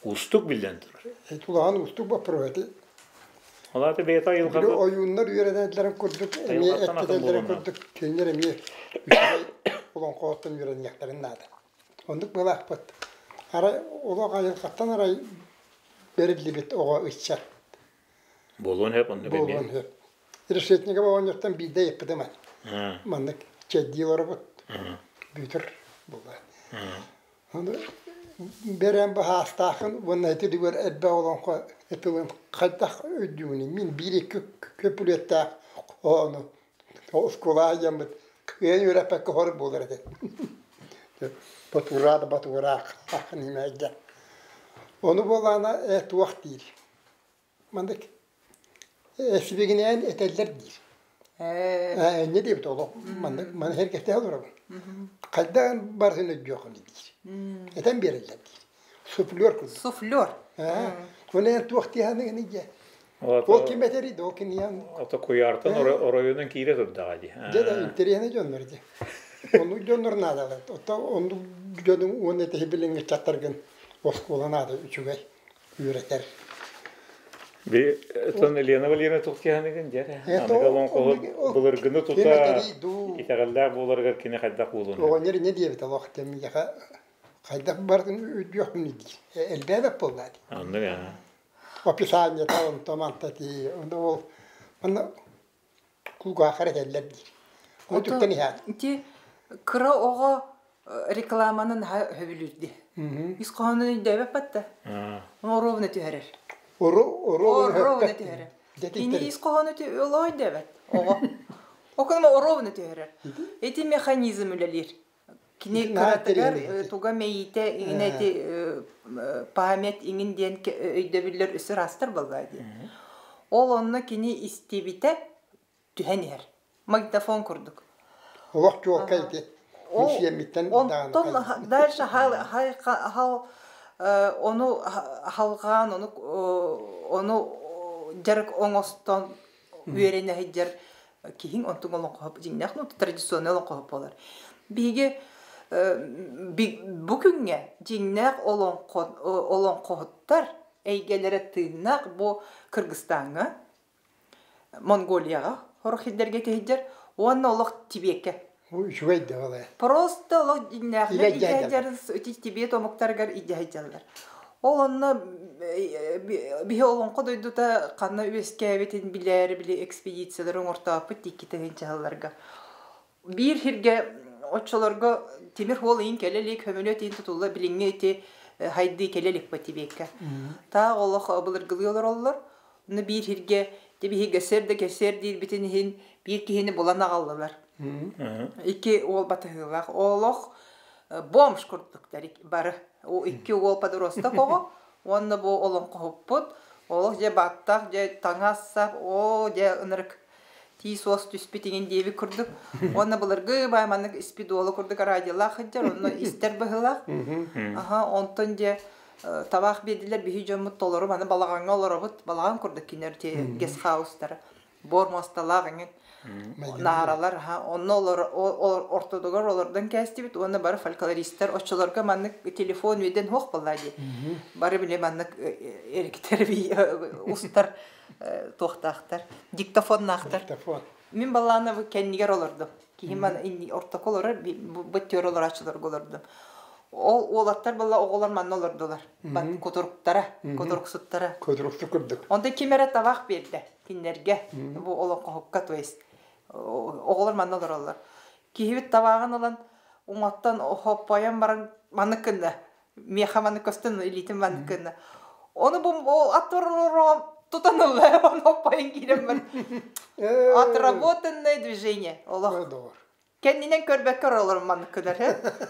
[SPEAKER 1] Ustuk billendir.
[SPEAKER 3] Tulağın ustuk bu proveti.
[SPEAKER 1] Ola da beta yıl
[SPEAKER 3] Bir oyunlar üyerenetlerin kurduk, emiye etkilerlerin kurduk. Kendiler emiye olan qoğutun üyerenetlerin nada. Onduk böyle akbat. Ara ola ayıl kattan aray berilli bit oğa ıçça.
[SPEAKER 1] Bolon hep onu
[SPEAKER 3] bilmiyor. Bolon hep. İrişetnike bu oyunlardan bir de yapıdı man. Mandık çeddiyorlar bu. Büyütür bunlar. Onu beren bu hastahın bunun eti diyor etbe olan etilen kaydak ödüğünü min biri köpülette onu o skola yamıt kıyan yörepek hor bulur edi. Batura nimeyde. Onu bolana et vakt değil. Mandık esbeginen eteller değil. Ne diyeyim oğlum? Mandık man herkeste olur ama. Kaydan barsın yok ne değil. Eten bir eller değil. Suflör kurdu.
[SPEAKER 2] Suflör.
[SPEAKER 3] Onu et vakt yani ne diye. O kimeteriydi o kin yan.
[SPEAKER 1] Ata koyartan orayının kire durdu hadi.
[SPEAKER 3] Dede interiyene gönderdi. Onu göndernadı. Onu gönderdim onu ete bilinge çatırgın. Oskolaнаdı üçüge üreter.
[SPEAKER 1] Bir ton Elena Valeriana Turkiyan'ın jere. Anıgalon qoğut bulurgunu tuta. İtaqallar bulargar kine qaydak bulun.
[SPEAKER 3] O ne diye bit vaqtem ya qaydak bardın yok ne değil. Elbette boldu.
[SPEAKER 1] Anladım ya.
[SPEAKER 3] O pisanya tamam tati. Onu bana kulga hareketler değil. O tükteni ha.
[SPEAKER 2] Ti kıra oğa reklamanın hövülürdü. İskoğanın deve patta. Onu rovne tüherer. Rovne tüherer. Kini İskoğanı tüherer devet. O kadar rovne tüherer. Eti mekanizm ülelir. Kini kıratıgar tuga meyite ineti pahamet inin diyen öydebiller üsü rastır balgaydı. Onunla kini istibite tühenir. Magnetofon kurduk.
[SPEAKER 3] Allah çok kaydı.
[SPEAKER 2] Ondan derse onu halgan onu jarık oңостон üyereне hejjer kihin ontun olan qohap jinnakno tradisyonel qohap bolar. Bige bugünge jinnak olan qohuttar eygelere tıynak bu Kırgızistan'a Mongoliyaga horxillerge tehjer onu olaq Tibet'e
[SPEAKER 3] Şüveydi olay.
[SPEAKER 2] Просто олох иннәхне
[SPEAKER 3] Иле дядя.
[SPEAKER 2] иҗәҗәрен тибе томуктаргар иҗәҗәлләр. Ол онны бие олон кодойдута канна үскәбетин биләр биле экспедицияләрен ортапы тикитеген чалларга. Бир хирге очолорга тимир хол ин келелек хөмөлөт ин тутулла билиңне ити хайды келелек батибекка. Та олох абылыргылыйлар оллар. Уны бир хирге теби гесерде кесерди битин хин бир кихини булана галлар. Iki ol batığılaq, oloq bomş kurtluqlar bari. O iki ol padrosta qoğu, onna bu olon qoğuput, oloq je battaq, je tangassap, o je ınırık tisos tüspitingen devi kurduk. Onna bulargı baymanlık ispidolu kurduk aradiyalaq hıccar, onna ister bıhılaq. Aha, ondan je tabaq bediler bihi jomut toluru, bana balağanı olurabut, balağan kurduk kiner ges haustara. Bormastalağın. Naralar ha onu ortodogar olurdan kesti bit onu bar folkloristler oçularga manlık telefon veden hoq baladı. Bar bile manlık erkekler bir ustar toxtaqtar diktafon naqtar. Min balana bu kendiger olurdu. Ki man indi ortakol olur bu teoriler açılır olurdu. Oğlatlar balla oğullar manlı olurdular. Bak kotoruksuttara.
[SPEAKER 3] Kodruksu kurduk.
[SPEAKER 2] Onda kimere tabaq berdi kinlerge. Bu olan qohukka toyes. Oğullar manlı olurlar. Kihibit tabağın olan umattan hoppayan baran manıkında. Meha manıkostan elitin manıkında. Onu bu atırırım tutanırlar. Onu hoppayan girem ben. Отработанное движение.
[SPEAKER 3] Doğru.
[SPEAKER 2] Kendinden körbekler olurum manıkılar.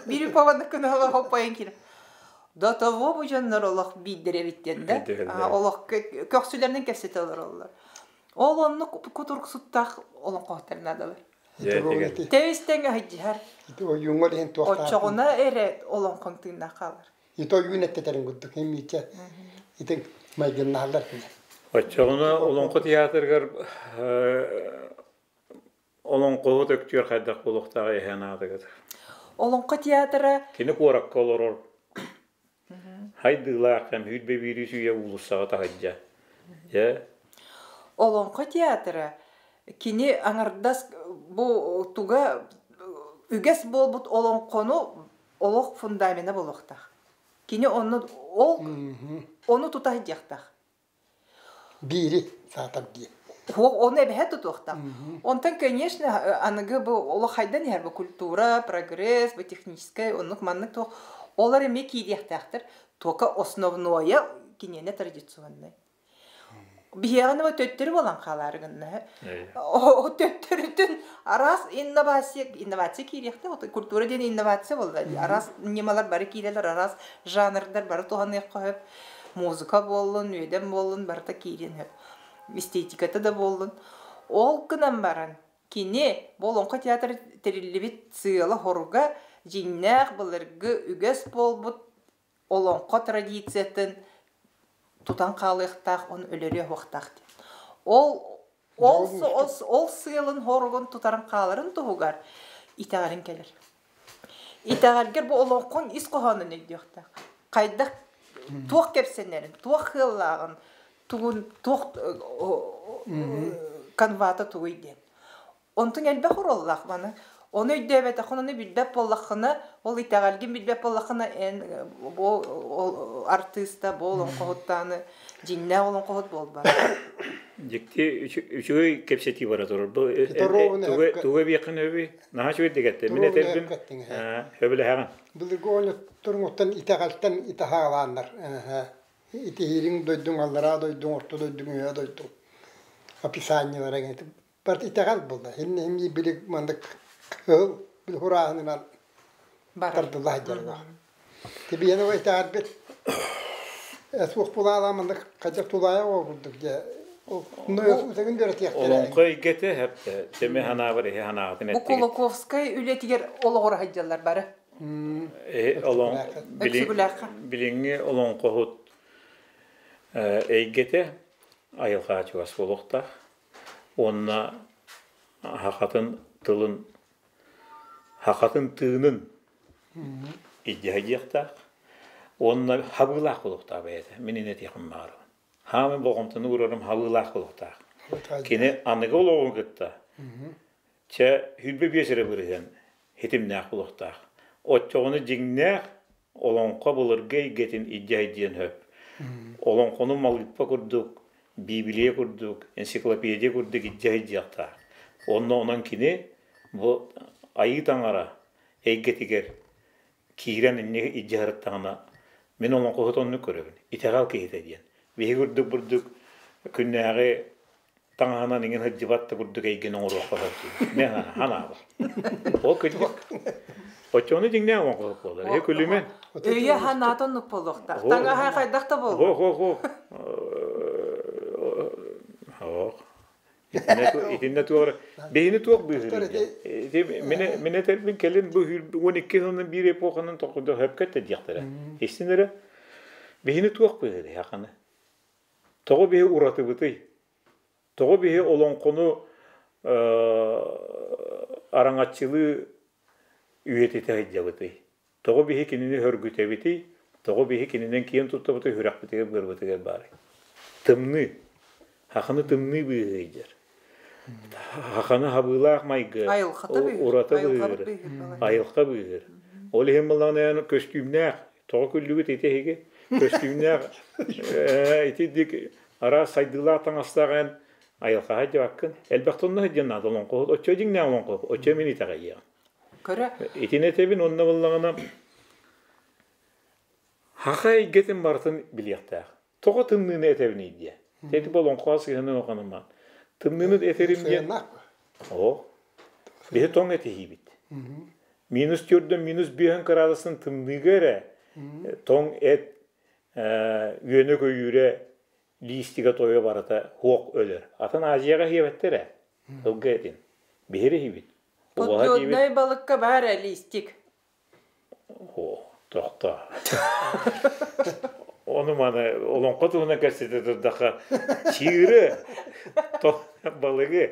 [SPEAKER 2] Biri pavanıkını hoppayan girem. Da tavu bu canlar Allah bildire bittiğinde. Allah köksülerinin keseti alırlar. Oğlanını kuturuk suttak olan kohtarına adalar. Tevisten hacıhar.
[SPEAKER 3] O yungar hen tohtar.
[SPEAKER 2] O çoğuna eret olan kontığında kalır.
[SPEAKER 3] İto yünetteterin güddük hem içe. İtin maydanlarlar.
[SPEAKER 1] Açığına olonqu teatrgar olonqu döktür qaydaq buluqtağı ehanadıgıdır.
[SPEAKER 2] Olonqu teatra
[SPEAKER 1] Kini korak koloror. Haydılaq hem hüdbe birisi ya ulusağı tağıca. Ya.
[SPEAKER 2] Olonqu teatra kini anardas bu tuga üges bol but olonqonu oloq fundamenta buluqtaq. Kini onu tutacaqtaq.
[SPEAKER 3] Biri saatap diye.
[SPEAKER 2] Он эбэхэ тутуохтаа. Онтон, конечно, анага бу оло хайдан яр бу культура, прогресс, бу техническая, оннук маннык то олар эме кийдиахтаахтар, тока основное кинене традиционный. Бияганы бу төттөрү болан каларыгынна. О төттөрүтүн арас инновация кийдиахта, культура ден инновация болду. Арас немалар бары кийделер, арас жанрдар бары туханы коюп, музыка болдун, өйдөн болдун, барта кийден хөп. Эстетиката да болдун. Ол кынан баран. Кини болонқа театр терилибит сыйла хорга жиннах былыргы үгес болбут олонқа традициятын тутан қалыктак, он өлөрө хоктак. Ол сыйлын хоргун тутаран қаларын тугар итагарын келер. Итагаргер бу олонқон ис коханын өйдөктак. Кайда туак кепсенерин, туак хыллагын тугун тух канвата туйден. Онтун элбе хороллак баны. Оны өйдөбөт ахуны билбеп боллакына, ол итагалгин билбеп боллакына бу артиста болон когуттаны жинне болон когут болбар.
[SPEAKER 1] Дикти үчүгөй кепсети бара турur. Бу тугы бекин өбү. Наха чөй дегетте. Мен этердим. Хөбүлө хаган.
[SPEAKER 3] Билги оны турмуктан итагалтан итагаландар. İtihirin doydun allara doydun orta doydun ya doydun. Hapishanelere gittim. Part itagal buldu. Hem bilik mandık bil hurağından tardılar jarga. Tabi yine o itagal bit. Esvuk bulala mandık kacak tulaya olduk ya. No uzun bir tiyakta.
[SPEAKER 1] Olonqu igete hep temi hanavar hanatın ettik.
[SPEAKER 2] Bu Kolokovskay ületiger olağır haccalar bari.
[SPEAKER 1] Olon bilingi olonqu Eygete ayılğa çıgas boluqta. Onna hakatın tığının iddiagiyaqta. Onna habılaq boluqta beyde. Meninet yaxın var. Hamı boğumtunu uğrarım habılaq boluqta. Kene anıga oloğun gıtta. Çe hülbe besere bürüden. hitimnäq bulaqtaq. Otçoğunu jignäq olonqa bulurgay getin iddiaydiyen höp. Olonqonu malgıppa kurduk, Bibliya kurduk, ensiklopediya kurduk iddiaydiyaqtaq. Ondan kini bu ayı tangara eggetiger kiren inne iddiarıttağına men olonqa hotonnu köröbün. İtegal kehite diyen. Bihi kurduk burduk künnäge tangana ningen hıcıbatta kurduk eygen oruq qasat. Ne hana ba. O küldük. Oçonu jignäq olonqa bolar. He külümen.
[SPEAKER 2] Öye hanatan nupolukta. Tanga hay kaydakta bol.
[SPEAKER 1] Ho. Ho. İtinne tuğra. Beyni tuğ büyür. Mene terbin kelin bu 12 yılın bir epokanın tokuda hepket de diyaqtara. Estinere beyni tuğ büyür yaqını. Toğu behi uratı bıtı. Toğu behi olonqonu arangatçılığı üyetete hıcabıtı. Toğu behi kinini hörgüte biti. Toğu behi kininden kiyen tutta bıtı hüraq bıtı bir bıtı bari. Tımnı. Haqını tımnı büyüyecek. Haqını habılaq maygı. Urata büyür. Ayılqa büyür. Olu hemmalağına yani köstümnäq. Toğu küllügü tetehege. Köstümnäq. Etidik ara saydılaq taŋastağın ayılqa hacı hakkın. Elbaqtonda hacınadı olonqo. Oço jignäq olonqo. Oço meni taqayya.
[SPEAKER 2] Köre.
[SPEAKER 1] Etine tebin onna ballağına haqa getin bartın bilyaqtaq. Toğu tımnını etebini iddiye. Teti bolonqo asıyanın oqanıman. Tımnını eterim diye. O. Bihe ton etehi bit. Minus 4'den minus 1 gradasının tımnığı göre ton et yönü köyüre listiga toya barata hoq ölür. Atan Aziyaga hiyebettere. Hılgı etin. Biheri hibit.
[SPEAKER 2] Podjodnay balıkka bare listik.
[SPEAKER 1] O. Toqta. Onu mana olonqo tuğuna käsete durdaqa çiğri balığı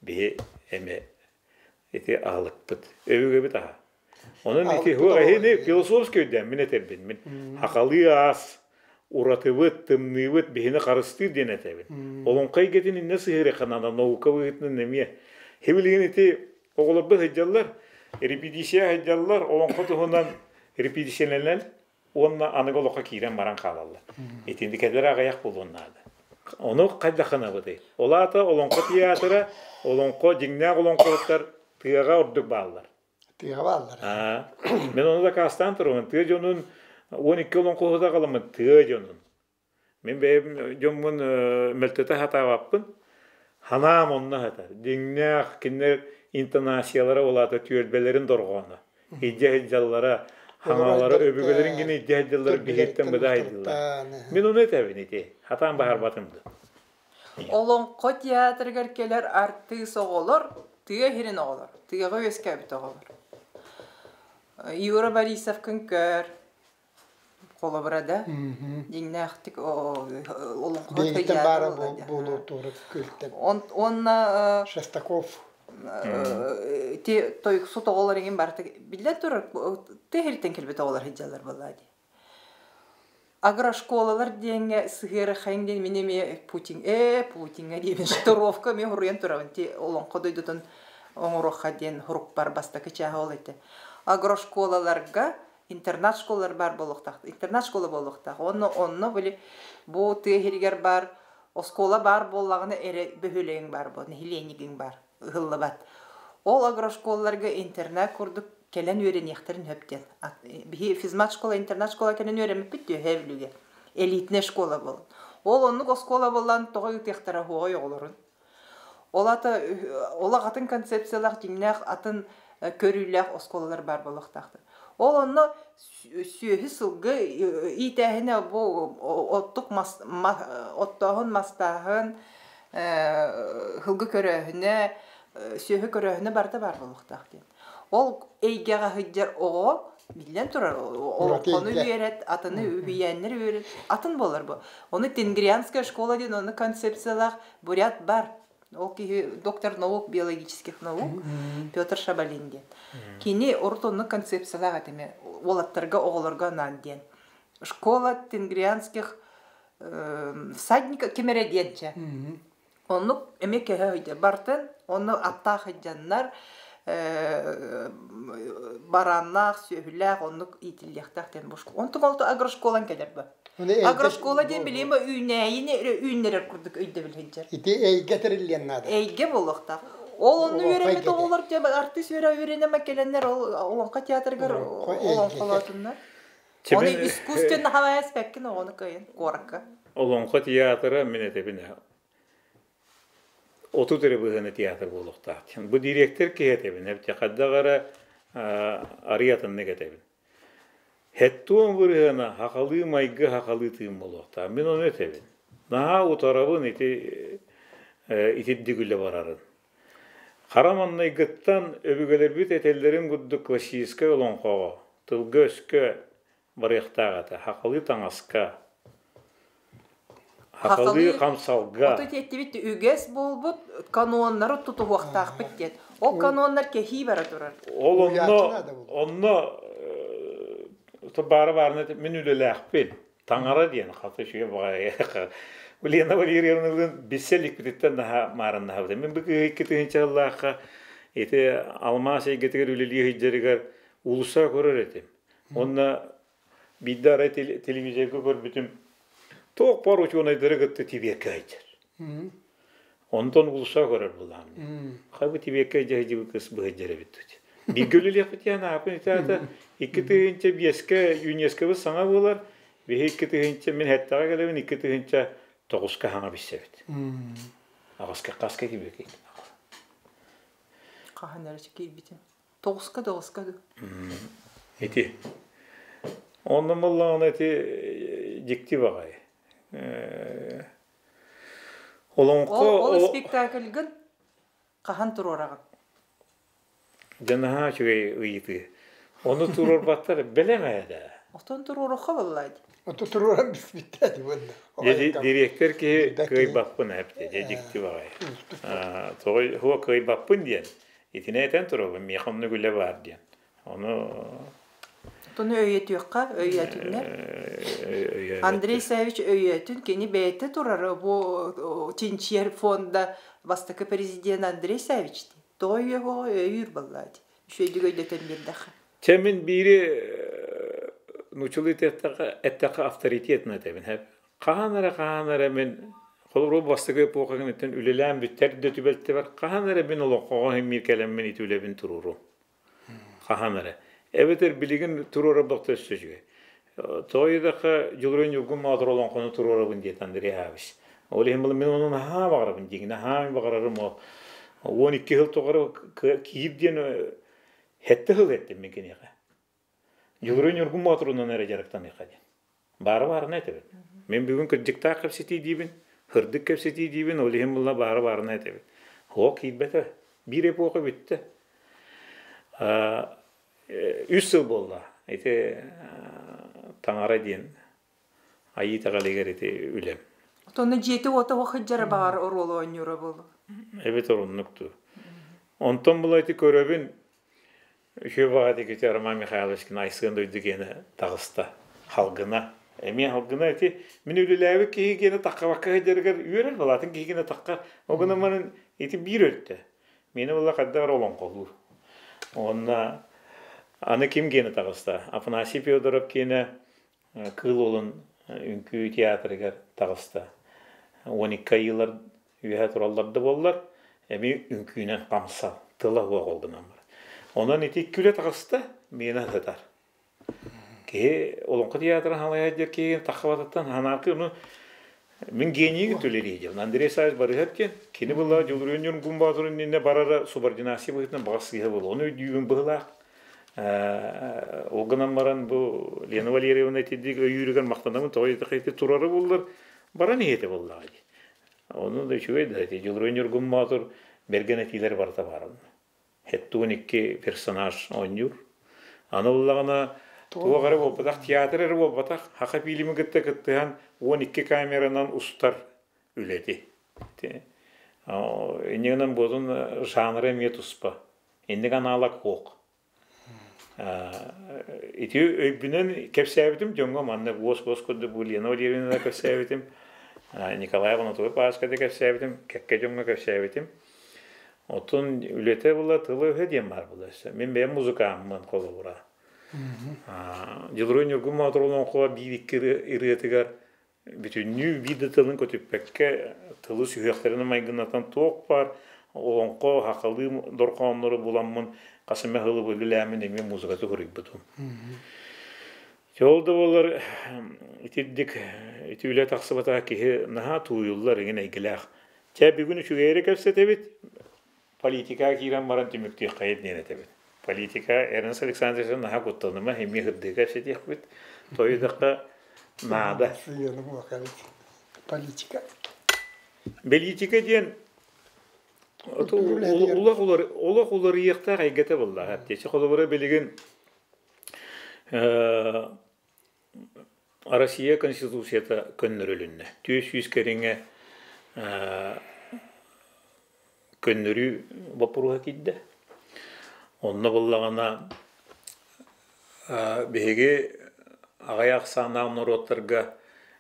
[SPEAKER 1] bir eme eti ağlık bit. Övüge bit aha. Onun eti hu ahine filosofski ödem mine terbin min. Haqalı as uratı bit tımnı bit bihine qarıştır dene tebin. Olonqay getin ne sihire qanana nauka bitnin nemiye. Hebilin eti oğlabı hecallar repetisiya hecallar olonqo tuğundan repetisiyalenler Onna anıgoloqa kiren baran qalallar. Etindikeler agayaq bulunnadı. Onu qaydaqana bıdı. Olata olonqo teatra, olonqo jignäq olonqoluklar tığaga orduk bağlar.
[SPEAKER 3] Tığaga bağlar.
[SPEAKER 1] Men onu da kastan turun. Tığ jonun 12 olonqo hoda qalamı tığ jonun. Men benim jonmun meltete hata vapın. Hanam onna hatar. Jignäq kinler intonasiyalara olata tüelbelerin dorğona. Hicjallara Hamalara öbürlerin yine ihtiyacları bir hetten bedaydılar. Men onu etevin eti. Hatan bahar batımdı.
[SPEAKER 2] Olonqo teatrgar keler artı soğulur, tüye hirin olur. Tüye göskebit olur. Yura Borisov künkör. Kolabrada. Jignäqtik olonqo teatr
[SPEAKER 3] bulur doğru külten.
[SPEAKER 2] Onna
[SPEAKER 3] Shestakov.
[SPEAKER 2] Te toyuk su toğuların bartı billet dur tehirten kelbet oğlar hicjalar vallahi. Agroşkolalar diyenge sığırı haynden mineme Putin'e diye Ştorovka me huryen turavan te olonqo doydutun oңороqa den hurup bar bastaki çağı olaydı. Agroşkolalarga internat şkolalar bar boluqtaq. Internat şkola boluqtaq. Onu böyle bu tehirger bar oskola bar bollağını ere behöleyin bar bu nehilenigin bar. Hıllabat. Ol agroşkolalarga internat kurduk kelen öğreniyekterin höpten. Bihi fizmat şkola, internat şkola kelen öğrenmek bitti hevlüge. Elitne şkola bolun. Ol onluk o şkola bolan toğa yutektara hoğay olurun. Ola atın konsepsiyalar jignäq atın körüylek o şkolalar bar boluqtaqtır. Ol onu süyühü sılgı itahine bu ottağın mastağın hılgı köröhüne süyühü köröhüne barda bar boluqtaqtır. Ol eygağa hıccar oğul billen turar. Ol konu üyeret, atını üyenler üyeret. Atın bolar bu. Onu Tengrianskaya şkola den onu konsepsiyalar buryat bar. O ki доктор наук биологических наук Петр Шабалин den. Kini ortonlu konsepsiyalar ateme olatlarga oğullarga nan den. Школа Тенгрианских всадников Кемереденче. Onu emek höyde bartın, onu atta hıccanlar бараннақ, сөйіләқ, онлық итілдіқтақ ден бұшқы. Онтың олды агрошколан келер бі. Агрошкола ден білейін бі үйнерер күрдік өйді білгенчер.
[SPEAKER 3] Ити әйге тірілген нады.
[SPEAKER 2] Әйге болықтақ. Ол оны үйренмеді олар деп артист үйренеме келенler олонқа театргар олон қалатынlar. Оны искусственно хавай аспеккін оны көйін қораққа.
[SPEAKER 1] Олонқа театры мен етебіне оту түрі бұғыны театр болуқтақ. Бұл директор кеетебін, әпте қаддағара ариятынны кетебін. Хеттуын бұрғына хақалы майғы хақалы тыым болуқтақ. Мен оны етебін. Наға ұтарабын итидді күлі барарын. Қараманнай ғыттан өбігелер бүт әтелдерін күдді классийскі олонқаға, тылғы өскі барықтағаты, хақалы таңасқа, хақалы қамсалға.
[SPEAKER 2] Оты тетті бітті үгес болбыт, канонлары тұту уақтақ біттет. Ол канонлар кехи бара тұрар.
[SPEAKER 1] Ол онны бары-барыны мен үлеләқпен, таңара дейін, қаты шүйе баға Лена Валерьевна беселик битеттен наха марын нахавды. Мен бүгі кетігінші Аллахқа алмас егетігер үлелі хиджерігер улуса көрір етім. Онна биддары телевизияға көр бүтім тоқ бар ұчы онайдары ғытты тибекке айчар. Онтон улуса көрір бұлам. Қабы тибекке айчар жібі кіс бұғы жәрі біттіді. Бигөлі лепітияна апын етеді. Иккетігінші беске ЮНЕСКО саңа болар. Бегі иккетігінші мен әттіға келемін иккетігінші тоғызқа хаңа біссебет. Ағасқа қасқа кебекейді.
[SPEAKER 2] Қахан әрісі кейбітім. Тоғызқа ду.
[SPEAKER 1] Еті. Оны мұллағын әті жекті бағай.
[SPEAKER 2] Ол спектакльгін қахан тұр орағын?
[SPEAKER 1] Жанаға шүгей ұйыты. Оны тұр орбаттар білемәді.
[SPEAKER 2] Оқтан тұр ораққа болайды.
[SPEAKER 3] Ото туруран биттәди бunda.
[SPEAKER 1] Директор ки кый баппын әпте, дедикти багай. Той хуа кый баппын диен. Итине этен туру, мехамны гүле бар диен. Оны
[SPEAKER 2] Тоны өйетүкка, өйетүннер. Андрей Савич өйетүн кени бейте турары бу Чинчер фонда бастакы президент Андрей Савич. Той его өйүр баллады. Шөйдүгө өйдетен бердахы.
[SPEAKER 1] Чемин бири Нучулит эттака авторитет натебин хеп. Каханара мен холру бастыгы покагын итен үлеләм биттер дөтүбелте бар. Каханара мен олоқога миркелем мен итүлебин туруру. Каханара. Эбетер билигин туруру бакты сөзгө. Тойдака жылрын югум мадролон кону туруру бин диет Андрей Хавиш. Олем мен онун ха багырабын дигине ха багырарым о. 12 жыл тогары кийипден хетте хыл еттим мен кенеге. Югрын юргун моторунан әрі жарықтан еқаден. Бары-барына әтебін. Мен бүгін күрдікта көпсеті дейбін, хырдық көпсеті дейбін, олығын бұлна бары-барына әтебін. О, кейбеті. Bir epoka bitti. 3 yıl болды. Таңара дейін айы тағалегер үлем.
[SPEAKER 2] Тоны жеті ота оқыджары бағар оролы ойнюры болды.
[SPEAKER 1] Evet orunluktu. Ondan bulaydı köröbün şu vaadi ki Arma Mikhailovski'nin aysığında ödügeni Dağısta halkına. Emin halkına eti minülülevi ki gene takka bakka ederger üyeler balatın ki gene takka o gün amanın eti bir öttü. Meni valla kadar olan kolu. Onna anı kim gene Dağısta? Afanasi Fyodorov gene kıl olun ünkü tiyatrıgar Dağısta. 12 yıllar üye turallarda bollar. Emi ünküynen qamsa tıla huwa goldunan bar. Ondan etik küle Dağısta meni atar. Ki olonqa teatr halaya der ki taqavattan hanaqı onu men geniyi töleriydi. Andrey Saz barı hepken kini bulla jolurun gumbazurun ne barara subordinasiya boyutuna bağısıya bol. Onu düğün bıhlaq. Olganan baran bu Lena Valerievna tedik yürügen maqtanamın toyda qaytı turarı bollar. Bara niyeti bolladı. Onu da şöyle jolurun gumbazur bergen etiler barta barın. Hettun iki personaj oynuyor. Anıllağına Туғары болбатақ, театры болбатақ, хақа билімі күтті-күттіған 12 камеранан ұстар үледі. Енегінен бұдың жанры мет ұспа. Енеген алақ оқ. Еті өйбінен кәпсәбітім, жоңға манны бос-бос көдді бұл Лена Валерьевна кәпсәбітім, Николай Ванатовы Паскады кәпсәбітім, кәкке жоңға кәпсәбітім. Отун үлете була тылы өһедем бар буласы. Мен бе музыкаммын колу бура. Жылрын юргум моторлон кова бийиккер иретигер бүтүннү биде тылын көтүппекке тылы сүйөктерин майгынатан тоок бар. Онко хакылы дорконнору буламмын касыма хылы бөлүләмин эми музыкаты хүрүбүтүм. Жолда болар итидик итүле таксыбата ки наха туюллар ген айгылах. Ча бүгүн үчүгере кепсетебит. Политика кирен баран түмүктү кайыт ненетебит. Политика Эрнст Александрович наха коттоныма хеми хырдыга сетекбит. Тойдакка нада.
[SPEAKER 3] Политика.
[SPEAKER 1] Политика ден улак ыйыкта кайгете булла. Тече колобура белеген Россия конституцияда көннөрүлүнне. 200 кереңе көннөрү бапуруга кидде. Онна буллагана беге агаяк сана народтарга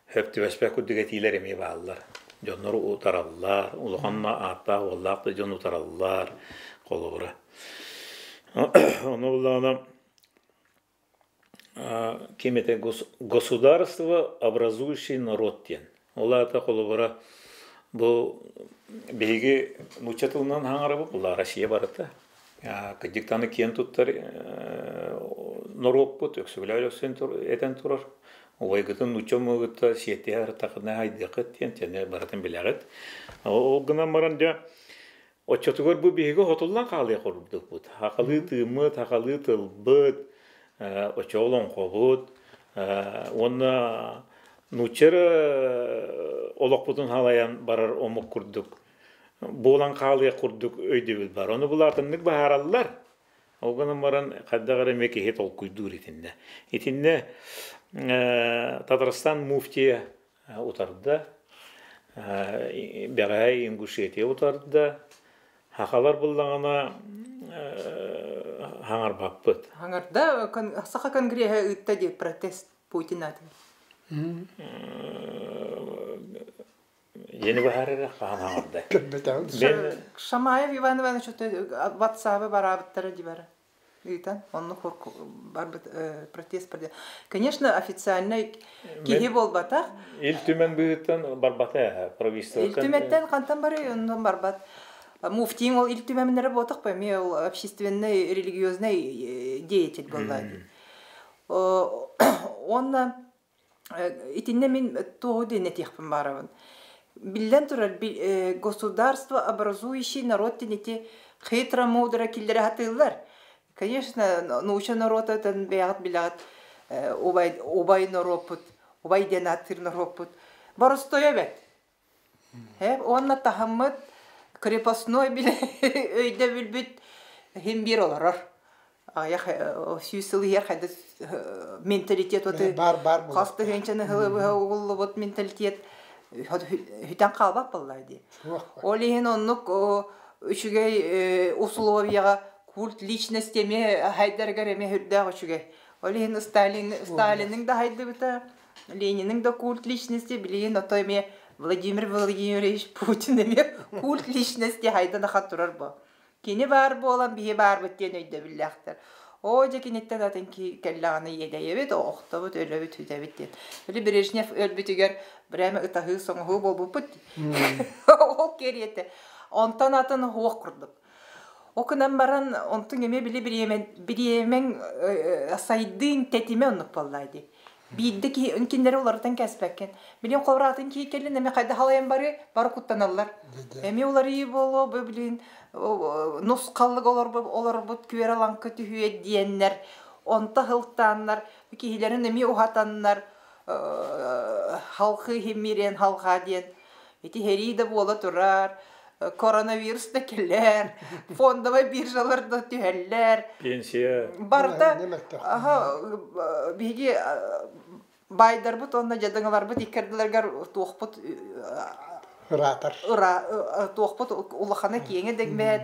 [SPEAKER 1] хөптүбеспе күдүгө тилер эми баалар. Жоннор утараллар, улганна ата оллакты жон утараллар колобура. Ону буллагана кемете государство образующий народ тен. Олата колобура бу беге мучатылынан хаңарабы була Россия барыта. Кадиктаны кен туттар нороппут өксүглөөлөсүн этен турар. Ойгытын нучомугыта сиетер такына айдыкыт тен баратын билегит. Ол гына маранда очотугор бу беге хотуллан калый кордук бут. Хакылы тымы, хакылы тылбыт, очолон кобут, онна нучер олокпутун халаян барар омук курдук. Болан калый курдук өйдөбүт бар. Ону булартыннык баараллар. Оганы маран каддагара меке хет ол куйдур итинде. Итинде Татарстан муфтия утарды. Бегай Ингушетия утарды. Хакалар буллагана хаңар баппыт.
[SPEAKER 2] Хаңарда саха конгресс ытта деп протест Путинат.
[SPEAKER 1] Yeni baharı kanardı.
[SPEAKER 2] Ben Шамаев Иван Иванович WhatsApp барабыттары дибар. Итан, онны корку бар протест берди. Конечно, официально киһи болбата.
[SPEAKER 1] Ил түмен быйыттан барбата правительство.
[SPEAKER 2] Ил түметтен кантан бары ондан барбат. Муфтиң ол ил түмемнәре ботык ба, мен ол общественный, религиозный деятель булды. Онна итинне мен тоғды нетихпен барабын. Билден турар государство образующий народ тенете хитро мудро киллер хатылар. Конечно, науча народ этен бягат билат обай наропут, обай денатыр наропут. Барыстоя бет. Онна тахаммыт крепостной биле өйдө билбит хим бир олар. Аяк сүйсүл ер хадис менталитет оты
[SPEAKER 3] бар.
[SPEAKER 2] Касты генчене хылы вот менталитет Хүтен қалбақ боллайды. Олейін оннық үшігей условияға культ личностеме хайдаргар еме хүрдіға үшігей. Олейін Сталинның да хайды бұта, Ленинның да культ личности, білейін отойме Владимир Владимирович Путин еме культ личности хайдана қаттырар бұл. Кені бар болан бейе бар бұттен өйді білләқтір. Оja kinitten zaten ki kellağını yedeyebet, oğtabıt, ölübüt, hüdebitten. Öyle Brejnev ölbütüger, bireme ıtahı sonu hu bol bu put. O keriyete. Ondan atın hoğ kurduk. O kınan baran, ontun eme bile bir yemen saydığın tetime onluk bollaydı. Bildi ki önkinleri olardan kesbekken. Bilin kovratın ki kellin eme kayda halayan bari kuttanallar. Eme olar iyi bolu, bilin nuskallık olar bud küver alan kötü hüye diyenler. Onta hıltanlar, kihilerin eme uhatanlar, halkı hemiren halka diyen. Eti heri de bola durar. Koronavirüs da keller, fonda ve birjalar da tüheller.
[SPEAKER 1] Pensiya.
[SPEAKER 2] Barda, bigi baydar but, onda jadıngalar but, ikerdilergar tuğput, tuğput ulağına kiyenge degmet,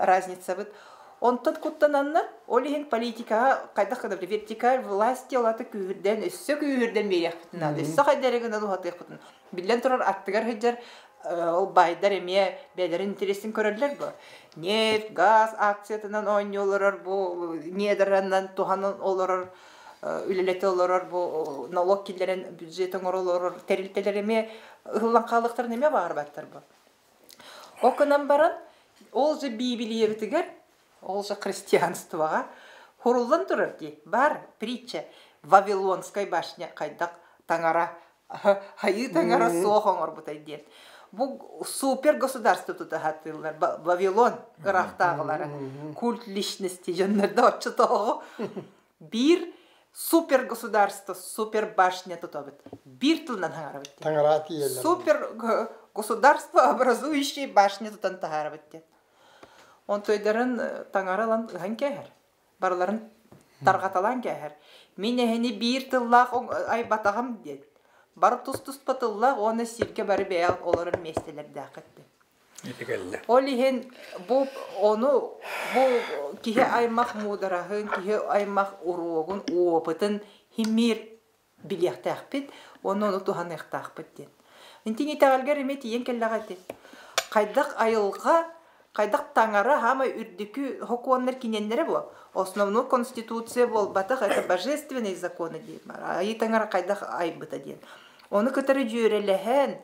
[SPEAKER 2] razница but. Ondan kuttananlar, olihin politika, kayda vertikal власти olata kühürden, üssü kühürden beriyek bitinadı. Üssü kaydarıgın adı hatıyık bitin. Bilden turar attıgar hıcar, ол байдар эме бәлерин интересин көрөлөр бу. Нефть, газ акциятынан ойнолорор бу, недераннан туханын олорор, үлелете олорор бу, налог киллерин бюджетин оролорор, терилтелер эме ыллан калыктар неме барбаттар бу. Окунан баран, ол же Библия битигер, ол же христианствоға хурулдан турар ди. Бар притча Вавилонская башня кайдак таңара, хайы таңара соғоңор бутай ден. Бу супер государство тут хатылар. Вавилон ырактагылары. Культ личности жаннарда отчытогы. Бир супер государство, супер башня тут обит. Бир тылнан хаңарабит.
[SPEAKER 3] Таңарати елер.
[SPEAKER 2] Супер государство, образующее башня тут антахарабит. Он тойдарын таңаралан хан кәһәр. Барларын таргаталан кәһәр. Мен әһене бир тыллак ай батагам дед. Бар тус патыллак оны сирке бары бәял оларын местелердә кытты.
[SPEAKER 1] Итегелле.
[SPEAKER 2] Олиһен бу ону бу кие аймак мударахын, кие аймак урогун опытын химир билектәхпит, оны туханыктахпит ден. Интине тәгәлгәр эмет иен келлагаты. Кайдак айылга, кайдак таңара хама үрдүкү хокуаннар киненнәре бу. Основной конституция бол батах это божественные законы ден. Ай таңара кайдак айбыта ден. Оны көтөрү жөреләһән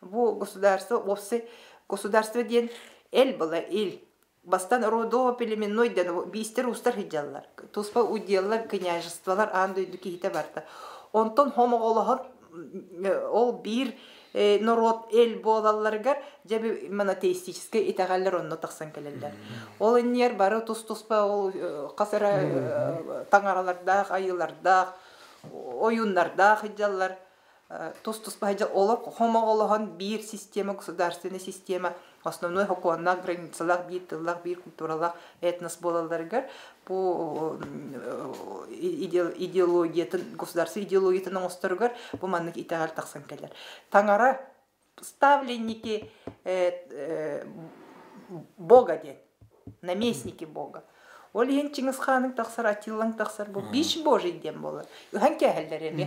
[SPEAKER 2] бу государство вовсе государство ден эл была эл. Бастан родово племенной ден бистер устар хиджаллар. Туспа уделлар княжестволар андойду кихите барта. Онтон хомоголохор ол бир народ эл болаларга жаби монотеистический итагаллар онно таксан келелер. Ол иннер бары туспа ол касара таңараларда, айыларда, оюннарда хиджаллар. Туспа хиджал олар хомоголохон бир система, государственная система, основной хокуанна границалар, бир тыллар, бир культуралар, этнос болаларга по идеологиятын, государство идеологиятын оңостыргар бу маннык итагал таксан келер. Таңара ставленники Бога ден, наместники Бога. Ол ен Чингисханның тақсар, Атиллаң тақсар, бұл биш Божий ден болар. Үхан кәхелдер еме.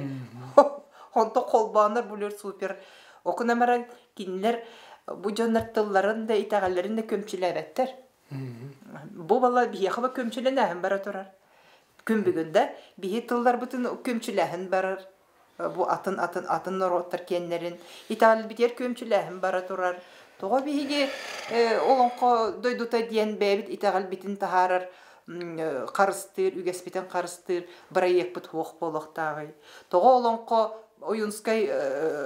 [SPEAKER 2] Онто қолбаныр бұлер супер. Оқынамаран кинлер бұ жонар тылларын да итағаларын да көмчілер әттер. Бұ бала бияқыба көмчілен әхін бара тұрар. Күн бүгінде бие тыллар бұтын көмчіләхін барар. Бұ атын нороттар кенлерін. Итағал бітер көмчіләхін бара тұрар. Тоға бейге олонқо дойдута дейін бәбіт итағал бітін тахарар. Қарыстыр, үгес бітін қарыстыр, бірайек бұт хоқ болықтағы. Тоға олонқо ойынскай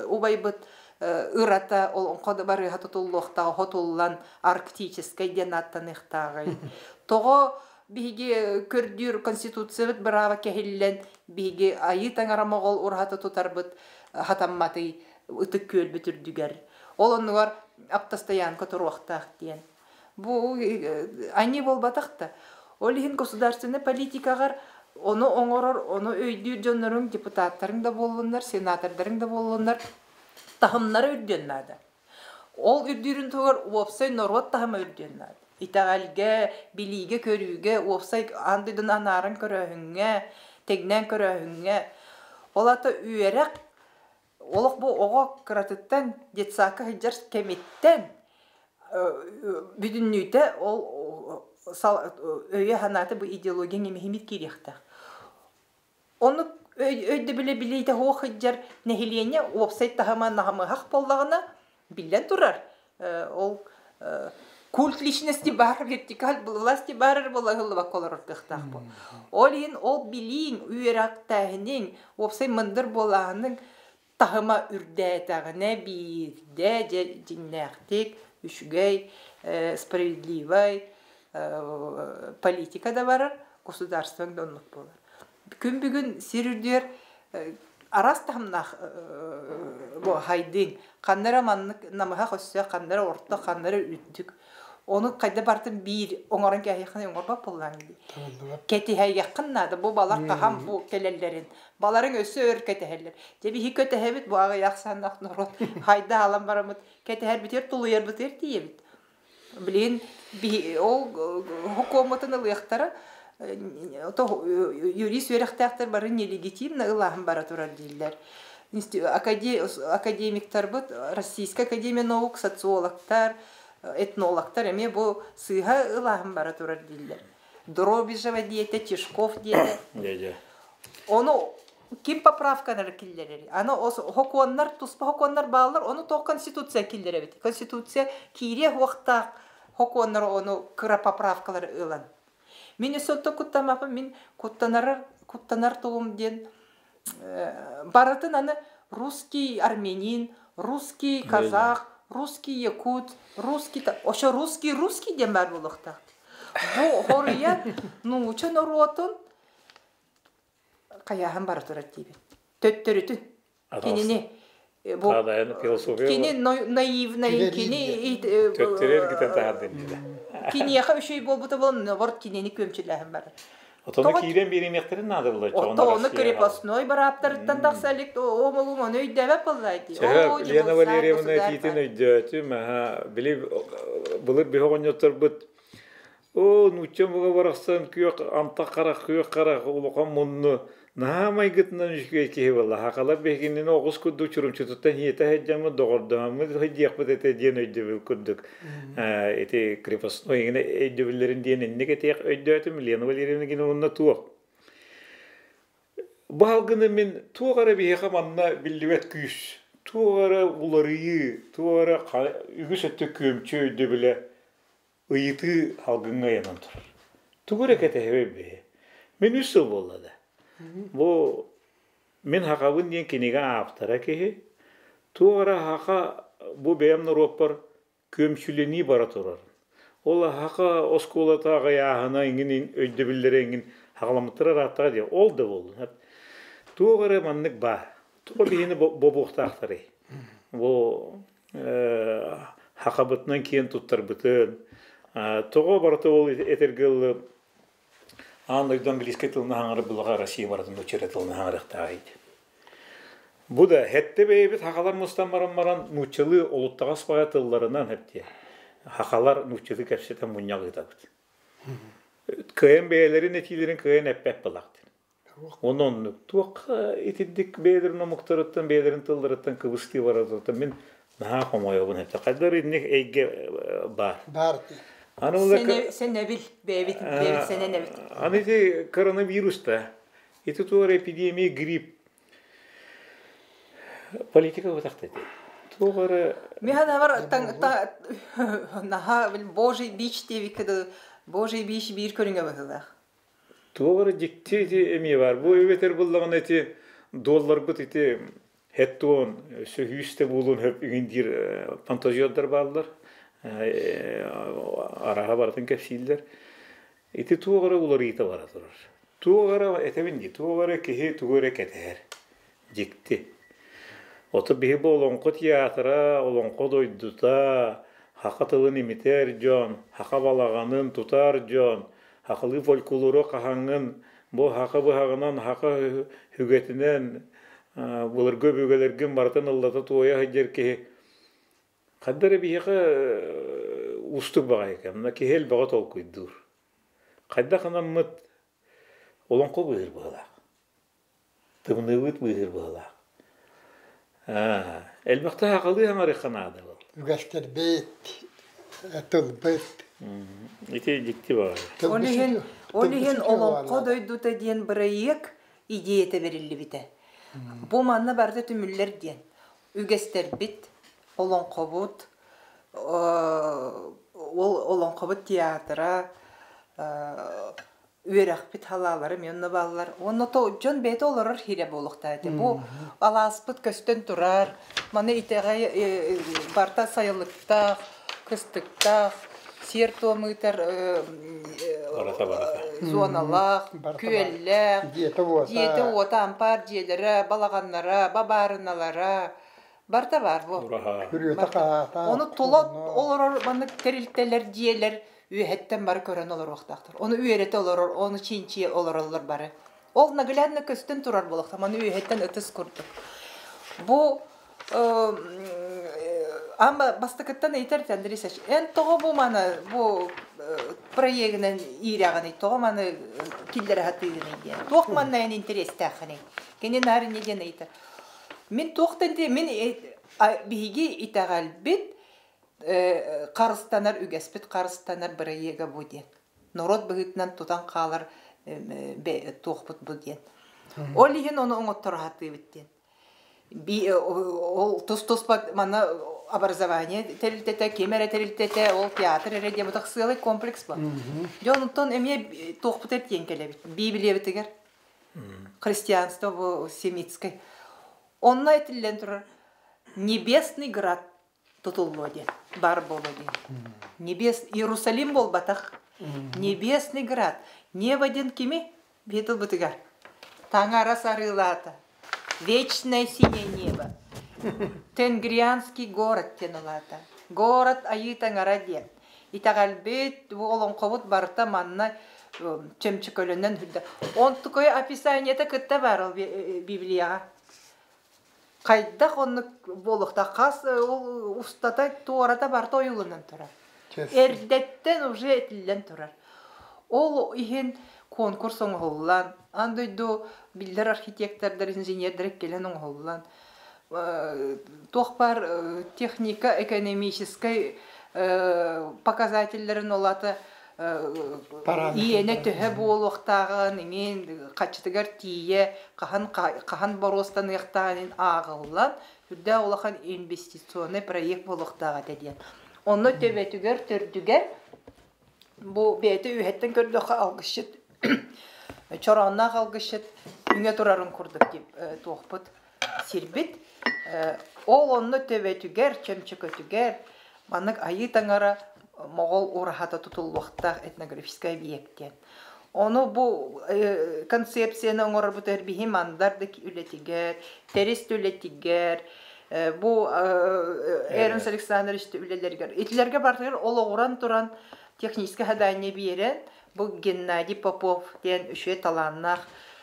[SPEAKER 2] убай бұт ырата олонқо да бары хатутуллықтағы, хотуллан арктическай ден аттанықтағы. Тоға бейге көрдір конституция бұт бірава кәхіллен, бейге айы таңарамоғол ұрхаты тұтар бұт хатамматы ұтық көл бүтірдігер. Ол онығар аптастаян көтіруақтақ дейін. Бұл ани болбатақта. Олихин государственный политикағар оны оңорор, оны өйдір жонларын депутаттарын да болуындар, сенатордарын да болуындар, тахымнары үрденнады. Ол үрдерін тоғыр уопсай норват тахыма үрденнады. Итағалге, билиге көріге, уопсай андыдың анарын көріхінге, тегнен көріхінге. Олата үйерек, олық бұл оға кыратыттан, детсақы хиджар кеметтен, бүдіннүйті ол өйе ханаты бұл идеология немехимит керекті. Оны өйді біле-білейді хоқ хиджар нәхилене, уопсайт тахаман нахамы хақ боллағына білен тұрар. Ол культ личности бар, вертикаль власти бар болағылы бақолар ұртықтақ бұл. Ол білейін, үйерак тәхінен, уопсай мындыр болағының тахыма үрдәтағына бірде жиннәқтік, үшігей, справедливай, политика да барар, государствоң донлық болар. Күн бүгін сирүрдер арас тахымнақ хайдың, қандара маннық намыға қосса, қандара орта, қандара үттік. Оны қайда бартын бір оңырын кәйіқін оңырбап болған еді. Кәті әйіққыннады, бұл балар қағам бұл келелерін. Баларын өсі өр кәтіхәлер. Дебі көті әбіт, бұл аға яқсаннақ нұрот, хайда алам барамыд, кәтіхәр бітер, тұлы ер бітер дейбіт. Білейін, ол хукоматын ұлықтары, юрист өріқтақтар бары нелегитимна ұлағын бара тұрар дейлер. академиктар бут, Российская академия наук, социологтар, этнологтар эме бу сыйга ылахым бара турар диллер. Дробишева диете, Чешков диете. Ону ким поправкалар киллерери. Аны хокуаннар, туспа хокуаннар баалар, оны то конституция киллере бит. Конституция кире вакта хокуаннар оны кыра поправкалар ылан. Мен сонто куттамапы, мен куттанар тугум ден баратын аны русский армянин, русский казах, русский якут, русский ошо русский ден бар булукта. Бу хория учун оротун каяхан бар турат диби. Төттөрүтүн. Кинини бу кини наивный кини
[SPEAKER 1] төттөрөр гитен таадын.
[SPEAKER 2] Кини яха үшөй болбута болон борт кинини көмчүләһем бар.
[SPEAKER 1] Отоны кийден беремектерин нады булай.
[SPEAKER 2] Отоны крепостной бараптардан таксалик омолун оны өйдөбөп булайды.
[SPEAKER 1] Лена Валерьевна титин өйдөтү, ма билип булыр бихогоньоттор бут. О, нуччан буга бараксан күйөк амта кара күйөк кара улукан мунну наамай гытнан үшкөй кеhe болла. Хакалар бекинин огус кудду чурумчутуттан хиете хаджамы догордамы хаджиякпыт эте ден өйдөбүл куддук. Эти крепостной гине өйдөбүллерин ден эннеге тек өйдөтүм Лена Валерьевна гине унна туок. Балгыны мен тугара бихека манна билдибет күйүс. Тугара уларыйы, тугара үгүс өттө көмчө өйдөбүле ыйыты халгыңа янан тур. Тугура кетебе. Мен үсө боллады. Бу мен хакабын ден кенеге аптара кеhe. Тугара хака бу бемны роппар көмчүлени бара турар. Ол хака осколатага яхана иңин өйдөбүллереңин хагаламтырар аттага де. Ол да болду. Тугара маннык бар. Тугара бени бобуктактары. Бу хакабытнан кийин туттар бүтүн. Того барты ол этергел андайдан английский тилине хаңырып булга Россия бардын учер тилине хаңырыктагайды. Бу да хетте бейбит хакалар мустамаран нучылы олуттага спага тылларынан хепте. Хакалар нучылы кепсетен муньяг итабыт. КМ бейлерин этилерин КН эппеп булакты. Онон туак итидик бейлерин муктарыттан бейлерин тылларыттан кыбысты барады. Мен наха комойобун хепте. Кайдар инек эйге бар.
[SPEAKER 3] Бар.
[SPEAKER 2] Sen ne bil, bebit sene ne bil.
[SPEAKER 1] Anite коронавируста, это тоже эпидемия грипп. Политика вот так это. Тоже.
[SPEAKER 2] Михаил var naha Божий бич диви кеде Божий бич бир көрүнгө бакыла.
[SPEAKER 1] Тоже дикте эми бар. Бу эветер буллаган эти доллар бут эти хеттон сөйүстө болун хөп игиндир фантазиялар барлар. Араға бартын кәпсейлер. Эти туғары олар еті бара тұрар. Туғары әтәбінде, туғары кеге туғары кәтәр. Жекті. Оты бейі бұл олонқы театра, олонқы дойдыта, хақа тылын еметер жон, хақа балағанын тұтар жон, хақылы фольклоры қағанын, бұл хақа бұғағынан, хақа хүгетінен, бұлыр көп өгелерген бартын ұллата туғая хайдер кеге. Қаддары бейіға ұстық баға екен, мұна кехел баға толқойдыр. Қадда қанан мұт олонқы бұғыр бұғылақ. Тымны бұд бұғыр бұғылақ. Әлбақта ақылы аңары қанады бұл.
[SPEAKER 3] Үгәстер бейт, тұл бұд.
[SPEAKER 1] Ете жекті баға.
[SPEAKER 2] Олеген олонқы дойдута ден бірайек идеяты берілі біті. Бұл манна барды түмілер ден. Үгәстер бит. Олонқобут, олонқобут театра, үйерақпет халалары, менні балалар. Оны жон беті оларыр хире болуқтайды. Бұл аласпыт көстен тұрар, маны итеғай барта сайылықтақ, күстіктақ, сер томытар, зоналақ, күйелләқ, диеті ота ампар диелері, балағанлары, бабарыналары, барта бар бу. Оны толот олар маны терилтелер диелер үйеттен бар көрөн олар вактактыр. Оны үйрете олар, оны чинчи олар бары. Ол наглядно көстен турар болакта, маны үйеттен ытыс курдук. Бу ама бастыкыттан эйтер тендирисеш. Эн того бу маны бу проектинен иряганы того маны киллер хатыгын ген. Тох манна эн интерес таханы. Кенен арын неден эйтер. Мен тоқтанды, мен биги итагалбит қарыстанар үгеспит, қарыстанар бір ega буден. Народ бігітінен тұтан қалар тоқпыт буден. Ол еген оны оңыттыр хаты біттен. Ол тұс-тұспат мана образование терилтете, кемере терилтете, ол театр ереде бұтақ сылай комплекс ба. Жонуттан әме тоқпыт әртен келебіт. Библия бітігер. Христианство бұл семитскай. Онна етілден тұрар. Небесный град тұтылу ден. Бар болу ден. Иерусалим бол батақ. Небесный град. Небо ден кеме? Бетіл бітігер. Таңара сарылата. Вечное синее небо. Тенгрианский город тенылата. Город айытаңара ден. Итағалбет олың қобыт барыта манна чемчікөлінен хүлді. Он тұқой описаниеті күтті бар ол Библияға. Қайдақ оны болықта қас ұстата туарата барта ойылынан тұрар. Әрдеттен уже етілден тұрар. Ол үйен конкурс оңғылан, андойду билдер архитектордар, инженердер келен оңғылан. Тоқпар техника, экономической показательдерін олаты иене төһе болуқтағын, мен қачытығар тие, қахан боростан ұяқтағын ағылан, үрді олақан инвестиционный проект болуқтаға деден. Оны төбетігер, түрдігер, бұл бәйті үйеттен көрдіқі алғышыт, чораннақ алғышыт, үйне тұрарын күрдік деп тоқпыт сирбіт. Ол оны төбетігер, чөмчікөтігер, манық айы таңара Моғол урахата тұтылуақтақ этнографический объекттен. Оны бұл концепцияны оңырыр бұтыр бейі мандарды үлетігер, теріст үлетігер, бұл Эрнст Александровичті үлелергер. Етілерге бартығыр ол оғыран тұран технический хадайне берен, бұл Геннадий Попов ден үше таланнақ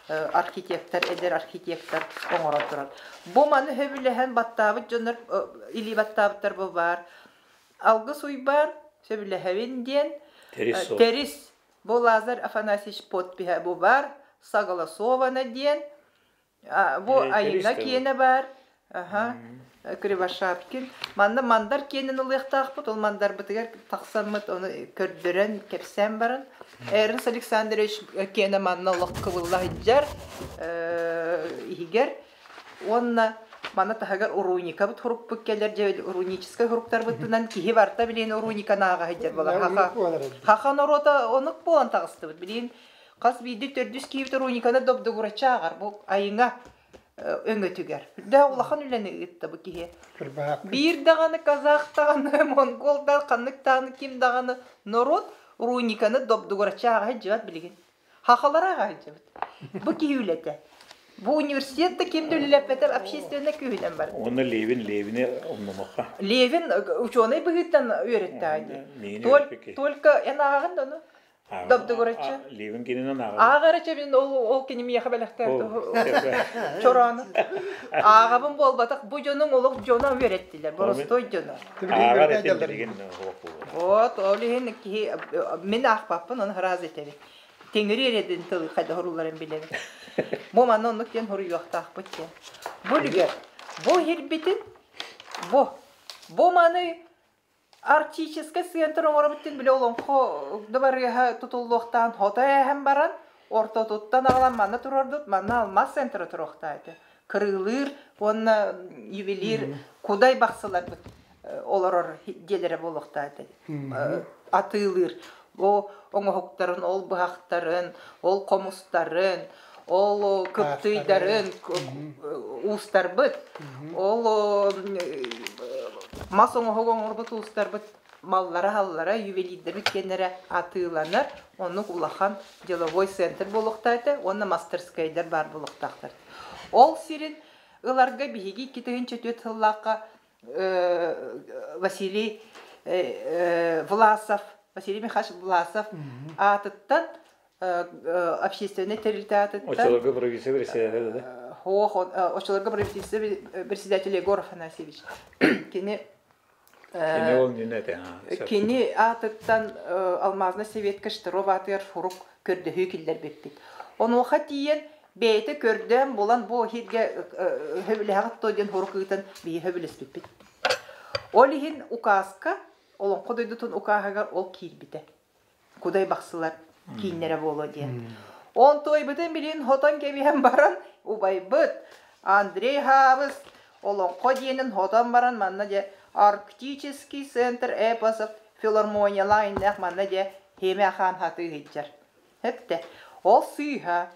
[SPEAKER 2] архитектор, әдер архитектор оңыран тұран. Бұл маны хөбіліген баттабыт жоныр, или баттабыттар бұл бар. Алғы суй бар, сөбіліхәвен ден, теріс, бұл Лазар Афанасьевич подпиға бұл бар, Саголосована ден, бұл айына кені бар, Кривошапкин. Мандар кенін ұлықтақ бұд, ол мандар бұтығар тақсамыд, оны көрдірін, кепсен барын. Эрнст Александрович кені манна ұлық қывылла жар, егер, онна Мана тахагар уруника бут хурук буккелер же урунический хуруктар бутунан кихи барта билен уруника нага хиджер бала. Хаха норота онук болан тагысты бут билен кас биди төрдүс кийип уруниканы добдугурачагар бу айыңа өңөтүгер. Да улахан үлени итте бу кихи. Бир даганы казак даганы монгол да канык даганы ким даганы норот уруниканы добдугурачагар хиджат билген. Хахаларага хиджат. Бу кихи үлете. Bu üniversitede kimde üllepeder общественне köyden var.
[SPEAKER 1] Onu Levin olmamağa.
[SPEAKER 2] Levin uçonu bugünden öğretti. Только enağın onu. Dabdı görece.
[SPEAKER 1] Levin kendine nağı.
[SPEAKER 2] Ağarıca ben o kendimi yakabalaktardı. Çoranı. Ağabım bol batak bu jonun olup jona öğrettiler. Borostoy jona.
[SPEAKER 1] Ağar ettiler.
[SPEAKER 2] Ot olihin ki men ahbapın onu razı etti. Tengri eredin tıl hayda horuların bilen. Bu manonluk den horu yoqtaq bitken. Bu lüger. Bu herbitin. Bu manı artistika center oңор bitin bile olan ko dabarıha tutulluqtan hotaya hem baran orta tuttan ağlan manı turardut manı almaz center turuqtaydı. Kırılır, onna ювелир kuday baxsalar olar gelere boluqtaydı. Atılır. O oңoqtарын, ol bıhaqtарын, ol komustарын, ol kıptıydarın, uustar bıt, ol mas oңoqoğor bıt uustar bıt mallara hallara, ювелирдер bitkенlere atıylanır, onu ulahan деловой центр boluqtaydı, onu мастерскайдар bar boluqtaqtır. Ol sirin ılarga bihigi kitığın çötüt hıllaqa Василий Власов, Василий Михайлович Власов атыттан общественный территория.
[SPEAKER 1] Очолорга правительство председателя, да?
[SPEAKER 2] Очолорга правительство председатель Егор Афанасьевич. Кини атыттан алмазна совет кыштыру батыр фурук көрдөхүй киллер беттик. Оны вақыт дейін бейте көрдем болан бу хирге хөбүләгәт тоден хоркытын бие хөбүлеспит. Ол ихин указка, олон кодойдутун укагагар ол килбите. Кудай баксылар киннере боло диен. Он той битен билин хотан кебиһен баран убайбыт. Андрей Хабыс олон кодиенин хотан баран манна же Арктический центр эпосов филармония лайнах манна же хемехан хаты хиджар. Хепте. Ол сыйха,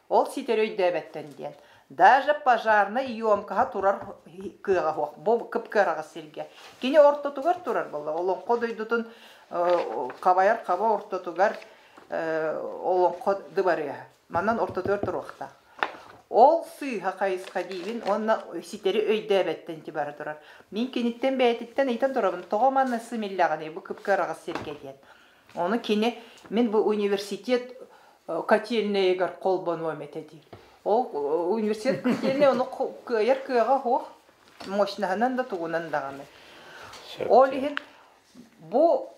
[SPEAKER 2] ол ситерөйдө беттен диен. Даже пожарный ёмкаға турар кыга хок. Бу кыпкырага сирге. Кини ортотугар турар болла. Олон кодойдутун кабаяр каба ортотугар олон код дыбарыя. Манан ортотугар туракта. Ол сыйха кайыска дейбин, онна ситери өйдө беттен тибары турар. Мин киниттен бәйтиттен ыйтан турабын. Тогоманна сымиллаганы бу кыпкырага сирге диен. Оны кини мен бу университет котельныйгар колбону метеди. Ол университет котельный оны кыяр кыяга хох мощнаһынан да тугунан даганы. Ол ихин бу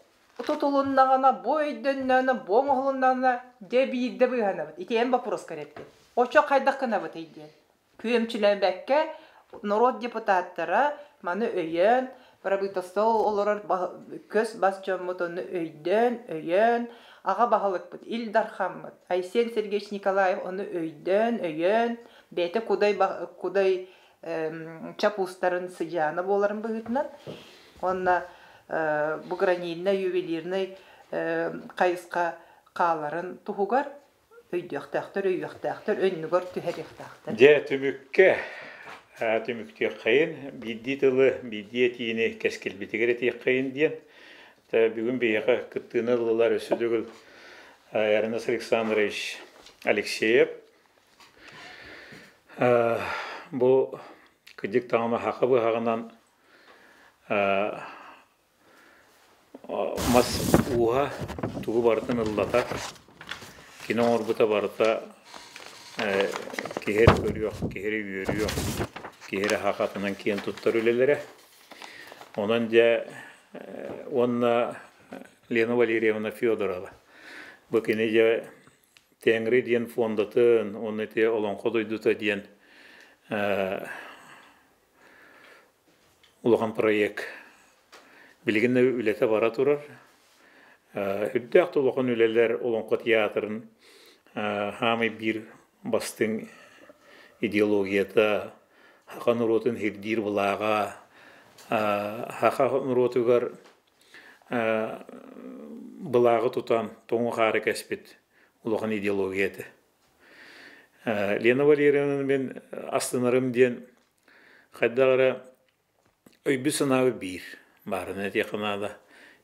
[SPEAKER 2] тутулуннагана, бу өйдөннәне, бу моһлуннана дебийде быһана. Итем вопрос каретти. Очо кайда кына бит иде. Күемчиләбәккә народ депутаттары маны өйен, правительство олар көз бас жомутоны өйдөн, ага баһалык бит. Илдар Хаммат, Айсен Сергеевич Николаев оны өйдөн, бете кудай чапустарын сыжаны боларын быһытнан. Онна бу гранильный ювелирный кайыска каларын тугугар өйдөктәктер өннүгөр түһәректәктер.
[SPEAKER 1] Дә түмүккә түмүктә кайын биддитылы биддиетине кескел битегере кайын диен. Та бүгүн бейга кыттыналылар өсүдүгүл Эрнест Александрович Алексеев. Бу кыдык таңына хакыбы хагынан мас уха тугу бартын ыллата кино орбута барта кехер көрүyor, кехери үйөрүyor, кехери хакатынан кийин туттар үлелере. Онан же онна Лена Валерьевна Федорова. Бу кине же Тенгри диен фондатын, оны те олон кодойдута диен улган проект билгенне үлете бара турар. Үддәк толган үлеләр олонко театрын хамы бир бастың идеологията хақан уротын хирдир булага хақан уротугар булагы тутан тоңу хары кәспет улган идеологията. Лена Валерьевна мен астынарым ден хайдагара өйбүсынабы бир барына теканада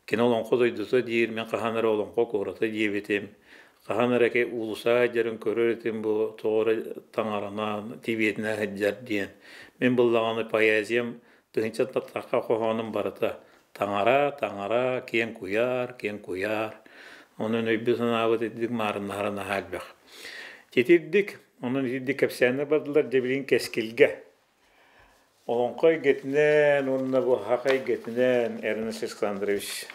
[SPEAKER 1] кинолон кодойдута дир мен каханара олон кокурата диебетем каханараке улуса жарын көрөретем бу тоора таңарана тибетне хаджар диен мен буллаганы поэзиям тынча татка кохоным барата таңара кен куяр онун өйбүсынабы дедик марынарына халбак тетирдик онун дидик кепсәне бадылар дебилин кескилге Олонкой гетнен, онна бу хакай гетнен Эрнест Александрович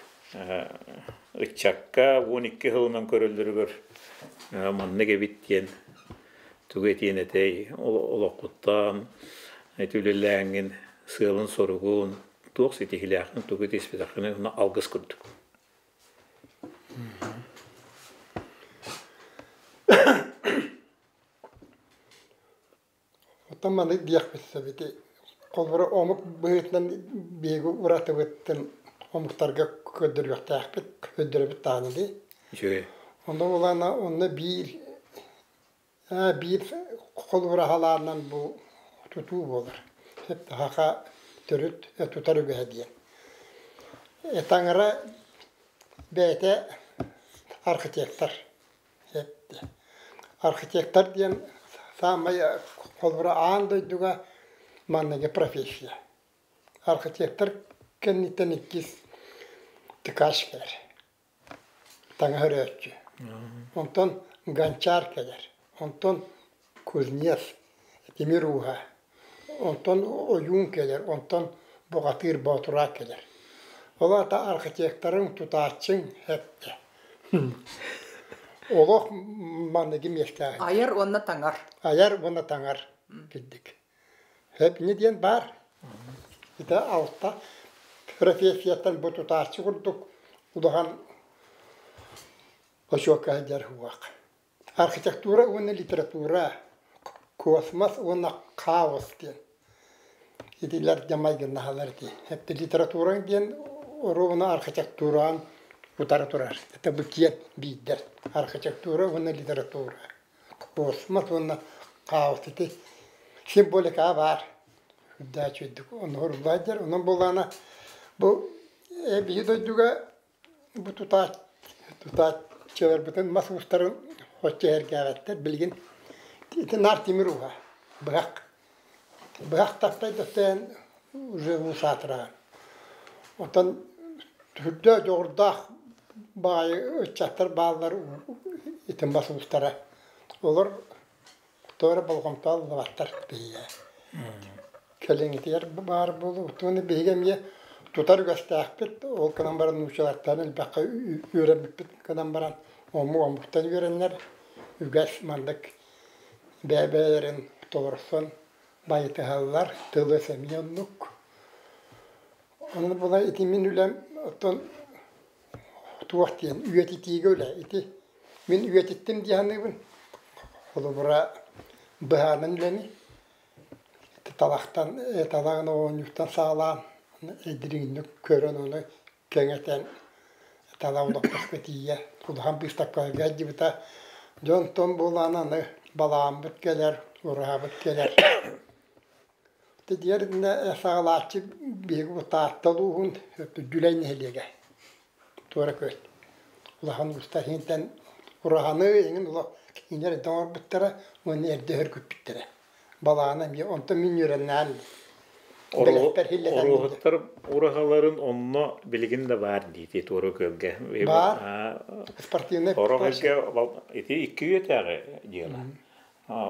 [SPEAKER 1] ычакка 12 жылынан көрөлдүргөр маннеге биттен тугетен этей олокуттан этүлеләңин сылын соругун тук сетихиләхин тугет испетахын алгыс күрдүк.
[SPEAKER 3] Отаманы диякпетсебити Колбара омук быһытнан беги уратыбыттын омуктарга көдөрүп тааныды.
[SPEAKER 1] Жөө.
[SPEAKER 3] Онда улана онна бир колбара халарынан бу тутуу болор. Хеп хака төрүт тутарыгы хадия. Этаңара бете архитектор. Хеп архитектор диен самай колбара андойдуга маннеге профессия. Архитектор кеннитен иккис тыкаш келер. Таңа хөрөтчү. Онтон ганчар келер. Онтон кузнец, темируха. Онтон оюн келер. Онтон богатыр батура келер. Олата архитекторын тутачын хепте. Олох манныги местағы.
[SPEAKER 2] Айыр онна таңар.
[SPEAKER 3] Аяр оны таңар кілдік. Хеп не ден бар. Ita altta профессияттан бұтутарчы құрдық. Ұлыған ошока әдер хуақ. Архитектура оны литература. Космос оны хаос ден. Идилер демайген нахалар ден. Хепті литератураң ден оруына архитектуран утара турар. Это букет биддер. Архитектура оны литература. Космос оны хаос ден. Символика бар. Дачу он горбадер, он болана. Бу бидойдуга бу тута чевер бутен масустарын хотчер гаваттер билген. Это нартимируга. Брак таптай датен уже усатра. Отан түдө жордах бай чатар балдар итен масустара. Олар тора болгонтал ваттар бия. Көлеңтер бар болу, туны бегемге тутар гастақпет, ол канан баран нушаларттан элбаққа үйренбеппет канан баран омуқтан үйреннер, үгәс мандык бәбәлерін торсын байыты халлар, тылы сәмионлук. Оны бұла ити мен үлем, оттан туақтен үйететігі өлі, ити мен үйететтім дейанығын, олы бұра бұханын үлемі. Talaktan, talağın oğunyuktan sağlam, ediriğini körün onu kengeten talağı doktak diye. Kulağın bir dakika geldi bir de John bulananı balağın bütkeler, uğrağı bütkeler. Diğerinde sağlaçı bir bu tahtaluğun gülen heliye. Doğru köy. Kulağın usta hinten uğrağını engin ula inler damar bittere, onu elde hırkıp bittere. Balağına bir onta minörennal.
[SPEAKER 1] Oruğutlar uğrahaların onunla bilgin de var diye doğru kölge.
[SPEAKER 3] Var. Sportivne.
[SPEAKER 1] Oruğulge iti iki yöteği diyorlar.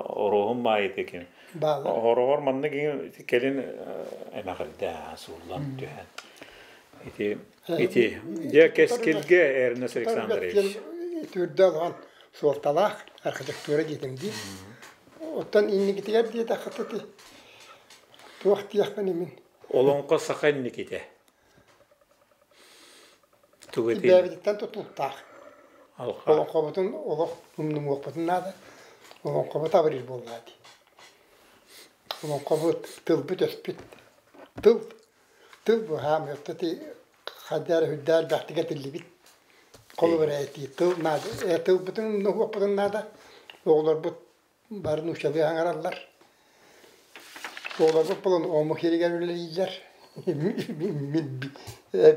[SPEAKER 1] Oruğun mağayı tekin. Oruğur manna kelin emeğilde sullan tühen. İti diye keskilge Ernest Alexandrovich.
[SPEAKER 3] Türde olan soltalak arkitektura dedim diye. Ottan inni gitiler diye takıtı. Tuğahtı yakını min.
[SPEAKER 1] Olonqa sakın nikite.
[SPEAKER 3] İbabidikten tutultak. Olonqa butun oluq umnum oqbatın nada. Olonqa but avril bolladı. Olonqa but tıl büt öspüt. Tıl bu ham yottati xadar hüddal baxtigat illi bit. Qolu verayeti tıl nada. Tıl butun umnum oqbatın nada. Oğlar but barın uşalı hangarallar. Oğlar bu bulun omu herigen öyle yiyecekler.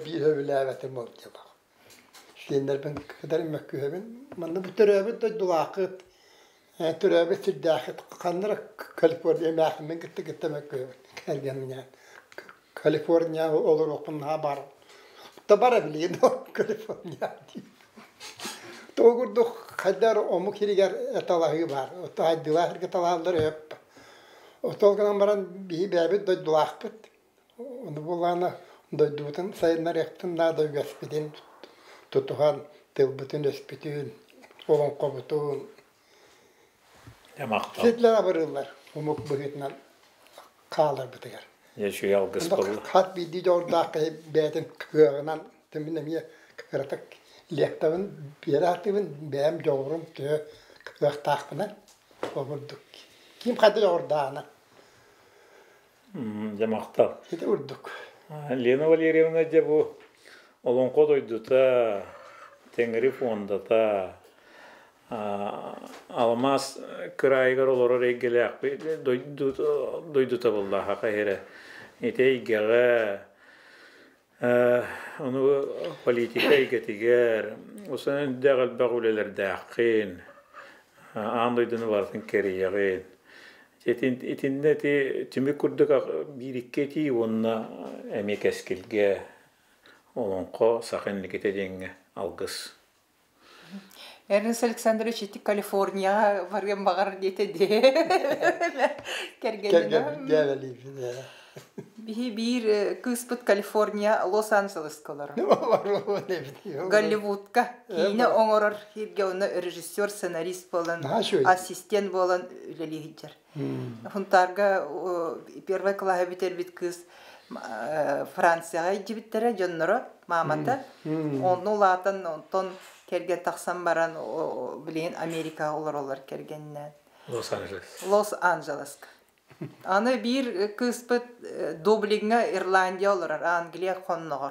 [SPEAKER 3] Bir övülevetim oldu ya bak. Şeyler ben kadar mekkühemin. Bana bu türevi de dulakıt. Türevi siddakıt. Kanlara Kaliforniya mehmin gitti mekkühemin. Ergenin yani. Kaliforniya olur okunluğa var. Da bara bileyim o Kaliforniya diye. Doğurduk kadar omu herigen etalağı var. O da haydiler herketalağları hep. Otolganan baran bir bäbit doydulakpıt. Onu bulana doydutun sayınlar yaktın daha doygaspidin. Tutuhan tılbıtın öspütün. Olun qobutun.
[SPEAKER 1] Yamakta.
[SPEAKER 3] Setler abırırlar. Umuk bıhıtından kalır bıtıgar.
[SPEAKER 1] Yaşıyor yalgız bolu.
[SPEAKER 3] Kat bildiği orada bätin kığınan tümünemiye kıratak. Lektavın bir atıvın bäm doğrum tüy kığık takpınan. Oburduk. Kim kadı orada ana?
[SPEAKER 1] Yamakta.
[SPEAKER 3] Hadi urduk.
[SPEAKER 1] Lena Valerievna de bu olonqa doyduta tengri fondata almas kıraygar olur reggelek doyduta vallahi hayre. Ete igere onu politika igetiger. O sen dağıl bağuleler dağın. Andoydunu varsın keriyagin. İtinde tümü kurduk bir ikketi onunla emek eskilge olonqa sakınlık etediğine algız.
[SPEAKER 2] Ernest Alexandrovich iti Kaliforniya vargan bağır diyete de. Kergenine.
[SPEAKER 3] Geleli.
[SPEAKER 2] Bir kıspıt Kaliforniya, Los Angeles kolor.
[SPEAKER 3] Ne var o ne biliyor.
[SPEAKER 2] Голливудка. Yine oңорор hirge onu rejissör, senarist bolan, asistent bolan ülelihidjer. Huntarga первый класс битер бит кыз Францияга жибиттере жонноро мамата. Onu latan onton kergen taksan baran bilen Amerika olor kergenne. Los Angeles. Аны bir kıspıt dublingga İrlandiya olor, Angliya konnogor.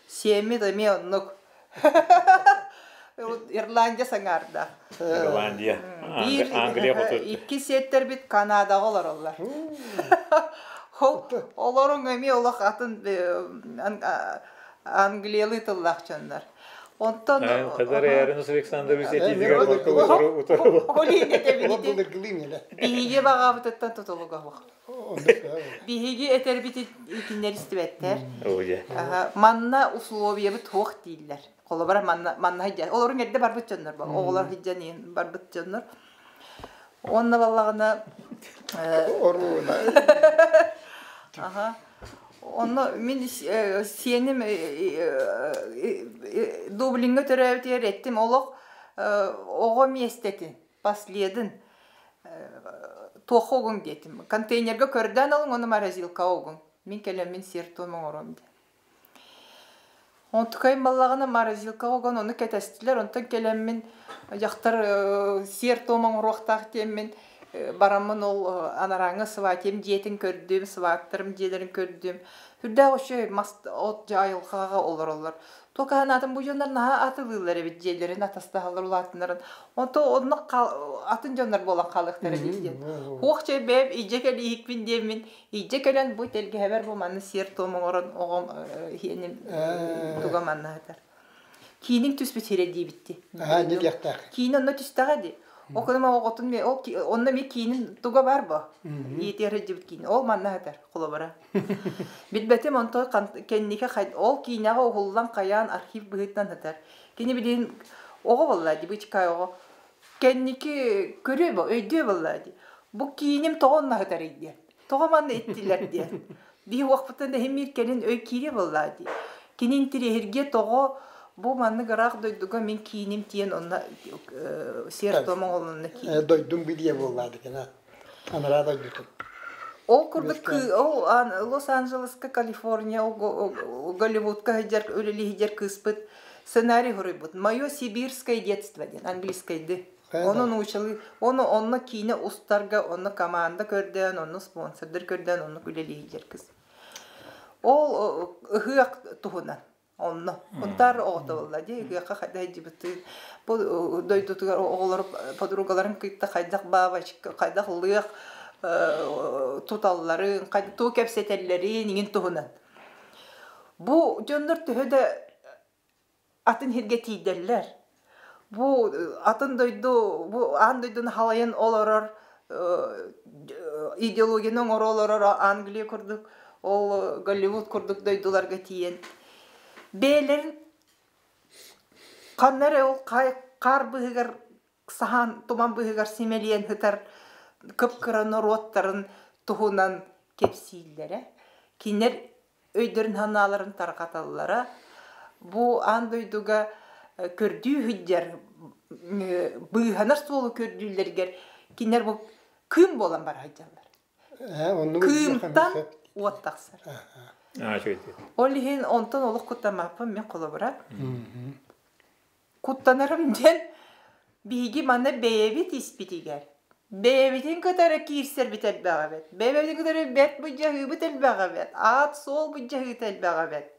[SPEAKER 2] Semi de mi onluk. İrlandiya sanarda.
[SPEAKER 1] İrlandiya.
[SPEAKER 2] Angliya botu. İki setler bit Kanada olor. Olorun emi olak atın Angliyalı tillakçanlar. Ondan
[SPEAKER 1] kadar yarın Alexander bize tidigar otur.
[SPEAKER 2] Oline de bildi. Bihige bagabıttan tutuluga bak. Bihige eter biti ikinler istibetter. Manna uslubiye bit hoq değiller. Kolabara manna hicca. Olorun erde barbıtcanlar bak. Oğlar hiccanin barbıtcanlar. Onna vallagına
[SPEAKER 3] Oruna.
[SPEAKER 2] Aha. Onu min senim Dublin'e terevtiyer ettim oluk oğum mestetin pasledin toxogun dedim. Konteynerga körden alın onu marazilka ogun. Min kelemin sertomon oromda. Ontukay mallagına marazilka ogun onu ketestiler. Ontan kelemin yaxtar sertomon roqtaq temin baramın ol anarаңы sıvatım jetin kördüm sıvaktırım jelerin kördüm. Hürda oşu mast ot jayılğaga olurlar. Tokanatım bu jonlar naha atılırlar bit jelerin atasta halırlatınların. Onu atın jonlar bolan qalıqtары bizden. Hoqça beb ijekeli ikbin demin ijekelen bu telge haber bu manı ser tomon oran oğum henim tugamanna atar. Kinin tüsbü teredi bitti.
[SPEAKER 3] Ha ne yaktak.
[SPEAKER 2] Kinin onu tüstagadi. Okudum oğutun me onna me kinin tuga var bu. Yeter jibit kin. Ol manna hatar kulabara. Bitbetem onto kennike ol kinaga oğullan kayan arxiv bıhıttan hatar. Kini bilin oğu vallahi bu çıkay oğu. Kennike körü bu öydü vallahi. Bu kinim toğunna hatar idi. Toğamanna ettiler diye. Bir vaqtdan da hemir kelin öy kiri vallahi. Kinin tirehirge toğu bu manı garak doyduga men kiyinim tiyen onna sertomon olunna ki.
[SPEAKER 3] Doydum bir diye bolladı kana. Anara doydum.
[SPEAKER 2] O kurduk o Los Angeles'ka Kaliforniya o Голливудка hiccer öleli hiccer kıspıt ssenariy horibut. Moё сибирское детство den angliskaydı. Onu uçalı onu kine ustarga onu komanda körden onu sponsordur körden onu öleli hiccer kız. O hıyak tuhuna. Onunla. Onlar oğda vallahi. Yaka hadi cibiti. Bu doydutugar oğullar podrugaların kıyıtta kaydak babaçık kaydak lıyık tutalların kaydak tuğ kepsetelleri ningin tuğunan. Bu jönler tühöde atın hirgeti derler. Bu atın doydu bu an doydun halayan olurur ideologinin orolurur Angliya kurduk ol Gollywood kurduk doydularga tiyen. Beylerin kanları ol kar bıhıgar sahan tuman bıhıgar simeliyen hıtar kıpkıran rotların tuhunan kepsillere kinler öydürün hanaların tarqatalılara bu anduyduga kördüğü hüccer bıhanar solu kördüğülerger kinler bu kım bolan bar haccalar kımtan ottaksar. Olihin ondan oluq kuttamapım men kolabara. Kuttanarım den bigi mana beyevit ispitiger. Beyevitin kadar kirser bitel bağabet. Beyevitin kadar bet bu cahı bitel bağabet. At sol bu cahı tel bağabet.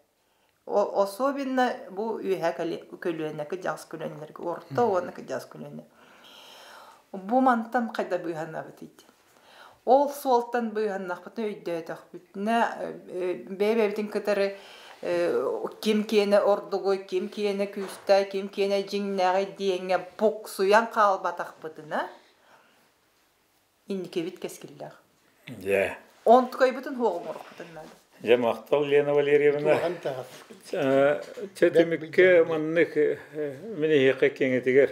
[SPEAKER 2] O sobinna bu ühe kölüyeneki jaz kölüyenlerge orta onaki jaz kölüyenler. Bu mantam qayda buyhanabet idi. Ol soltan buyhannak öydü takbitne bebetin kadar kim kene ordugo kim kene küsta kim kene jinnağı diyenge boksuyan qalbatak bıtına indike bit keskiller.
[SPEAKER 1] Ya.
[SPEAKER 2] On tkay bütün hoğumur bıtınlar.
[SPEAKER 1] Ya maqtal Lena Valerievna. Çetimike mannik meni haqqiqen etiger.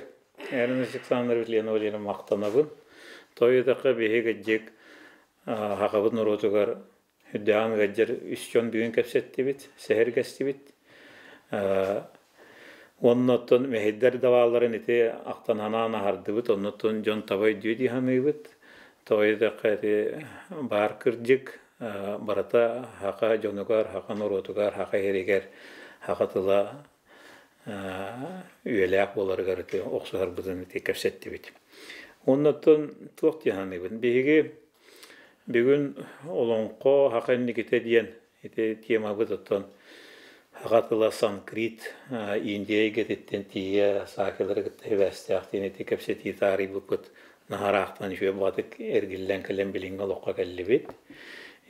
[SPEAKER 1] Yani çıksanlar Lena Valerievna maqtanabın. Toydaqa behe gecek haqabın rotugar Hüddeğan gacır üstyon büyün kapsetti bit, seher gasti bit. Onnottun mehedder davaların iti aktan hana hardı bit, onnottun jon tabay düğdi hanı bit. Toyda kati bar kırcık, barata haka jonugar, haka norotugar, haka heriger, haka tıla üyelek bolar garıtı, oksuhar bıdın iti kapsetti bit. Onnottun tuğt yahanı bit. Bihigi bugün olonqo hakanni kite diyen ite tema bıtıttın hakatıla Sanskrit India'ya getettin tiye sakileri gitti vesti aktini ite kapseti tarihi bıpıt naharaqtan şöyle batık ergillen kalem bilinge lokka kellibit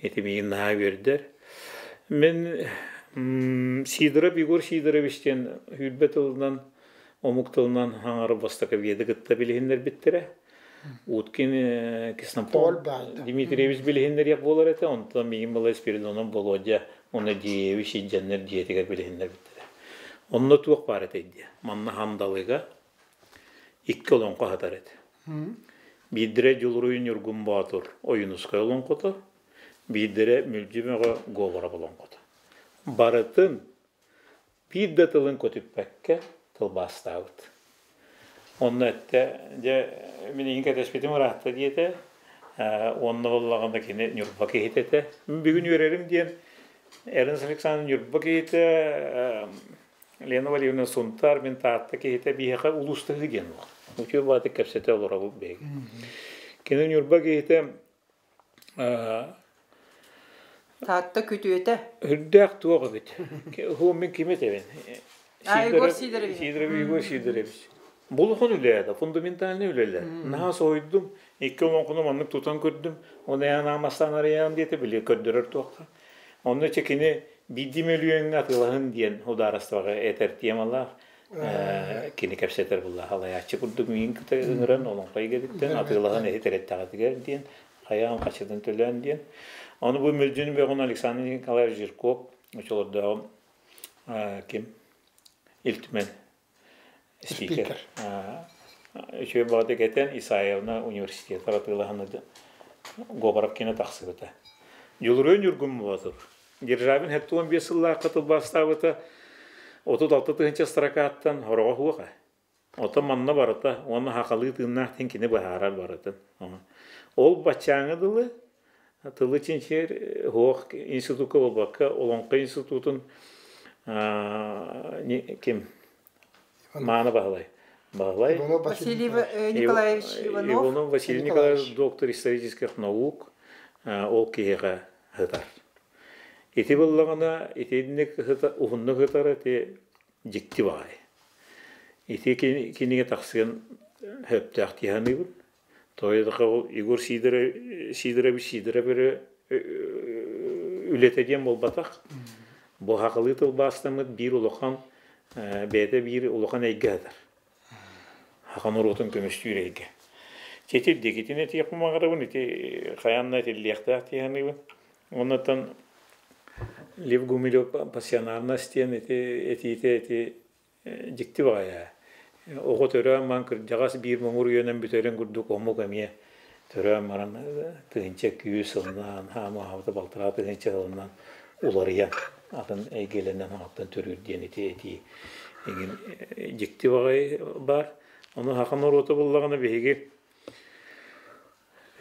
[SPEAKER 1] ite biyin naha verder men sidira bigur sidira bişten hülbet olundan omuktalından hangarı bastaka biyedi gitta bilihinler bittire Utkin Kisnampol Dimitrievich bilhinler yak bolar ete, ondan miyim bala Spiridon'un Bolodya, ona diyevi şidjenler diyetiger bilhinler bittire. Onunla tuğuk var ete diye. Manna hamdalıga iki olon qahatar ete. Bidire juluruyun yurgun batur oyunuska olon koto, bidire mülcümeğe govara olon koto. Baratın bir tılın kötüppekke tıl bastavut. Onunla ette, min inge tespitim rahatta diyete, onunla ollağında kine nürba kehitete. Bugün yörerim diyen, Ernst Alexander nürba kehite, Lena Valiyevna Suntar, min taatta kehite bihaka ulustağı gen var. Uçu batık kapsete olara bu beygi. Kine nürba kehite,
[SPEAKER 2] Taatta kütüete.
[SPEAKER 1] hürdek tuğu bit. Hu min kimet evin.
[SPEAKER 2] Igor Sidorovich.
[SPEAKER 1] Igor Sidorovich. Bulukun üleydi, fundamentalini üleydi. Naha soydum, iki olonkunum anlık tutan kördüm. Onu yan amastan arayan diye bile kördürür tuğka. Onu çekini bidim ölüyen atılahın diyen o da arası var eter diyem Allah. Kini kapseter bullah halaya açık kurduk müyin kıta ıngıran olon kayı gedikten atılahın eter ettağıdı gel diyen. Kayağın kaçırdın tölen diyen. Onu bu mülcünün beğen Alexander Nikolaevich Zhirkov. Uçulur da kim? İltmen. Speaker. Şöyle bağda geten İsayevna Üniversitesi tarafından gobarap kine taksırdı. Yolurun yurgun mu vardır? Державин hep 15 yıllar katıl bastavıta 36 tığınca strakattan horoğa huğa. Ota manna barata, onu hakalı tığınaktan kine baharar barata. Ol başçağını tılı çinçer huğa institutu olbaka, olonqa institutun kim? Mağına bağlay.
[SPEAKER 2] Василий Николаевич Иванов.
[SPEAKER 1] Иванов Василий Николаевич, доктор исторических наук, ол кеға ғытар. Еті болағына, етедінік ұғынны ғытар әте жекті бағай. Еті кенеге тақсыған хөпті ақтияны бұл. Тойдыққа ол Игор Сидорович бірі үлетеден бол батақ. Бұл хақылы тыл бастамыд бір ұлықан, бәді бір ұлықан әйгі ғадар. Hakan orotun kömüştü yüreğe. Çetil deketine eti yapmamağı bunu eti kayanla eti liyakta yani bu. Ondan Lev Gumilov pasyonarına isteyen eti dikti var ya. O törem man kırcağız bir mamur yönden büteren kurduk omuk emiye. Törem maran tığınca küyüs ondan hama havada baltıra tığınca ondan ularıyan. Adın eygelinden haftan törür diyen eti dikti var. Onu hakan orota bullağına beygi.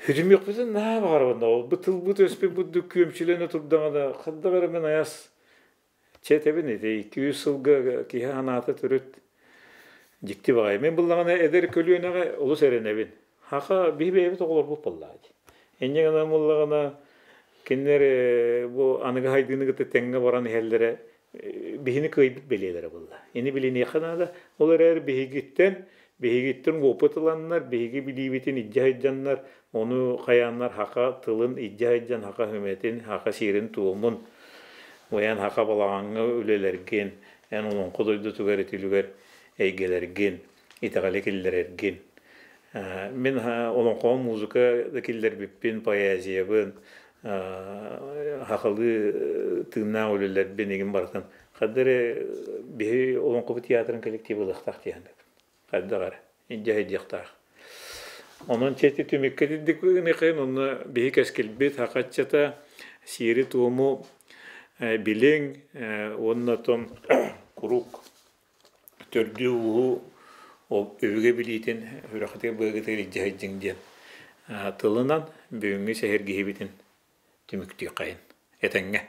[SPEAKER 1] Hücum yok bizim ne var onda? Bu tıl bu töspek bu dükümçülerine tutduğuna da kadda veren ayas çetebin edi. 200 yılga ki hanata türüt dikti var. Men bullağına eder kölüğüne ulu serenebin. Haka bir beybi toğulur bu bullağı. Enge adam bullağına kendiler bu anıga haydığını gıtı tenge varan hellere bihini kıybit belirlere bullağı. Yeni bilini yakına da olar eğer bihigitten Behigitten gopatılanlar, behigi bilibitin iddia edjanlar, onu kayanlar haka tılın iddia edjan haka hümetin, haka sirin tuğumun, oyan haka balağanı ölelergen, en onun kodoydu tüger etilüger eygelergen, itagalekillerergen. Men onun koğun muzika dakiller bippin, payaziyabın, hakalı tığına ölelerben egin baratan. Kaddere behi onun kobu tiyatrın kolektibi lıhtaq diyanlar. Kaddagar, ince hediyaktağ. Onun çeti tümekketildik ne kayın onu bihi keskelbet hakatçata сири тууму билең оннотон курук төрдү уу өвүгө билитин үрөхте быгытыр жайжың ден тылынан бүгүнгү сехерге хибитин түмүктү кайын этеңге